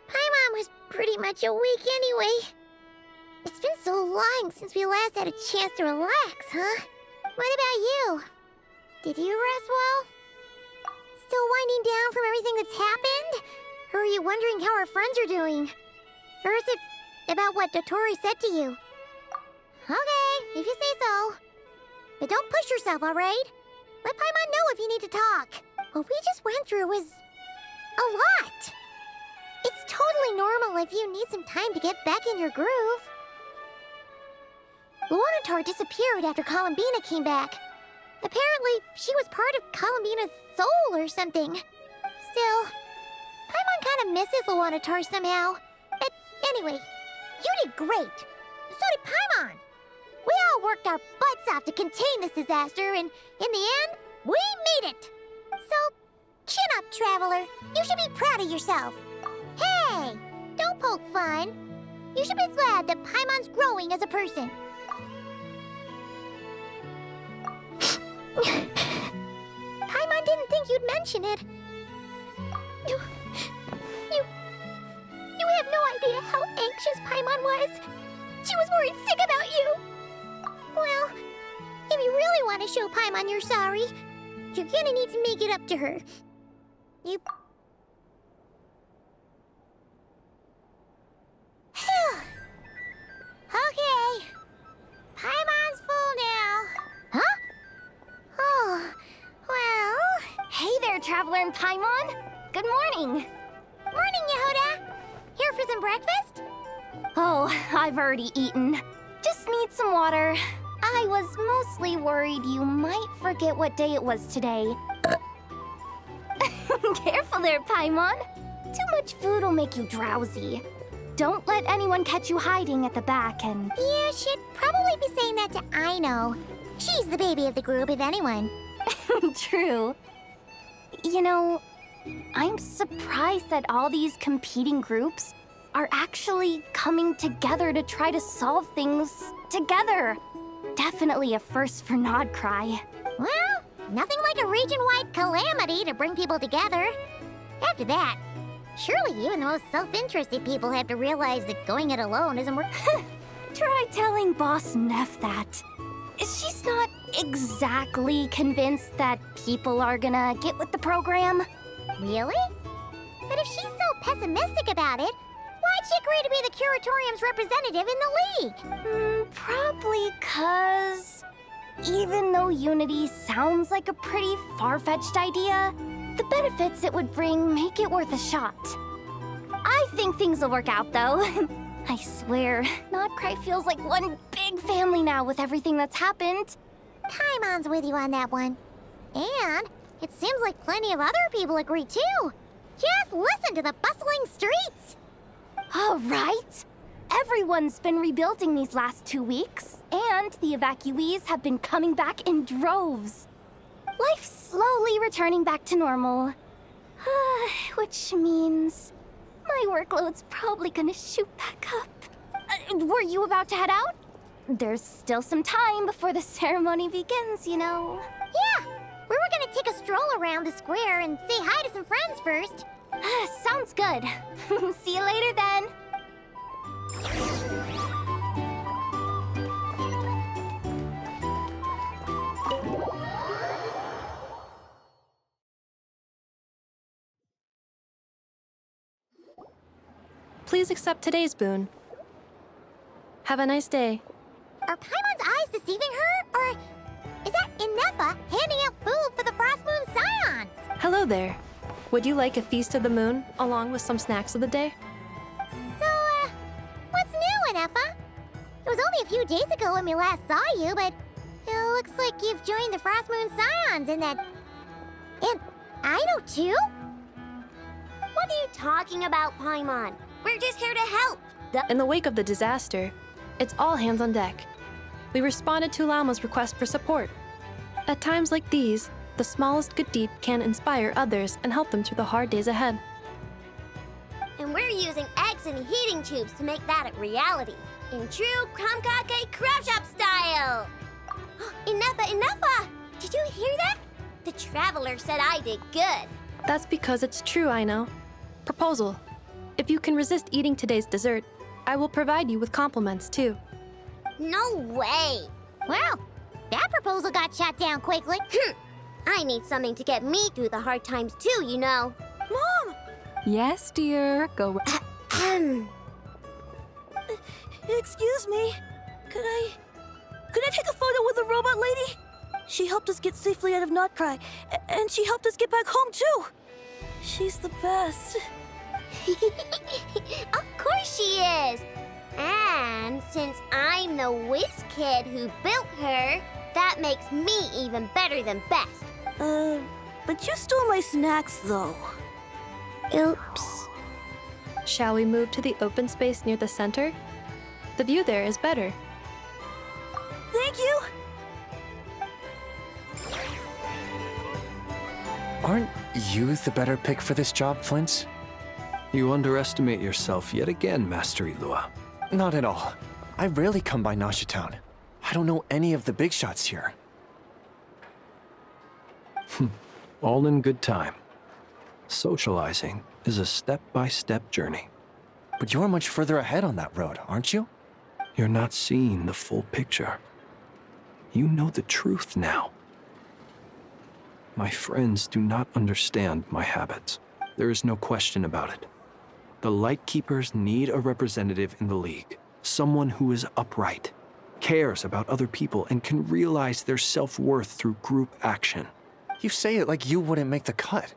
[SPEAKER 20] Paimon was pretty much awake anyway. It's been so long since we last had a chance to relax, huh? What about you? Did you rest well? Still winding down from everything that's happened? Or are you wondering how our friends are doing? Or is it about what Dotori said to you? Okay, if you say so. But don't push yourself, alright? Let Paimon know if you need to talk. What we just went through was... a lot. It's totally normal if you need some time to get back in your groove. Luanatar disappeared after Columbina came back. Apparently, she was part of Columbina's soul or something. Still, Paimon kind of misses Luanatar somehow. But anyway, you did great. So did Paimon. We all worked our butts off to contain this disaster, and in the end, we made it. So, chin up, Traveler. You should be proud of yourself. Hey, don't poke fun. You should be glad that Paimon's growing as a person. Paimon didn't think you'd mention it. You have no idea how anxious Paimon was. She was worried sick about you. Well, if you really want to show Paimon you're sorry, you're gonna need to make it up to her. You... Okay. Paimon's full now. Huh? Oh, well...
[SPEAKER 15] Hey there, Traveler and Paimon! Good morning!
[SPEAKER 20] Morning, Yehuda! Here for some breakfast?
[SPEAKER 15] Oh, I've already eaten. Just need some water. I was mostly worried you might forget what day it was today. Careful there, Paimon. Too much food will make you drowsy. Don't let anyone catch you hiding at the back and...
[SPEAKER 20] You should probably be saying that to Aino. She's the baby of the group, if anyone.
[SPEAKER 15] True. You know, I'm surprised that all these competing groups are actually coming together to try to solve things together. Definitely a first for Nodcry.
[SPEAKER 20] Well, nothing like a region-wide calamity to bring people together. After that, surely even the most self-interested people have to realize that going it alone isn't worth...
[SPEAKER 15] Try telling Boss Neff that. She's not exactly convinced that people are gonna get with the program.
[SPEAKER 20] Really? But if she's so pessimistic about it, why'd she agree to be the Curatorium's representative in the League?
[SPEAKER 15] Probably 'cause... even though Unity sounds like a pretty far-fetched idea, the benefits it would bring make it worth a shot. I think things will work out, though. I swear, Nodcry feels like one big family now with everything that's happened.
[SPEAKER 20] Paimon's with you on that one. And it seems like plenty of other people agree, too. Just listen to the bustling streets.
[SPEAKER 15] All right. Everyone's been rebuilding these last 2 weeks, And the evacuees have been coming back in droves. Life's slowly returning back to normal. Which means my workload's probably gonna shoot back up. Were you about to head out? There's still some time before the ceremony begins, you know.
[SPEAKER 20] Yeah, we were gonna take a stroll around the square and say hi to some friends first.
[SPEAKER 15] Sounds good. See you later then.
[SPEAKER 3] Please accept today's boon. Have a nice day.
[SPEAKER 20] Are Paimon's eyes deceiving her? Or is that Inefa handing out food for the Frost Moon Scions?
[SPEAKER 3] Hello there. Would you like a feast of the moon, along with some snacks of the day?
[SPEAKER 20] So, what's new, Inefa? It was only a few days ago when we last saw you, but it looks like you've joined the Frost Moon Scions and that... And I know too?
[SPEAKER 14] What are you talking about, Paimon? We're just here to help.
[SPEAKER 3] In the wake of the disaster, it's all hands on deck. We responded to Lama's request for support. At times like these, the smallest good deed can inspire others and help them through the hard days ahead.
[SPEAKER 14] And we're using eggs and heating tubes to make that a reality. In true Kromkake Crab Shop style! Inefa! Did you hear that? The Traveler said I did good.
[SPEAKER 3] That's because it's true, I know. Proposal. If you can resist eating today's dessert, I will provide you with compliments, too.
[SPEAKER 14] No way!
[SPEAKER 20] Well, that proposal got shot down quickly.
[SPEAKER 14] I need something to get me through the hard times, too, you know.
[SPEAKER 7] Mom! Yes, dear. Go.
[SPEAKER 17] Excuse me. Could I take a photo with the robot lady? She helped us get safely out of Notcry, and she helped us get back home, too. She's the best.
[SPEAKER 14] Of course she is! And since I'm the whiz kid who built her, that makes me even better than best.
[SPEAKER 17] But you stole my snacks, though.
[SPEAKER 14] Oops.
[SPEAKER 3] Shall we move to the open space near the center? The view there is better.
[SPEAKER 17] Thank you!
[SPEAKER 23] Aren't you the better pick for this job, Flint?
[SPEAKER 8] You underestimate yourself yet again, Master Ilua.
[SPEAKER 23] Not at all. I rarely come by Nasha Town. I don't know any of the big shots here.
[SPEAKER 8] All in good time. Socializing is a step-by-step journey.
[SPEAKER 23] But you're much further ahead on that road, aren't you?
[SPEAKER 8] You're not seeing the full picture. You know the truth now. My friends do not understand my habits. There is no question about it. The Lightkeepers need a representative in the League. Someone who is upright, cares about other people, and can realize their self-worth through group action.
[SPEAKER 23] You say it like you wouldn't make the cut.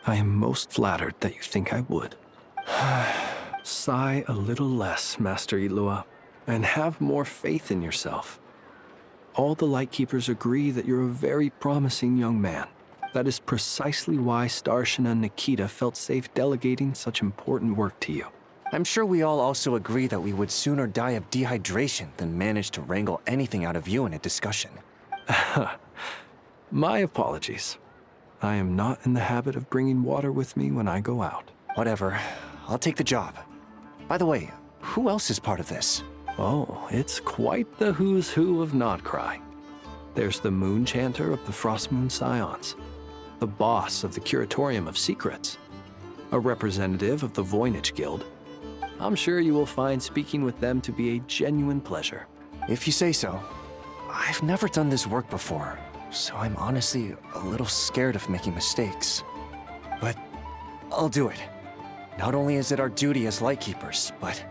[SPEAKER 8] I am most flattered that you think I would. Sigh a little less, Master Ilua, and have more faith in yourself. All the Lightkeepers agree that you're a very promising young man. That is precisely why Starshina and Nikita felt safe delegating such important work to you.
[SPEAKER 23] I'm sure we all also agree that we would sooner die of dehydration than manage to wrangle anything out of you in a discussion.
[SPEAKER 8] My apologies. I am not in the habit of bringing water with me when I go out.
[SPEAKER 23] Whatever. I'll take the job. By the way, who else is part of this?
[SPEAKER 8] Oh, it's quite the who's who of Notcry. There's the Moon Chanter of the Frost Moon Scions, the boss of the Curatorium of Secrets, a representative of the Voynich Guild. I'm sure you will find speaking with them to be a genuine pleasure.
[SPEAKER 23] If you say so. I've never done this work before, so I'm honestly a little scared of making mistakes. But I'll do it. Not only is it our duty as Lightkeepers, but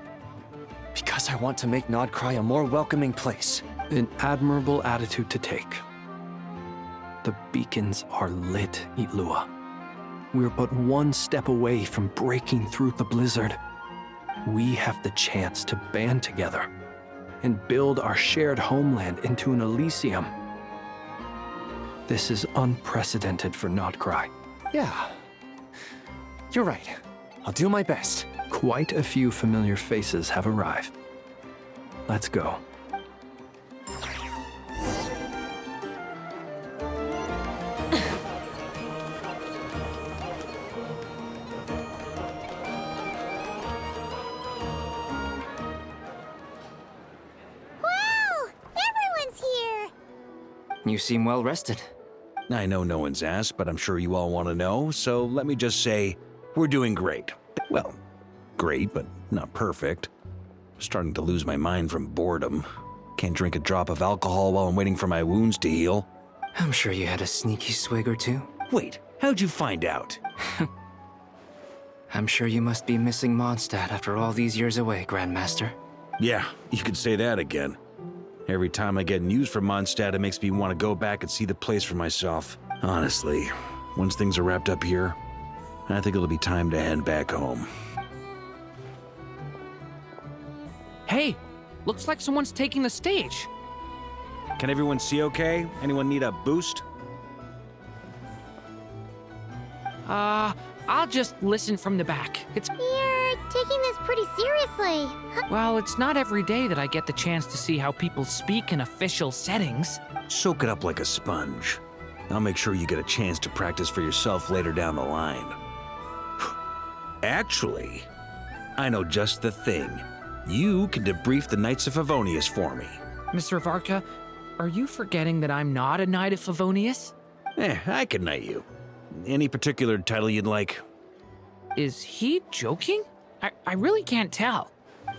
[SPEAKER 23] because I want to make Notcry a more welcoming place.
[SPEAKER 8] An admirable attitude to take. The beacons are lit, Ilua. We're but one step away from breaking through the blizzard. We have the chance to band together and build our shared homeland into an Elysium. This is unprecedented for Notcry.
[SPEAKER 23] Yeah. You're right. I'll do my best.
[SPEAKER 8] Quite a few familiar faces have arrived. Let's go.
[SPEAKER 5] You seem well rested.
[SPEAKER 10] I know no one's asked, but I'm sure you all want to know, so let me just say, we're doing great. Well, great, but not perfect. I'm starting to lose my mind from boredom. Can't drink a drop of alcohol while I'm waiting for my wounds to heal.
[SPEAKER 5] I'm sure you had a sneaky swig or two.
[SPEAKER 10] Wait, how'd you find out?
[SPEAKER 5] I'm sure you must be missing Mondstadt after all these years away, Grandmaster.
[SPEAKER 10] Yeah, you could say that again. Every time I get news from Mondstadt, it makes me want to go back and see the place for myself. Honestly, once things are wrapped up here, I think it'll be time to head back home.
[SPEAKER 4] Hey, looks like someone's taking the stage.
[SPEAKER 10] Can everyone see okay? Anyone need a boost?
[SPEAKER 4] I'll just listen from the back.
[SPEAKER 20] You're taking this pretty seriously.
[SPEAKER 4] Well, it's not every day that I get the chance to see how people speak in official settings.
[SPEAKER 10] Soak it up like a sponge. I'll make sure you get a chance to practice for yourself later down the line. Actually, I know just the thing. You can debrief the Knights of Favonius for me.
[SPEAKER 4] Mr. Varka, are you forgetting that I'm not a Knight of Favonius?
[SPEAKER 10] I can knight you. Any particular title you'd like?
[SPEAKER 4] Is he joking? I really can't tell.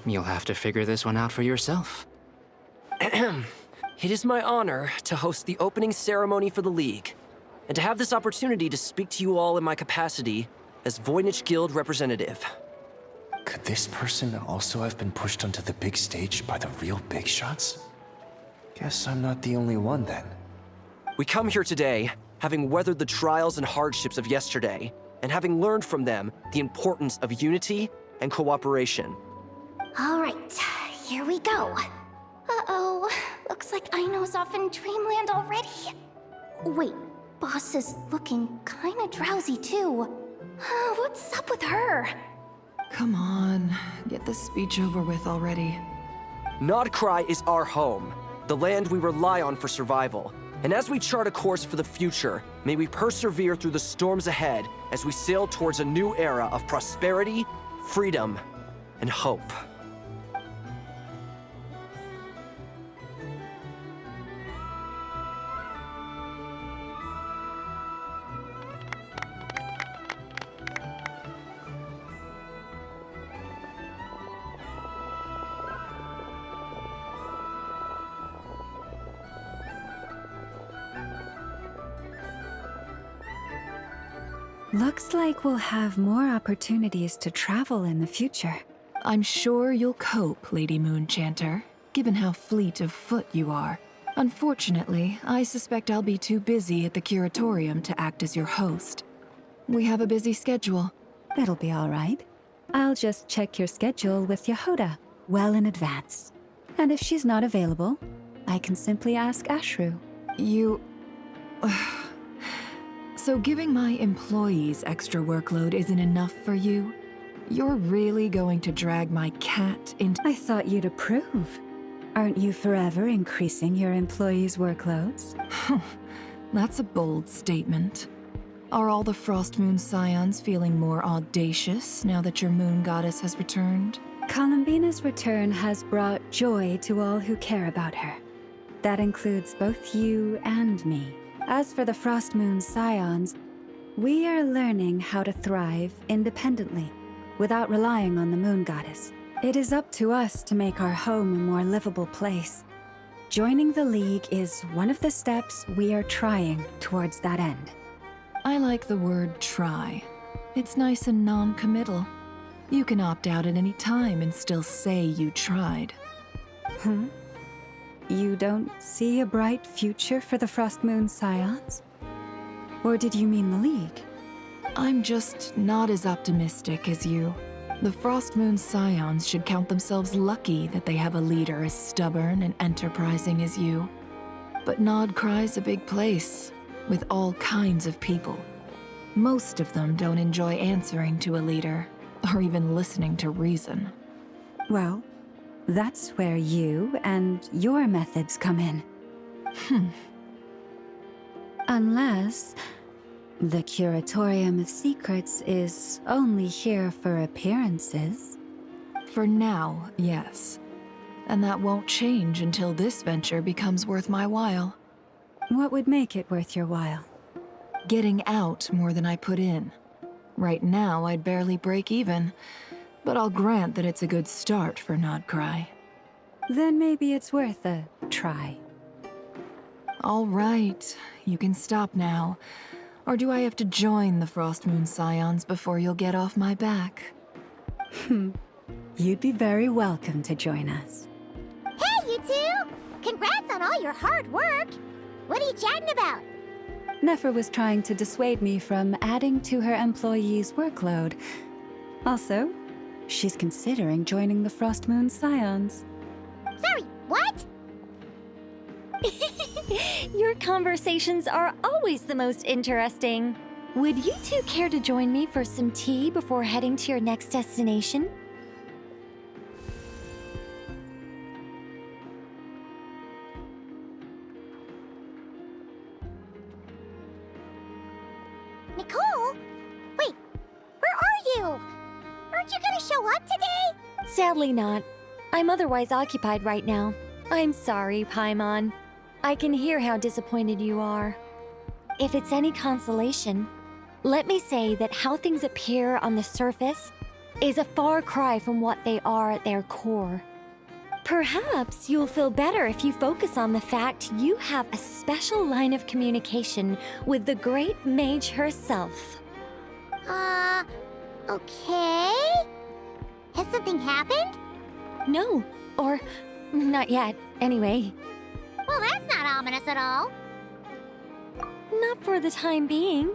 [SPEAKER 5] You'll have to figure this one out for yourself.
[SPEAKER 2] It is my honor to host the opening ceremony for the League, and to have this opportunity to speak to you all in my capacity as Voynich Guild representative.
[SPEAKER 23] Could this person also have been pushed onto the big stage by the real big shots? Guess I'm not the only one then.
[SPEAKER 2] We come here today, having weathered the trials and hardships of yesterday, and having learned from them the importance of unity and cooperation.
[SPEAKER 15] All right, here we go. Uh-oh, looks like Aino's off in Dreamland already. Wait, Boss is looking kinda drowsy too. What's up with her?
[SPEAKER 18] Come on, get this speech over with already.
[SPEAKER 2] Nodcry is our home, the land we rely on for survival. And as we chart a course for the future, may we persevere through the storms ahead as we sail towards a new era of prosperity, freedom, and hope.
[SPEAKER 9] Looks like we'll have more opportunities to travel in the future.
[SPEAKER 18] I'm sure you'll cope, Lady Moonchanter, given how fleet of foot you are. Unfortunately, I suspect I'll be too busy at the curatorium to act as your host. We have a busy schedule.
[SPEAKER 9] It'll be all right. I'll just check your schedule with Yehoda well in advance. And if she's not available, I can simply ask Ashru.
[SPEAKER 18] You... So giving my employees extra workload isn't enough for you? You're really going to drag my cat into—
[SPEAKER 9] I thought you'd approve. Aren't you forever increasing your employees' workloads?
[SPEAKER 18] That's a bold statement. Are all the Frost Moon Scions feeling more audacious now that your moon goddess has returned?
[SPEAKER 9] Columbina's return has brought joy to all who care about her. That includes both you and me. As for the Frost Moon Scions, we are learning how to thrive independently, without relying on the moon goddess. It is up to us to make our home a more livable place. Joining the League is one of the steps we are trying towards that end.
[SPEAKER 18] I like the word try. It's nice and non-committal. You can opt out at any time and still say you tried.
[SPEAKER 9] You don't see a bright future for the Frost Moon Scions? Or did you mean the League?
[SPEAKER 18] I'm just not as optimistic as you. The Frost Moon Scions should count themselves lucky that they have a leader as stubborn and enterprising as you. But Nodcry's a big place, with all kinds of people. Most of them don't enjoy answering to a leader, or even listening to reason.
[SPEAKER 9] Well, that's where you and your methods come in. Unless the Curatorium of Secrets is only here for appearances.
[SPEAKER 18] For now, yes. And that won't change until this venture becomes worth my while.
[SPEAKER 9] What would make it worth your while?
[SPEAKER 18] Getting out more than I put in. Right now, I'd barely break even, but I'll grant that it's a good start for Nodcry.
[SPEAKER 9] Then maybe it's worth a try.
[SPEAKER 18] All right, you can stop now. Or do I have to join the Frost Moon Scions before you'll get off my back?
[SPEAKER 9] You'd be very welcome to join us.
[SPEAKER 20] Hey, you two! Congrats on all your hard work! What are you chatting about?
[SPEAKER 9] Nefer was trying to dissuade me from adding to her employees' workload. Also, she's considering joining the Frost Moon Scions.
[SPEAKER 20] Sorry, what?
[SPEAKER 14] Your conversations are always the most interesting. Would you two care to join me for some tea before heading to your next destination?
[SPEAKER 20] Nicole? Wait, where are you? Aren't you gonna show up today?
[SPEAKER 14] Sadly not. I'm otherwise occupied right now. I'm sorry, Paimon. I can hear how disappointed you are. If it's any consolation, let me say that how things appear on the surface is a far cry from what they are at their core. Perhaps you'll feel better if you focus on the fact you have a special line of communication with the great mage herself.
[SPEAKER 20] Okay? Has something happened?
[SPEAKER 14] No, or not yet, anyway.
[SPEAKER 20] Well, that's not ominous at all.
[SPEAKER 14] Not for the time being.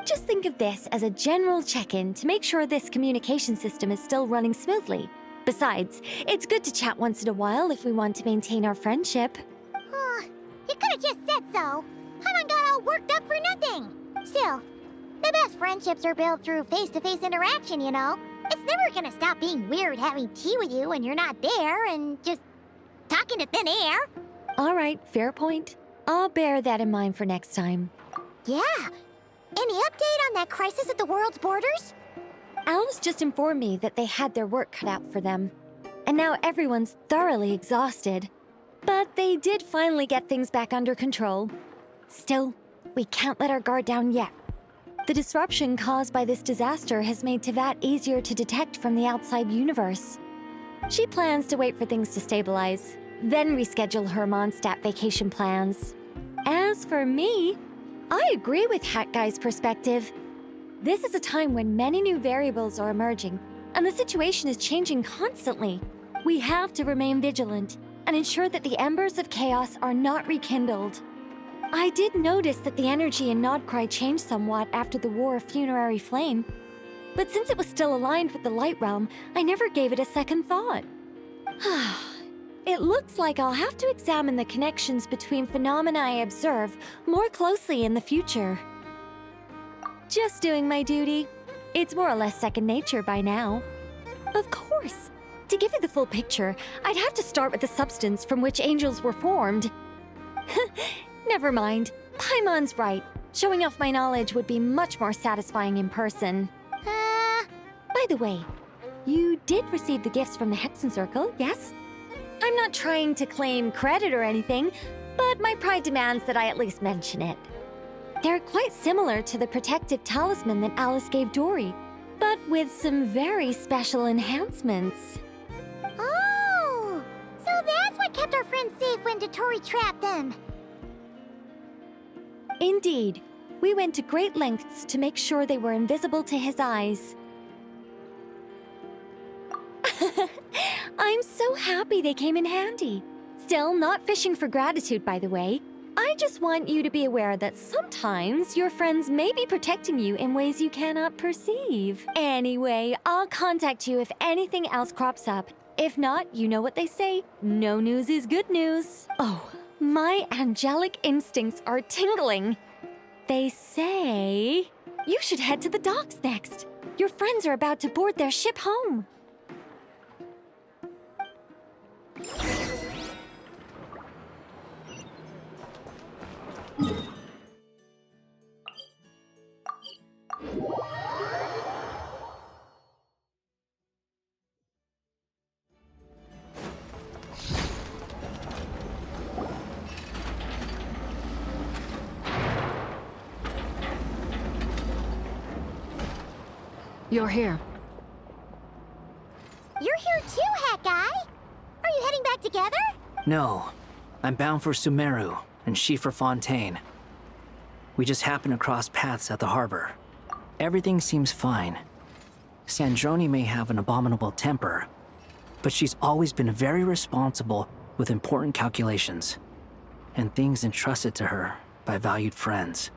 [SPEAKER 14] Just think of this as a general check-in to make sure this communication system is still running smoothly. Besides, it's good to chat once in a while if we want to maintain our friendship.
[SPEAKER 20] You could have just said so. Paimon got all worked up for nothing. Still, the best friendships are built through face-to-face interaction, you know. It's never gonna stop being weird having tea with you when you're not there and just talking to thin air.
[SPEAKER 14] All right, fair point. I'll bear that in mind for next time.
[SPEAKER 20] Yeah. Any update on that crisis at the world's borders?
[SPEAKER 14] Alice just informed me that they had their work cut out for them. And now everyone's thoroughly exhausted. But they did finally get things back under control. Still, we can't let our guard down yet. The disruption caused by this disaster has made Teyvat easier to detect from the outside universe. She plans to wait for things to stabilize, then reschedule her Mondstadt vacation plans. As for me, I agree with Hat Guy's perspective. This is a time when many new variables are emerging, and the situation is changing constantly. We have to remain vigilant and ensure that the embers of chaos are not rekindled. I did notice that the energy in Nodcry changed somewhat after the War of Funerary Flame, but since it was still aligned with the Light Realm, I never gave it a second thought. It looks like I'll have to examine the connections between phenomena I observe more closely in the future. Just doing my duty. It's more or less second nature by now. Of course. To give you the full picture, I'd have to start with the substance from which angels were formed. Never mind. Paimon's right. Showing off my knowledge would be much more satisfying in person. By the way, you did receive the gifts from the Hexen Circle, yes? I'm not trying to claim credit or anything, but my pride demands that I at least mention it. They're quite similar to the protective talisman that Alice gave Dory, but with some very special enhancements.
[SPEAKER 20] Oh! So that's what kept our friends safe when Dotori trapped them.
[SPEAKER 14] Indeed. We went to great lengths to make sure they were invisible to his eyes. I'm so happy they came in handy. Still, not fishing for gratitude, by the way. I just want you to be aware that sometimes your friends may be protecting you in ways you cannot perceive. Anyway, I'll contact you if anything else crops up. If not, you know what they say, no news is good news. Oh, my angelic instincts are tingling. They say you should head to the docks next. Your friends are about to board their ship home.
[SPEAKER 7] You're here.
[SPEAKER 20] You're here too, Hat Guy! Are you heading back together?
[SPEAKER 5] No. I'm bound for Sumeru, and she for Fontaine. We just happened to cross paths at the harbor. Everything seems fine. Sandrone may have an abominable temper, but she's always been very responsible with important calculations, and things entrusted to her by valued friends.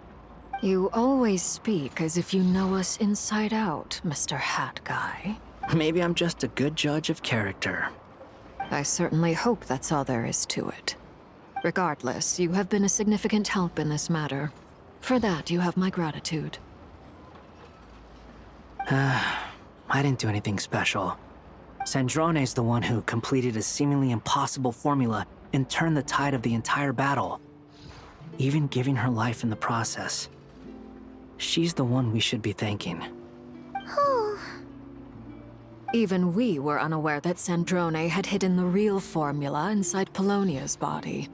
[SPEAKER 7] You always speak as if you know us inside out, Mr. Hat Guy.
[SPEAKER 5] Maybe I'm just a good judge of character.
[SPEAKER 7] I certainly hope that's all there is to it. Regardless, you have been a significant help in this matter. For that, you have my gratitude.
[SPEAKER 5] I didn't do anything special. Sandrone's the one who completed a seemingly impossible formula and turned the tide of the entire battle, even giving her life in the process. She's the one we should be thanking.
[SPEAKER 7] Even we were unaware that Sandrone had hidden the real formula inside Polonia's body.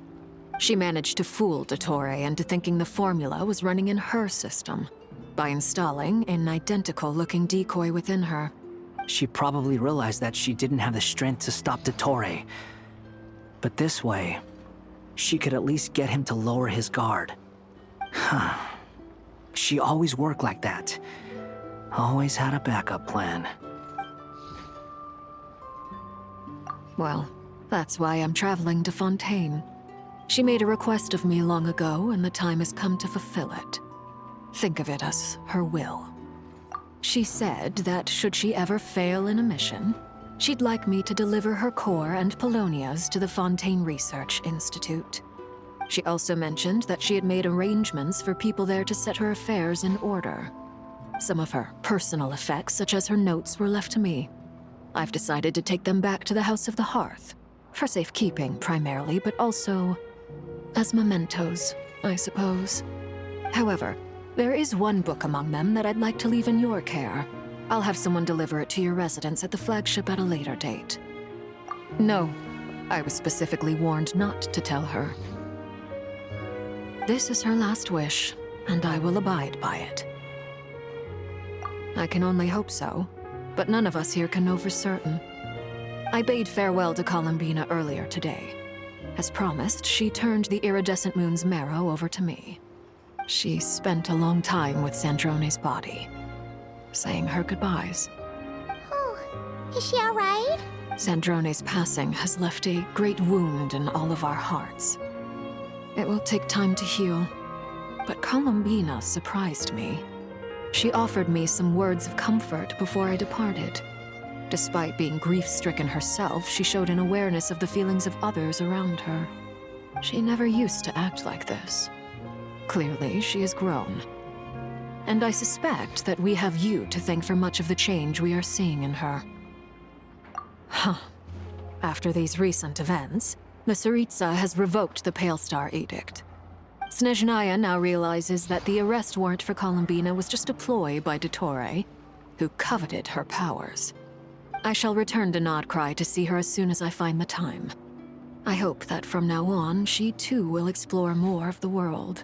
[SPEAKER 7] She managed to fool Dottore into thinking the formula was running in her system by installing an identical-looking decoy within her.
[SPEAKER 5] She probably realized that she didn't have the strength to stop Dottore. But this way, she could at least get him to lower his guard. She always worked like that. Always had a backup plan.
[SPEAKER 7] Well, that's why I'm traveling to Fontaine. She made a request of me long ago, and the time has come to fulfill it. Think of it as her will. She said that should she ever fail in a mission, she'd like me to deliver her core and Polonia's to the Fontaine Research Institute. She also mentioned that she had made arrangements for people there to set her affairs in order. Some of her personal effects, such as her notes, were left to me. I've decided to take them back to the House of the Hearth, for safekeeping primarily, but also as mementos, I suppose. However, there is one book among them that I'd like to leave in your care. I'll have someone deliver it to your residence at the flagship at a later date. No, I was specifically warned not to tell her. This is her last wish, and I will abide by it. I can only hope so, but none of us here can know for certain. I bade farewell to Columbina earlier today. As promised, she turned the iridescent moon's marrow over to me. She spent a long time with Sandrone's body, saying her goodbyes.
[SPEAKER 20] Oh, is she all right?
[SPEAKER 7] Sandrone's passing has left a great wound in all of our hearts. It will take time to heal, but Columbina surprised me. She offered me some words of comfort before I departed. Despite being grief-stricken herself, she showed an awareness of the feelings of others around her. She never used to act like this. Clearly, she has grown. And I suspect that we have you to thank for much of the change we are seeing in her. After these recent events, the Tsaritsa has revoked the Pale Star Edict. Snezhnaya now realizes that the arrest warrant for Columbina was just a ploy by Dottore, who coveted her powers. I shall return to Nodcry to see her as soon as I find the time. I hope that from now on, she too will explore more of the world.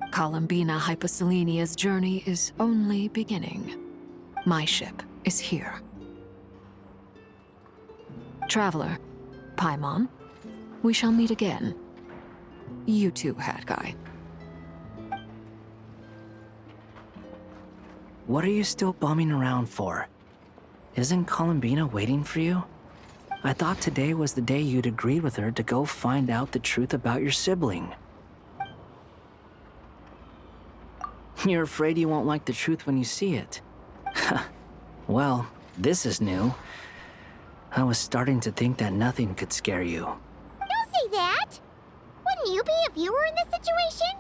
[SPEAKER 7] Columbina Hyposelenia's journey is only beginning. My ship is here. Traveler, Paimon, we shall meet again. You too, Hat Guy.
[SPEAKER 5] What are you still bumming around for? Isn't Columbina waiting for you? I thought today was the day you'd agreed with her to go find out the truth about your sibling. You're afraid you won't like the truth when you see it. Well, this is new. I was starting to think that nothing could scare you.
[SPEAKER 20] Don't say that! Wouldn't you be if you were in this situation?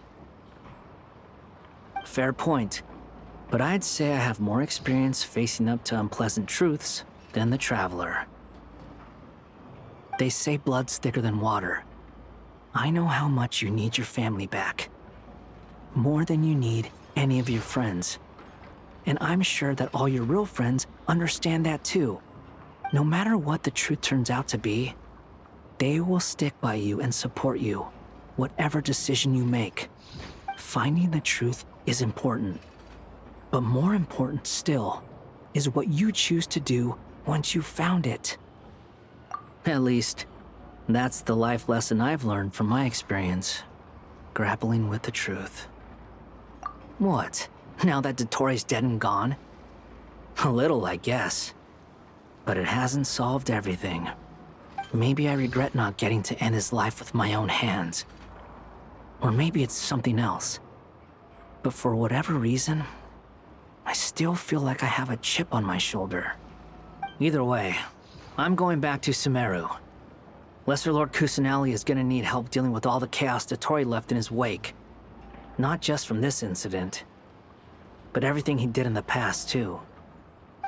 [SPEAKER 5] Fair point. But I'd say I have more experience facing up to unpleasant truths than the Traveler. They say blood's thicker than water. I know how much you need your family back. More than you need any of your friends. And I'm sure that all your real friends understand that too. No matter what the truth turns out to be, they will stick by you and support you, whatever decision you make. Finding the truth is important. But more important still
[SPEAKER 2] is what you choose to do once you've found it.
[SPEAKER 5] At least, that's the life lesson I've learned from my experience, grappling with the truth. What? Now that Dottoro's dead and gone? A little, I guess. But it hasn't solved everything. Maybe I regret not getting to end his life with my own hands. Or maybe it's something else. But for whatever reason, I still feel like I have a chip on my shoulder. Either way, I'm going back to Sumeru. Lesser Lord Kusanali is gonna need help dealing with all the chaos Dottori left in his wake. Not just from this incident, but everything he did in the past, too.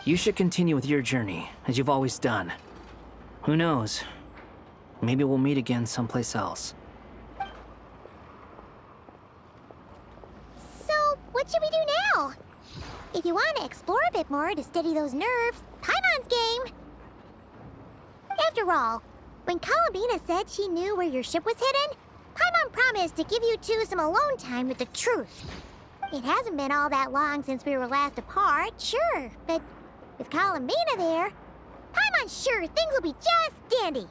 [SPEAKER 5] You should continue with your journey, as you've always done. Who knows? Maybe we'll meet again someplace else.
[SPEAKER 20] So, what should we do now? If you want to explore a bit more to steady those nerves, Paimon's game! After all, when Columbina said she knew where your ship was hidden, Paimon promised to give you two some alone time with the truth. It hasn't been all that long since we were last apart, sure, but with Columbina there, Paimon's sure things will be just dandy.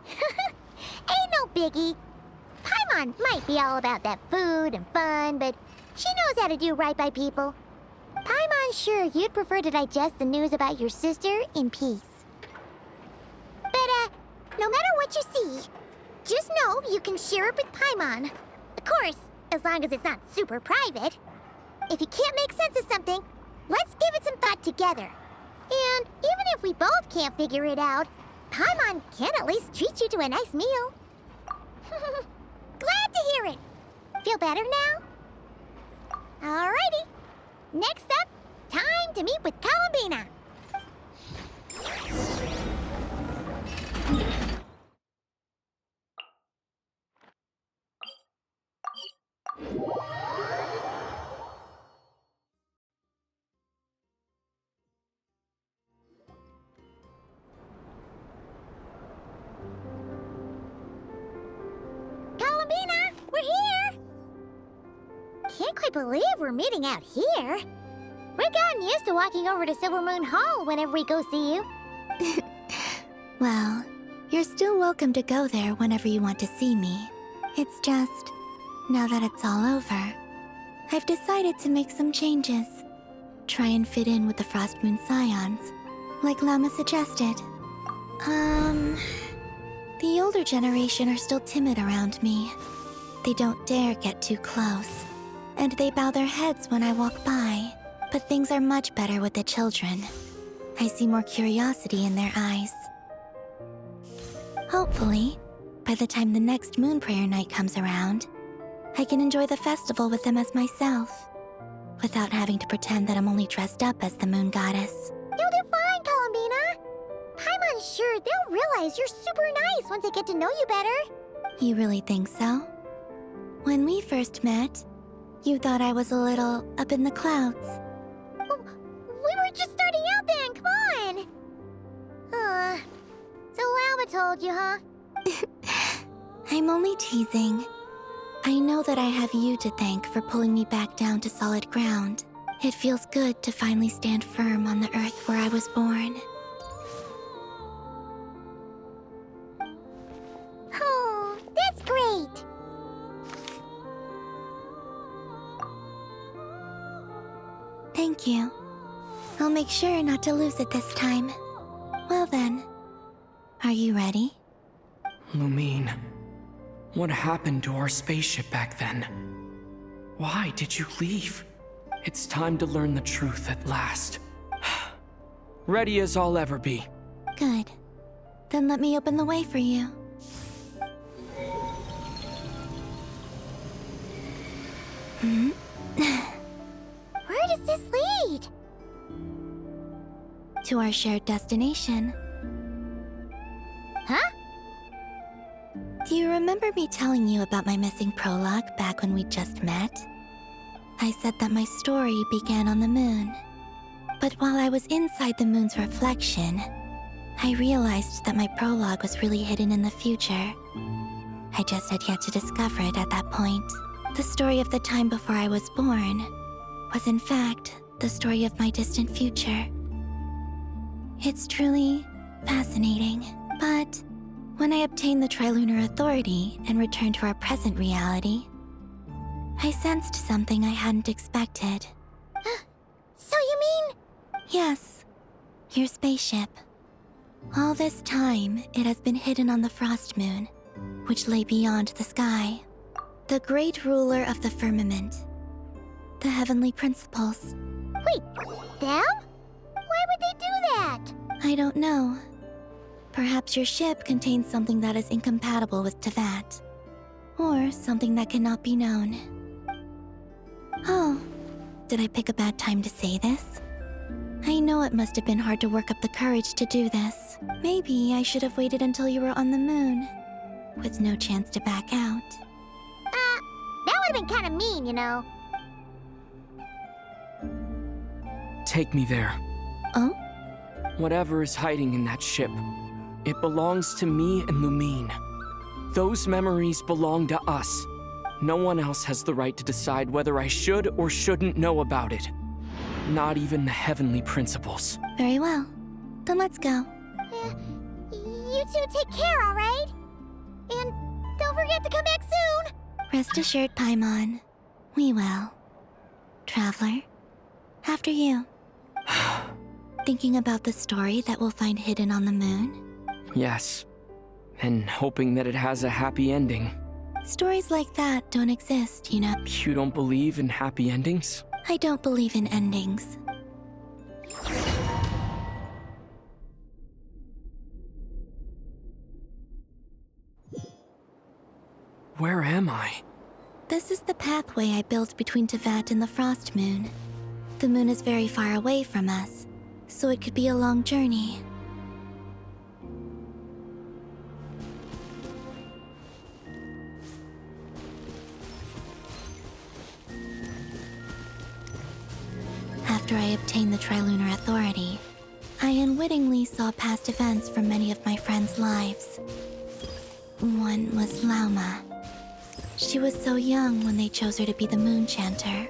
[SPEAKER 20] Ain't no biggie. Paimon might be all about that food and fun, but she knows how to do right by people. Paimon's sure you'd prefer to digest the news about your sister in peace. But, no matter what you see, just know you can share it with Paimon. Of course, as long as it's not super private. If you can't make sense of something, let's give it some thought together. And even if we both can't figure it out, Paimon can at least treat you to a nice meal. Glad to hear it. Feel better now? Alrighty. Next up, time to meet with Columbina. Columbina, we're here! Can't quite believe we're meeting out here. We've gotten used to walking over to Silver Moon Hall whenever we go see you.
[SPEAKER 12] Well, you're still welcome to go there whenever you want to see me. It's just, now that it's all over, I've decided to make some changes. Try and fit in with the Frost Moon Scions, like Lama suggested. The older generation are still timid around me. They don't dare get too close, and they bow their heads when I walk by. But things are much better with the children. I see more curiosity in their eyes. Hopefully, by the time the next Moon Prayer Night comes around, I can enjoy the festival with them as myself, without having to pretend that I'm only dressed up as the Moon Goddess.
[SPEAKER 20] You'll do fine, Columbina. Paimon's sure they'll realize you're super nice once they get to know you better.
[SPEAKER 12] You really think so? When we first met, you thought I was a little up in the clouds.
[SPEAKER 20] We were just starting out then, come on! So Alma told you, huh?
[SPEAKER 12] I'm only teasing. I know that I have you to thank for pulling me back down to solid ground. It feels good to finally stand firm on the earth where I was born.
[SPEAKER 20] Oh, that's great!
[SPEAKER 12] Thank you. I'll make sure not to lose it this time. Well then, are you ready?
[SPEAKER 2] Lumine, what happened to our spaceship back then? Why did you leave? It's time to learn the truth at last. Ready as I'll ever be.
[SPEAKER 12] Good. Then let me open the way for you.
[SPEAKER 20] Where does this lead?
[SPEAKER 12] To our shared destination.
[SPEAKER 20] Huh?
[SPEAKER 12] Do you remember me telling you about my missing prologue back when we just met? I said that my story began on the moon. But while I was inside the moon's reflection, I realized that my prologue was really hidden in the future. I just had yet to discover it at that point. The story of the time before I was born was in fact the story of my distant future. It's truly fascinating. But when I obtained the Trilunar Authority and returned to our present reality, I sensed something I hadn't expected.
[SPEAKER 20] So you mean?
[SPEAKER 12] Yes, your spaceship. All this time, it has been hidden on the Frost Moon, which lay beyond the sky. The great ruler of the firmament. The heavenly principles.
[SPEAKER 20] Wait, them? Why would they do that?
[SPEAKER 12] I don't know. Perhaps your ship contains something that is incompatible with Teyvat. Or something that cannot be known. Oh, did I pick a bad time to say this? I know it must have been hard to work up the courage to do this. Maybe I should have waited until you were on the moon, with no chance to back out.
[SPEAKER 20] That would have been kind of mean, you know.
[SPEAKER 2] Take me there.
[SPEAKER 12] Oh?
[SPEAKER 2] Whatever is hiding in that ship, it belongs to me and Lumine. Those memories belong to us. No one else has the right to decide whether I should or shouldn't know about it. Not even the heavenly principles.
[SPEAKER 12] Very well. Then let's go.
[SPEAKER 20] You two take care, all right? And don't forget to come back soon.
[SPEAKER 12] Rest assured, Paimon. We will. Traveler, after you. Thinking about the story that we'll find hidden on the moon?
[SPEAKER 2] Yes. And hoping that it has a happy ending.
[SPEAKER 12] Stories like that don't exist, you know.
[SPEAKER 2] You don't believe in happy endings?
[SPEAKER 12] I don't believe in endings.
[SPEAKER 2] Where am I?
[SPEAKER 12] This is the pathway I built between Teyvat and the Frost Moon. The moon is very far away from us, so it could be a long journey. After I obtained the Trilunar Authority, I unwittingly saw past events from many of my friends' lives. One was Lauma. She was so young when they chose her to be the Moon Chanter.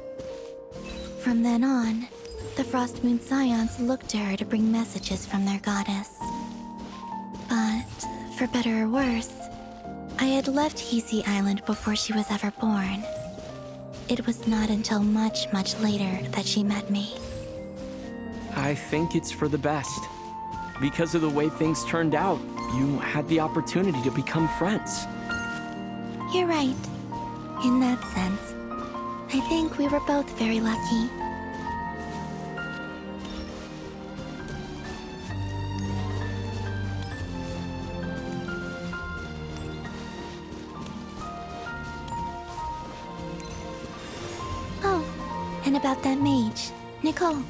[SPEAKER 12] From then on, the Frost Moon Scions looked to her to bring messages from their goddess. But, for better or worse, I had left Hisi Island before she was ever born. It was not until much, much later that she met me.
[SPEAKER 2] I think it's for the best. Because of the way things turned out, you had the opportunity to become friends.
[SPEAKER 12] You're right. In that sense, I think we were both very lucky. Oh, and about that mage, Nicole.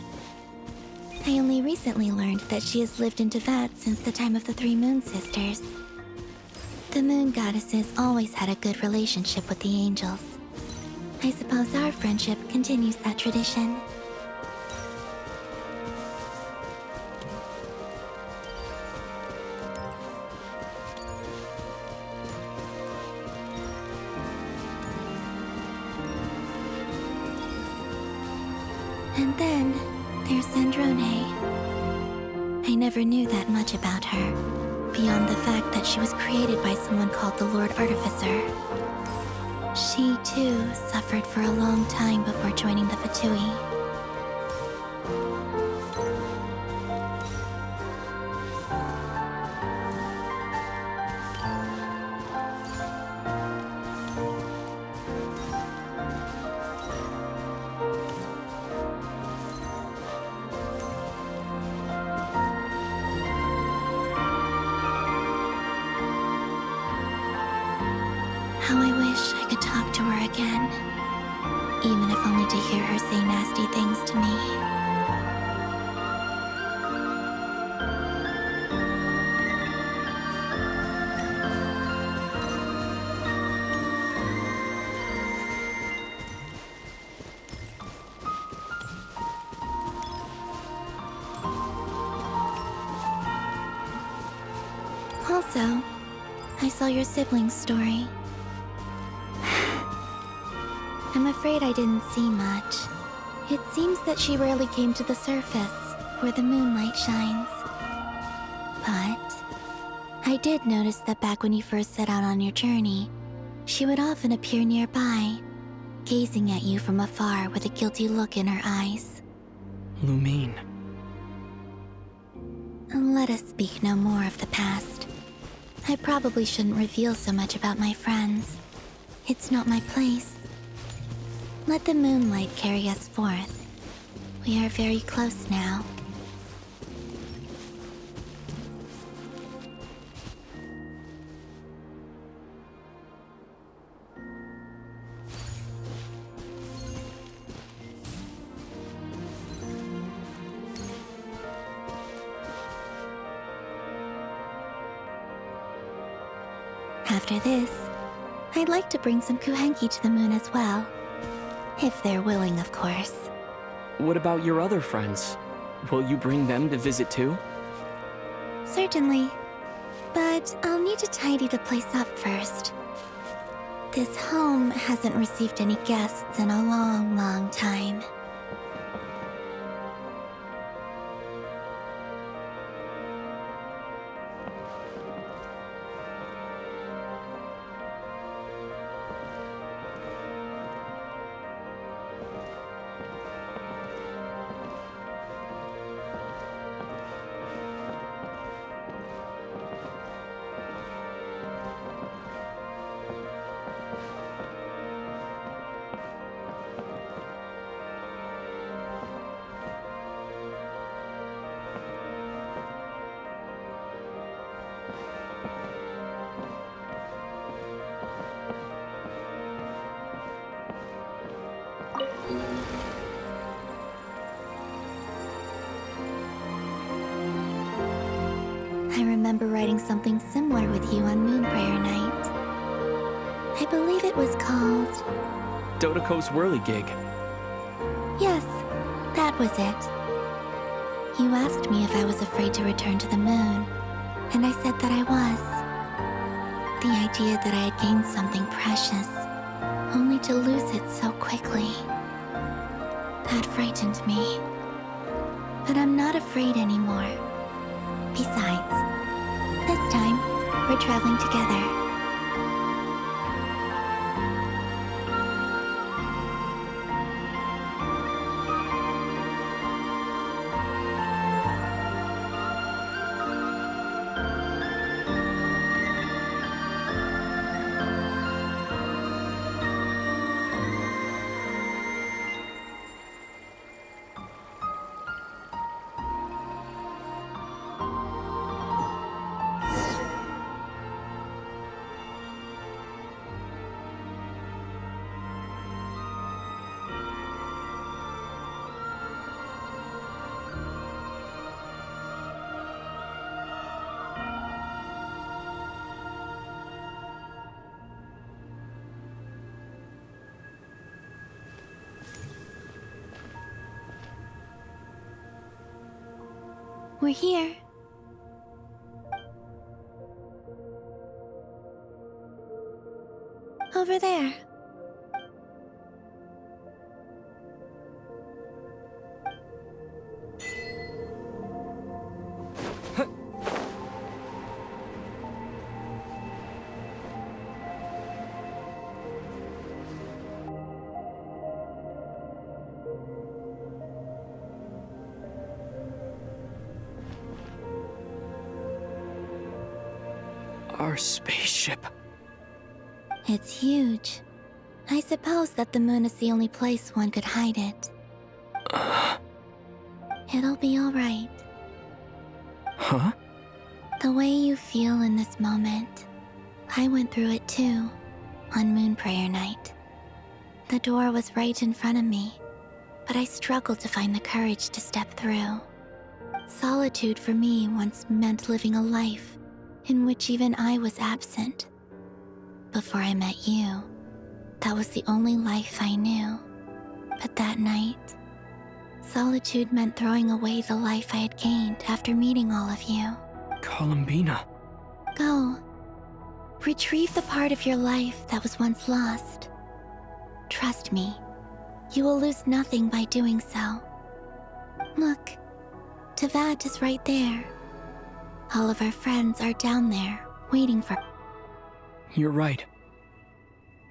[SPEAKER 12] I only recently learned that she has lived in Teyvat since the time of the Three Moon Sisters. The Moon Goddesses always had a good relationship with the angels. I suppose our friendship continues that tradition. And then, there's Zandrone. I never knew that much about her, beyond the fact that she was created by someone called the Lord Artificer. She, too, suffered for a long time before joining the Fatui. How I wish I could talk to her again, even if only to hear her say nasty things to me. Also, I saw your siblings' story. I'm afraid I didn't see much. It seems that she rarely came to the surface, where the moonlight shines. But I did notice that back when you first set out on your journey, she would often appear nearby, gazing at you from afar with a guilty look in her eyes.
[SPEAKER 2] Lumine.
[SPEAKER 12] Let us speak no more of the past. I probably shouldn't reveal so much about my friends. It's not my place. Let the moonlight carry us forth. We are very close now. After this, I'd like to bring some kuhenki to the moon as well. If they're willing, of course.
[SPEAKER 2] What about your other friends? Will you bring them to visit too?
[SPEAKER 12] Certainly. But I'll need to tidy the place up first. This home hasn't received any guests in a long, long time. I remember writing something similar with you on Moon Prayer Night. I believe it was called...
[SPEAKER 2] Dodoko's Whirligig.
[SPEAKER 12] Yes, that was it. You asked me if I was afraid to return to the moon, and I said that I was. The idea that I had gained something precious, only to lose it so quickly. That frightened me. But I'm not afraid anymore. Besides, this time, we're traveling together. We're here. Over there.
[SPEAKER 2] Our spaceship.
[SPEAKER 12] It's huge. I suppose that the moon is the only place one could hide it. It'll be all right.
[SPEAKER 2] Huh?
[SPEAKER 12] The way you feel in this moment, I went through it too, on Moon Prayer Night. The door was right in front of me, but I struggled to find the courage to step through. Solitude for me once meant living a life in which even I was absent. Before I met you, that was the only life I knew. But that night, solitude meant throwing away the life I had gained after meeting all of you.
[SPEAKER 2] Columbina.
[SPEAKER 12] Go. Retrieve the part of your life that was once lost. Trust me, you will lose nothing by doing so. Look, Teyvat is right there. All of our friends are down there, waiting for...
[SPEAKER 2] You're right.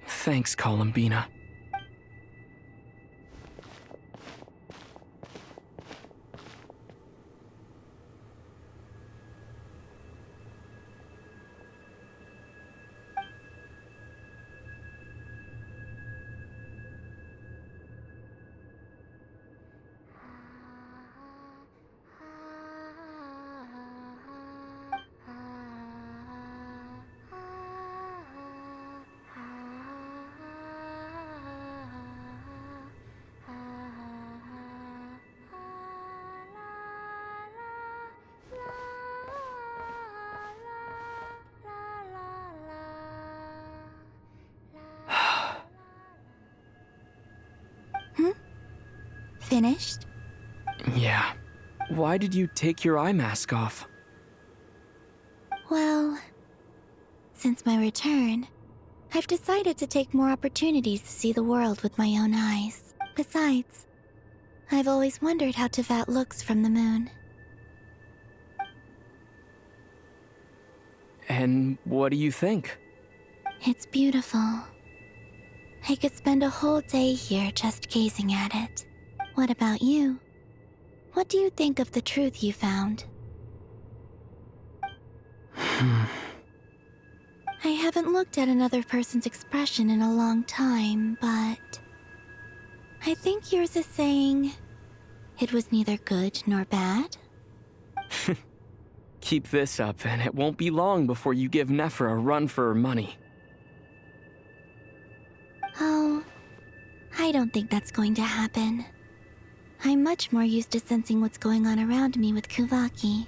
[SPEAKER 2] Thanks, Columbina.
[SPEAKER 12] Finished?
[SPEAKER 2] Yeah. Why did you take your eye mask off?
[SPEAKER 12] Well, since my return, I've decided to take more opportunities to see the world with my own eyes. Besides, I've always wondered how Tevat looks from the moon.
[SPEAKER 2] And what do you think?
[SPEAKER 12] It's beautiful. I could spend a whole day here just gazing at it. What about you? What do you think of the truth you found? I haven't looked at another person's expression in a long time, but... I think yours is saying... it was neither good nor bad?
[SPEAKER 2] Keep this up, and it won't be long before you give Nephra a run for her money.
[SPEAKER 12] Oh, I don't think that's going to happen. I'm much more used to sensing what's going on around me with Kuvaki.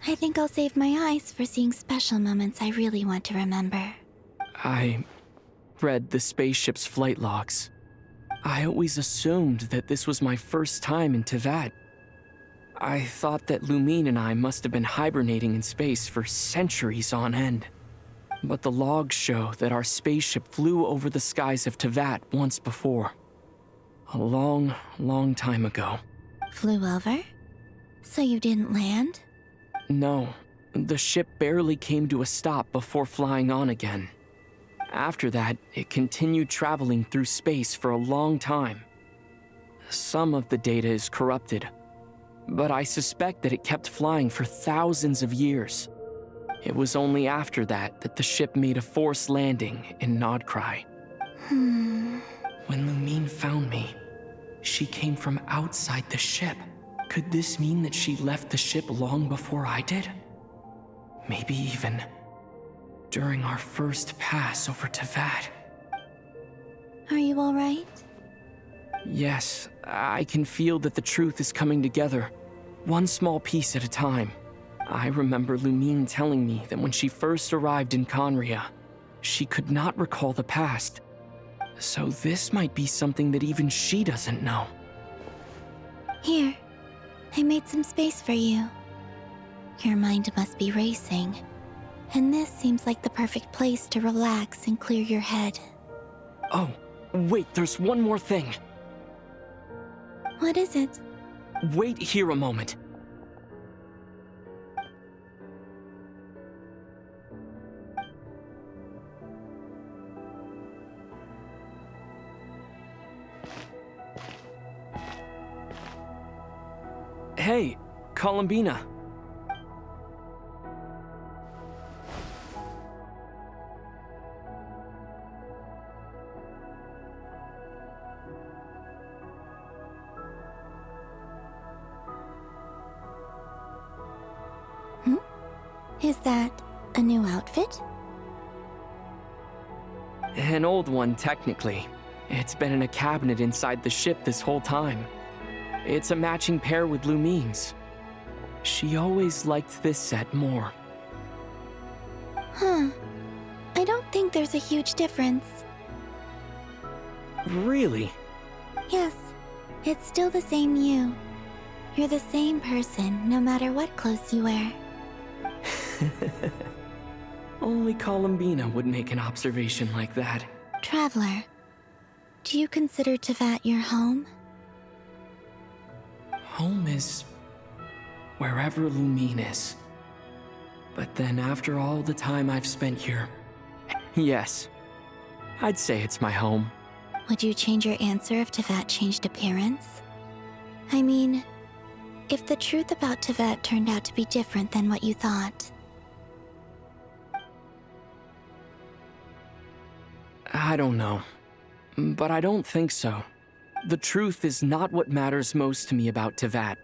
[SPEAKER 12] I think I'll save my eyes for seeing special moments I really want to remember.
[SPEAKER 2] I read the spaceship's flight logs. I always assumed that this was my first time in Tevat. I thought that Lumine and I must have been hibernating in space for centuries on end. But the logs show that our spaceship flew over the skies of Tevat once before. A long, long time ago.
[SPEAKER 12] Flew over? So you didn't land?
[SPEAKER 2] No, the ship barely came to a stop before flying on again. After that, it continued traveling through space for a long time. Some of the data is corrupted, but I suspect that it kept flying for thousands of years. It was only after that that the ship made a forced landing in Nodcry. When Lumine found me, she came from outside the ship. Could this mean that she left the ship long before I did? Maybe even during our first pass over Tevat.
[SPEAKER 12] Are you all right?
[SPEAKER 2] Yes, I can feel that the truth is coming together, one small piece at a time. I remember Lumine telling me that when she first arrived in Conria, she could not recall the past. So this might be something that even she doesn't know.
[SPEAKER 12] Here, I made some space for you. Your mind must be racing, and this seems like the perfect place to relax and clear your head.
[SPEAKER 2] Oh, wait, there's one more thing.
[SPEAKER 12] What is it?
[SPEAKER 2] Wait here a moment. Hey, Columbina.
[SPEAKER 12] Is that a new outfit?
[SPEAKER 2] An old one, technically. It's been in a cabinet inside the ship this whole time. It's a matching pair with Lumine's. She always liked this set more.
[SPEAKER 12] Huh. I don't think there's a huge difference.
[SPEAKER 2] Really?
[SPEAKER 12] Yes. It's still the same you. You're the same person, no matter what clothes you wear.
[SPEAKER 2] Only Columbina would make an observation like that.
[SPEAKER 12] Traveler, do you consider Tevat your home?
[SPEAKER 2] Home is wherever Lumine is. But then after all the time I've spent here, yes, I'd say it's my home.
[SPEAKER 12] Would you change your answer if Tevat changed appearance? I mean, if the truth about Tevat turned out to be different than what you thought.
[SPEAKER 2] I don't know, but I don't think so. The truth is not what matters most to me about Tevat.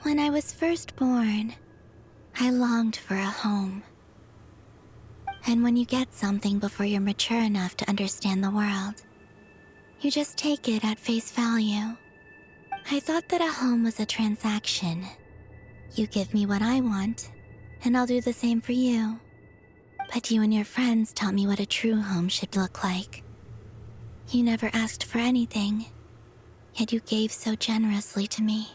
[SPEAKER 12] When I was first born, I longed for a home. And when you get something before you're mature enough to understand the world, you just take it at face value. I thought that a home was a transaction. You give me what I want, and I'll do the same for you. But you and your friends taught me what a true home should look like. You never asked for anything, yet you gave so generously to me.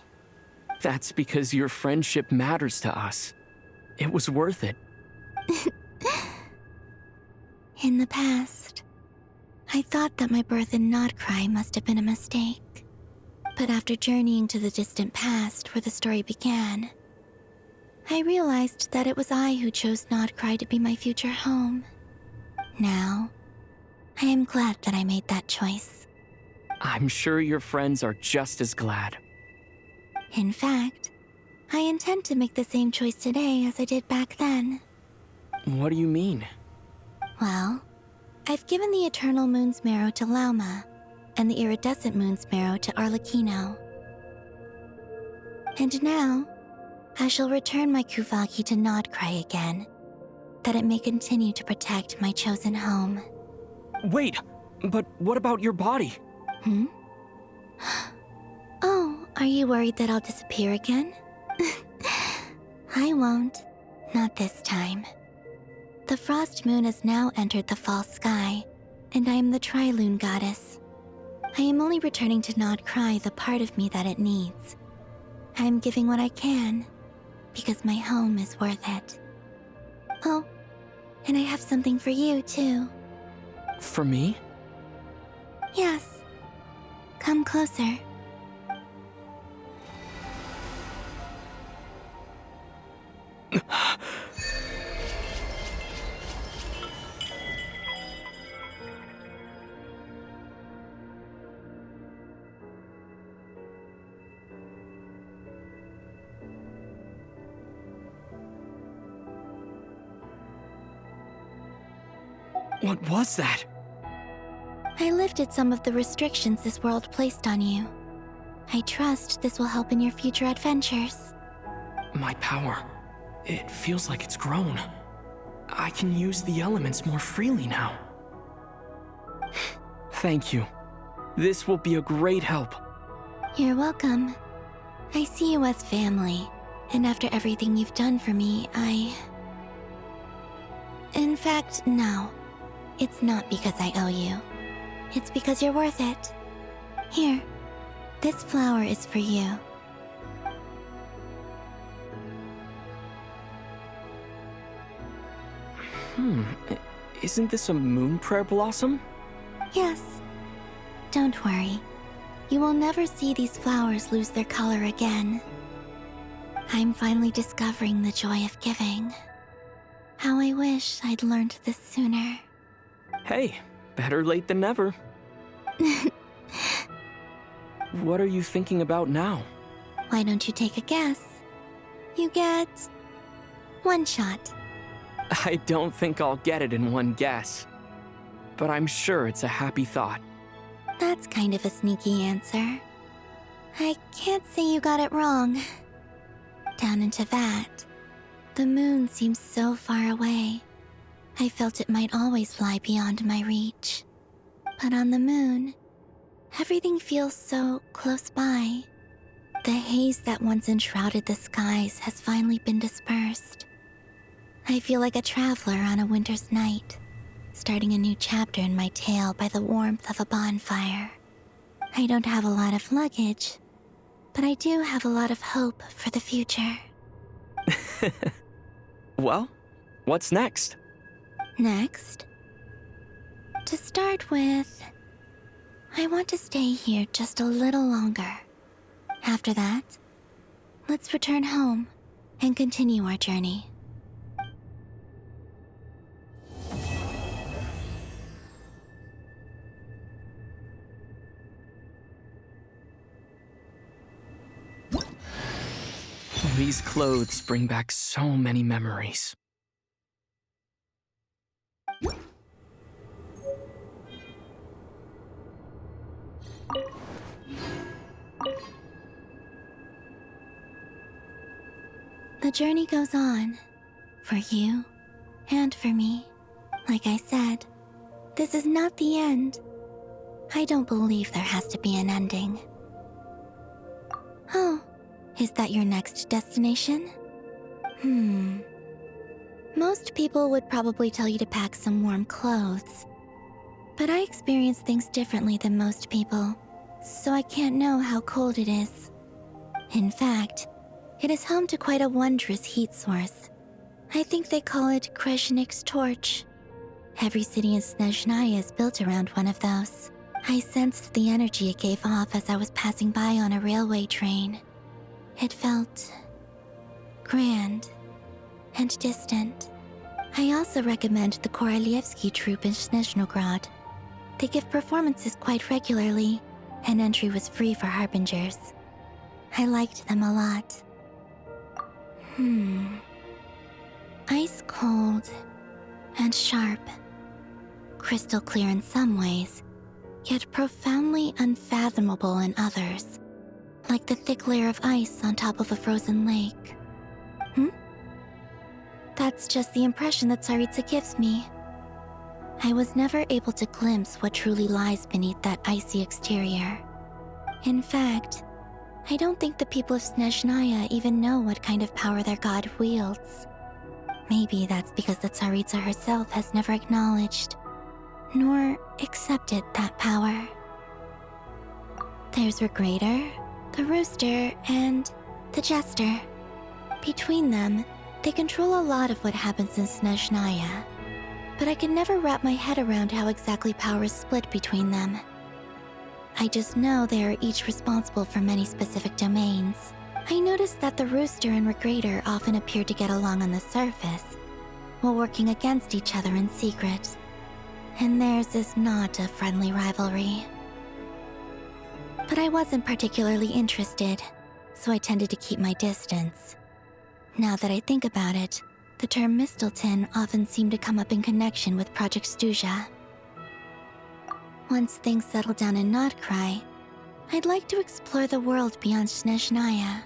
[SPEAKER 2] That's because your friendship matters to us. It was worth it.
[SPEAKER 12] In the past, I thought that my birth in Nodcry must have been a mistake. But after journeying to the distant past where the story began, I realized that it was I who chose Nodcry to be my future home. Now, I am glad that I made that choice.
[SPEAKER 2] I'm sure your friends are just as glad.
[SPEAKER 12] In fact, I intend to make the same choice today as I did back then.
[SPEAKER 2] What do you mean?
[SPEAKER 12] Well, I've given the Eternal Moon's Marrow to Lauma, and the Iridescent Moon's Marrow to Arlecchino. And now, I shall return my Kuvagi to Nodcry again, that it may continue to protect my chosen home.
[SPEAKER 2] Wait, but what about your body?
[SPEAKER 12] Oh, are you worried that I'll disappear again? I won't. Not this time. The Frost Moon has now entered the false sky, and I am the Tri-Lune Goddess. I am only returning to Nodcry the part of me that it needs. I am giving what I can, because my home is worth it. Oh, and I have something for you, too.
[SPEAKER 2] For me?
[SPEAKER 12] Yes. Come closer.
[SPEAKER 2] What was that?
[SPEAKER 12] I lifted some of the restrictions this world placed on you. I trust this will help in your future adventures.
[SPEAKER 2] My power. It feels like it's grown. I can use the elements more freely now. Thank you. This will be a great help.
[SPEAKER 12] You're welcome. I see you as family, and after everything you've done for me, In fact, no. It's not because I owe you. It's because you're worth it. Here, this flower is for you.
[SPEAKER 2] Isn't this a moon prayer blossom?
[SPEAKER 12] Yes. Don't worry. You will never see these flowers lose their color again. I'm finally discovering the joy of giving. How I wish I'd learned this sooner.
[SPEAKER 2] Hey, better late than never. What are you thinking about now?
[SPEAKER 12] Why don't you take a guess? You get 1 shot.
[SPEAKER 2] I don't think I'll get it in one guess. But I'm sure it's a happy thought.
[SPEAKER 12] That's kind of a sneaky answer. I can't say you got it wrong. Down into that, the moon seems so far away. I felt it might always lie beyond my reach. But on the moon, everything feels so close by. The haze that once enshrouded the skies has finally been dispersed. I feel like a traveler on a winter's night, starting a new chapter in my tale by the warmth of a bonfire. I don't have a lot of luggage, but I do have a lot of hope for the future.
[SPEAKER 2] Well, what's next?
[SPEAKER 12] Next? To start with, I want to stay here just a little longer. After that, let's Let's return home and continue our journey.
[SPEAKER 2] These clothes bring back so many memories.
[SPEAKER 12] The journey goes on, for you and for me. Like I said, this is not the end. I don't believe there has to be an ending. Oh, is that your next destination? Most people would probably tell you to pack some warm clothes. But I experience things differently than most people, so I can't know how cold it is. In fact, it is home to quite a wondrous heat source. I think they call it Kreshnik's torch. Every city in Snezhnaya is built around one of those. I sensed the energy it gave off as I was passing by on a railway train. It felt grand and distant. I also recommend the Korolievsky troupe in Snezhnograd. They give performances quite regularly, and entry was free for harbingers. I liked them a lot. Ice cold and sharp. Crystal clear in some ways, yet profoundly unfathomable in others. Like the thick layer of ice on top of a frozen lake. That's just the impression that Tsaritsa gives me. I was never able to glimpse what truly lies beneath that icy exterior. In fact, I don't think the people of Snezhnaya even know what kind of power their god wields. Maybe that's because the Tsaritsa herself has never acknowledged, nor accepted that power. There's Regrator, the Rooster, and the Jester. Between them, they control a lot of what happens in Snezhnaya, but I can never wrap my head around how exactly power is split between them. I just know they are each responsible for many specific domains. I noticed that the Rooster and Regrator often appear to get along on the surface, while working against each other in secret. And theirs is not a friendly rivalry. But I wasn't particularly interested, so I tended to keep my distance. Now that I think about it, the term Mistelton often seemed to come up in connection with Project Stuja. Once things settle down in Notcry, I'd like to explore the world beyond Snezhnaya.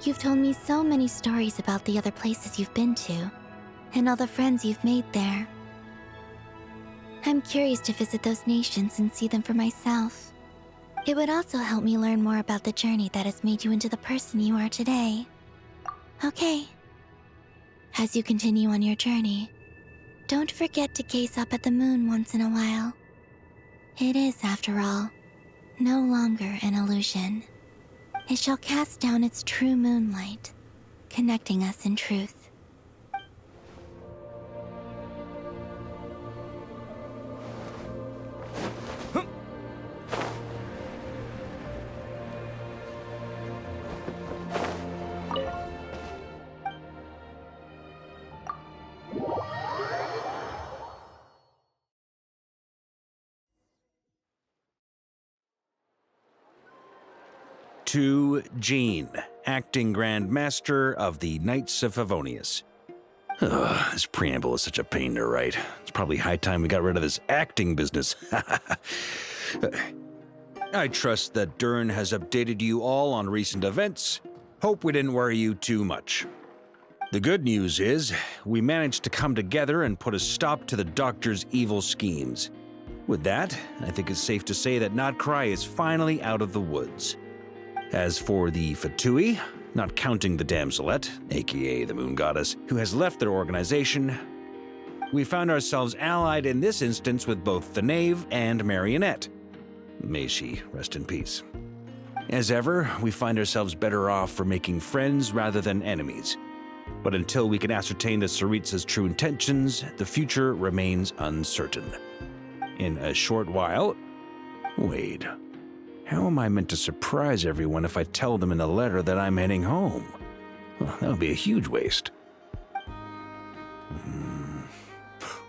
[SPEAKER 12] You've told me so many stories about the other places you've been to, and all the friends you've made there. I'm curious to visit those nations and see them for myself. It would also help me learn more about the journey that has made you into the person you are today. Okay. As you continue on your journey, don't forget to gaze up at the moon once in a while. It is, after all, no longer an illusion. It shall cast down its true moonlight, connecting us in truth.
[SPEAKER 10] To Jean, acting Grand Master of the Knights of Favonius. This preamble is such a pain to write. It's probably high time we got rid of this acting business. I trust that Dern has updated you all on recent events. Hope we didn't worry you too much. The good news is, we managed to come together and put a stop to the Doctor's evil schemes. With that, I think it's safe to say that Notcry is finally out of the woods. As for the Fatui, not counting the Damselette, aka the Moon Goddess, who has left their organization, we found ourselves allied in this instance with both the Knave and Marionette. May she rest in peace. As ever, we find ourselves better off for making friends rather than enemies. But until we can ascertain the Tsaritsa's true intentions, the future remains uncertain. In a short while... Wait. How am I meant to surprise everyone if I tell them in a letter that I'm heading home? Well, that would be a huge waste.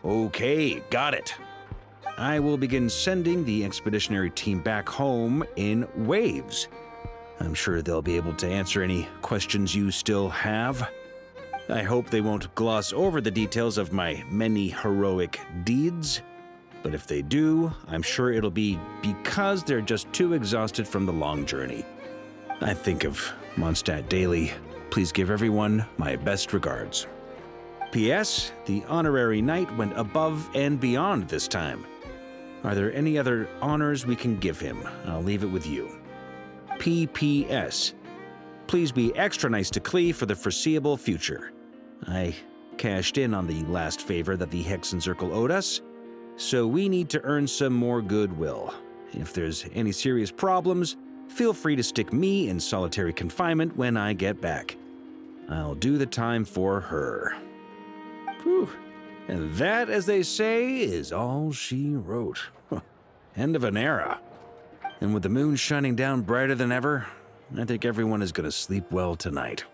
[SPEAKER 10] Okay, got it. I will begin sending the expeditionary team back home in waves. I'm sure they'll be able to answer any questions you still have. I hope they won't gloss over the details of my many heroic deeds. But if they do, I'm sure it'll be because they're just too exhausted from the long journey. I think of Mondstadt daily. Please give everyone my best regards. P.S. The honorary knight went above and beyond this time. Are there any other honors we can give him? I'll leave it with you. P.P.S. Please be extra nice to Klee for the foreseeable future. I cashed in on the last favor that the Hexen Circle owed us, so we need to earn some more goodwill. If there's any serious problems, feel free to stick me in solitary confinement when I get back. I'll do the time for her. Whew. And that, as they say, is all she wrote. End of an era. And with the moon shining down brighter than ever, I think everyone is going to sleep well tonight.